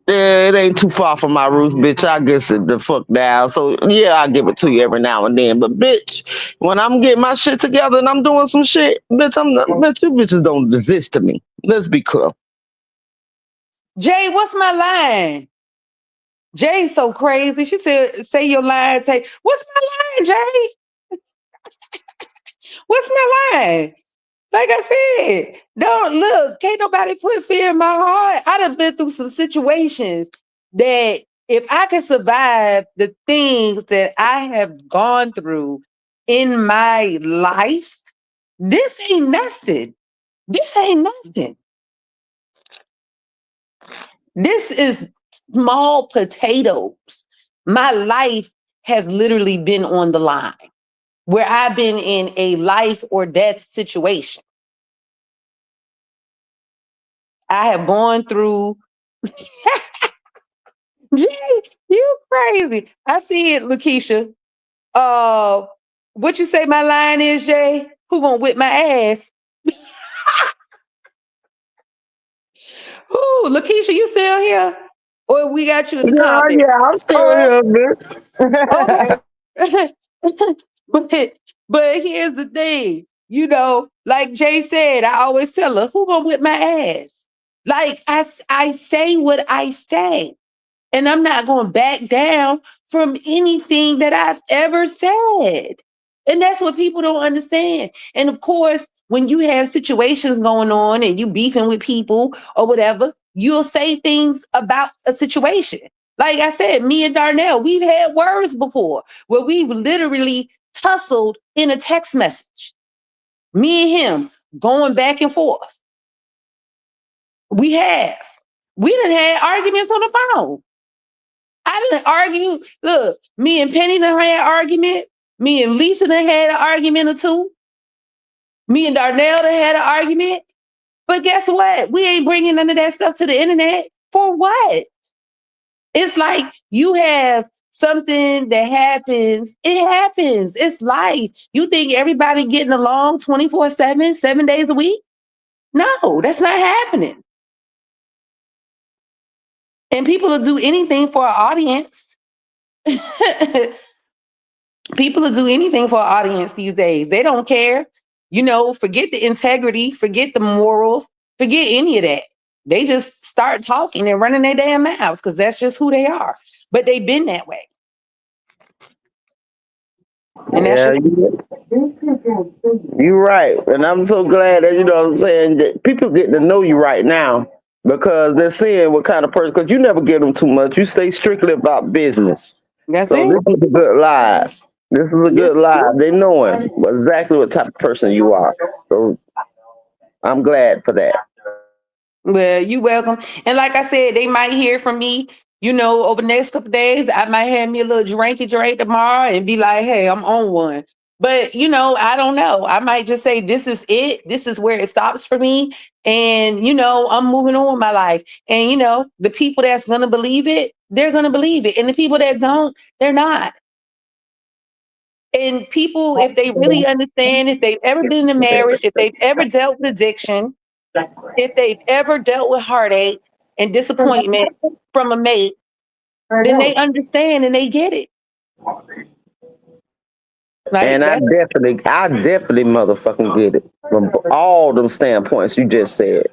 Speaker 6: Yeah, it ain't too far from my roots, bitch. I guess it the fuck down. So yeah, I give it to you every now and then. But bitch, when I'm getting my shit together and I'm doing some shit, bitch, I'm not, bitch, you bitches don't exist to me. Let's be clear.
Speaker 1: Jay, what's my line? Jay's so crazy. She said, say your line, Tay. What's my line, Jay? What's my line? Like I said, don't look, can't nobody put fear in my heart. I done been through some situations that if I could survive the things that I have gone through in my life, this ain't nothing. This ain't nothing. This is small potatoes. My life has literally been on the line where I've been in a life or death situation. I have gone through. Jay, you crazy. I see it, Lakeisha. Uh, what you say my line is, Jay? Who gonna whip my ass? Ooh, Lakeisha, you still here? Or we got you in the
Speaker 6: Yeah,
Speaker 1: comments?
Speaker 6: yeah, I'm still
Speaker 1: All right.
Speaker 6: here, bitch.
Speaker 1: Okay. but here's the thing. You know, like Jay said, I always tell her, who gonna whip my ass? Like I say what I say, and I'm not going to back down from anything that I've ever said. And that's what people don't understand. And of course, when you have situations going on and you beefing with people or whatever, you'll say things about a situation. Like I said, me and Darnell, we've had words before where we've literally tussled in a text message. Me and him going back and forth. We have. We done had arguments on the phone. I didn't argue. Look, me and Penny done had an argument. Me and Lisa done had an argument or two. Me and Darnell done had an argument. But guess what? We ain't bringing none of that stuff to the internet. For what? It's like you have something that happens. It happens. It's life. You think everybody getting along 24/7, 7 days a week? No, that's not happening. And people will do anything for an audience. People will do anything for an audience these days. They don't care. Forget the integrity, forget the morals, forget any of that. They just start talking and running their damn mouths because that's just who they are. But they've been that way. And that's
Speaker 6: Yeah, you're right. And I'm so glad that, what I'm saying, that people get to know you right now because they're seeing what kind of person, because you never give them too much. You stay strictly about business.
Speaker 1: That's
Speaker 6: So
Speaker 1: it.
Speaker 6: this is a good live. This is a good live. They knowing exactly what type of person you are. So I'm glad for that.
Speaker 1: Well, you welcome. And like I said, they might hear from me, over the next couple of days. I might have me a little drinky drink tomorrow and be like, hey, I'm on one. But, I don't know. I might just say, this is it. This is where it stops for me. And, I'm moving on with my life. And, the people that's going to believe it, they're going to believe it. And the people that don't, they're not. And people, if they really understand, if they've ever been in a marriage, if they've ever dealt with addiction, if they've ever dealt with heartache and disappointment from a mate, then they understand and they get it. Like,
Speaker 6: And I definitely motherfucking get it from all them standpoints you just said.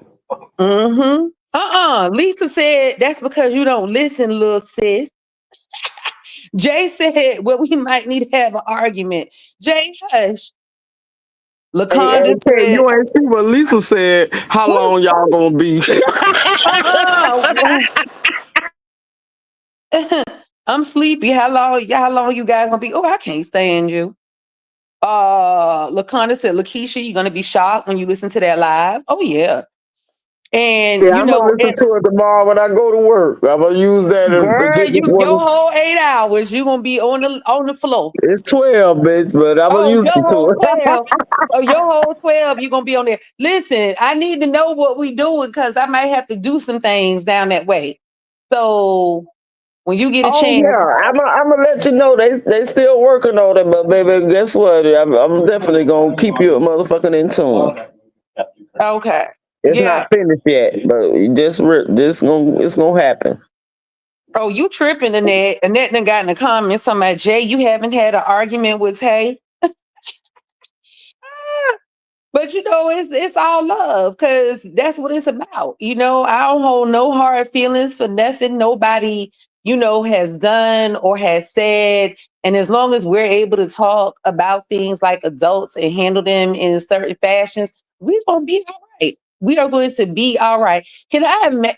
Speaker 1: Lisa said that's because you don't listen, little sis. Jay said, well, we might need to have an argument. Jay, hush. LaConda said,
Speaker 6: you ain't see what Lisa said. How long y'all gonna be?
Speaker 1: I'm sleepy. How long you guys gonna be? Oh, I can't stand you. LaConda said, Lakeisha, you're gonna be shocked when you listen to that live. Oh yeah. And
Speaker 6: I'm gonna listen to it tomorrow when I go to work. I'm gonna use that
Speaker 1: your whole 8 hours, you're gonna be on the floor.
Speaker 6: It's 12, bitch, but I'm gonna use it to it.
Speaker 1: 12. Your whole 12, you're gonna be on there. Listen, I need to know what we doing because I might have to do some things down that way. So when you get a chance,
Speaker 6: I'm gonna let you know they still working on it, but baby, guess what? I'm definitely gonna keep you a motherfucking in tune.
Speaker 1: Okay.
Speaker 6: It's not finished yet, but it's gonna happen.
Speaker 1: Oh, you tripping, Annette? Annette done got in the comments talking about, Jay, you haven't had an argument with Tay. But it's all love because that's what it's about. I don't hold no hard feelings for nothing nobody, has done or has said. And as long as we're able to talk about things like adults and handle them in certain fashions, we're gonna be all right. We are going to be all right. Can I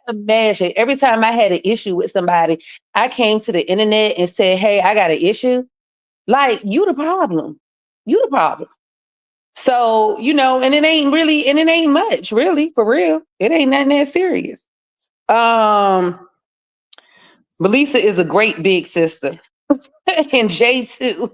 Speaker 1: imagine every time I had an issue with somebody, I came to the internet and said, hey, I got an issue. Like, you the problem. You the problem. So, and it ain't much, really, for real. It ain't nothing that serious. Melissa is a great big sister. And Jay too.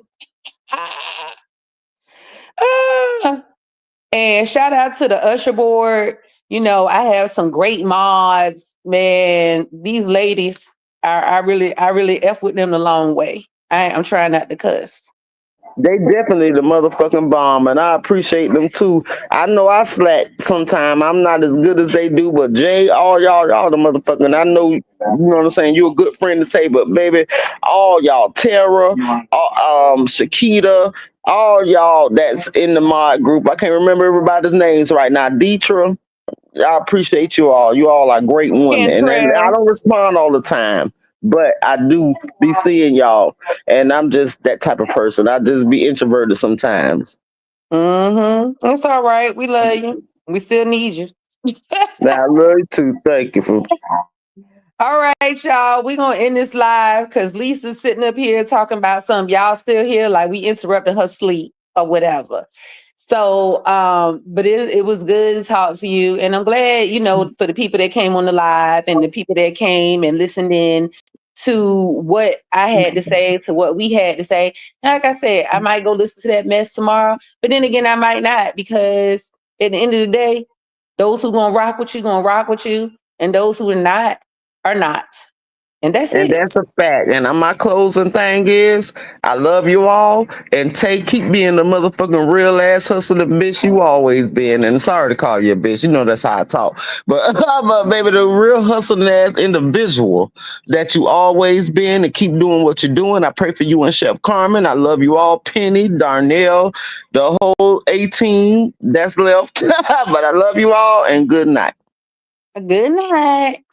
Speaker 1: And shout out to the usher board. I have some great mods. Man, these ladies I really F with them the long way. I'm trying not to cuss.
Speaker 6: They definitely the motherfucking bomb, and I appreciate them too. I know I slack sometime. I'm not as good as they do, but Jay, all y'all the motherfucking. I know, you know what I'm saying. You're a good friend to Tay, but baby, all y'all, Tara, Shakita, all y'all that's in the mod group. I can't remember everybody's names right now. Deetra, I appreciate you all. You all are great women, and I
Speaker 1: Kentrell.
Speaker 6: don't respond all the time, but I do be seeing y'all, and I'm just that type of person. I just be introverted sometimes.
Speaker 1: Mm-hmm. It's all right. We love you. We still need you.
Speaker 6: Now I love you too. Thank you for.
Speaker 1: All right, y'all. We're gonna end this live because Lisa's sitting up here talking about something. Y'all still here, like we interrupted her sleep or whatever. So but it was good to talk to you. And I'm glad, for the people that came on the live and the people that came and listened in to what I had to say, to what we had to say. And like I said, I might go listen to that mess tomorrow, but then again, I might not, because at the end of the day, those who gonna rock with you, and those who are not. And that's
Speaker 6: And
Speaker 1: it.
Speaker 6: that's a fact. And my closing thing is, I love you all. And keep being the motherfucking real ass hustling bitch you always been. And sorry to call you a bitch. You know that's how I talk. But, but baby, the real hustling ass individual that you always been, and keep doing what you're doing. I pray for you and Chef Carmen. I love you all. Penny, Darnell, the whole 18 that's left. But I love you all, and good night.
Speaker 1: Good night.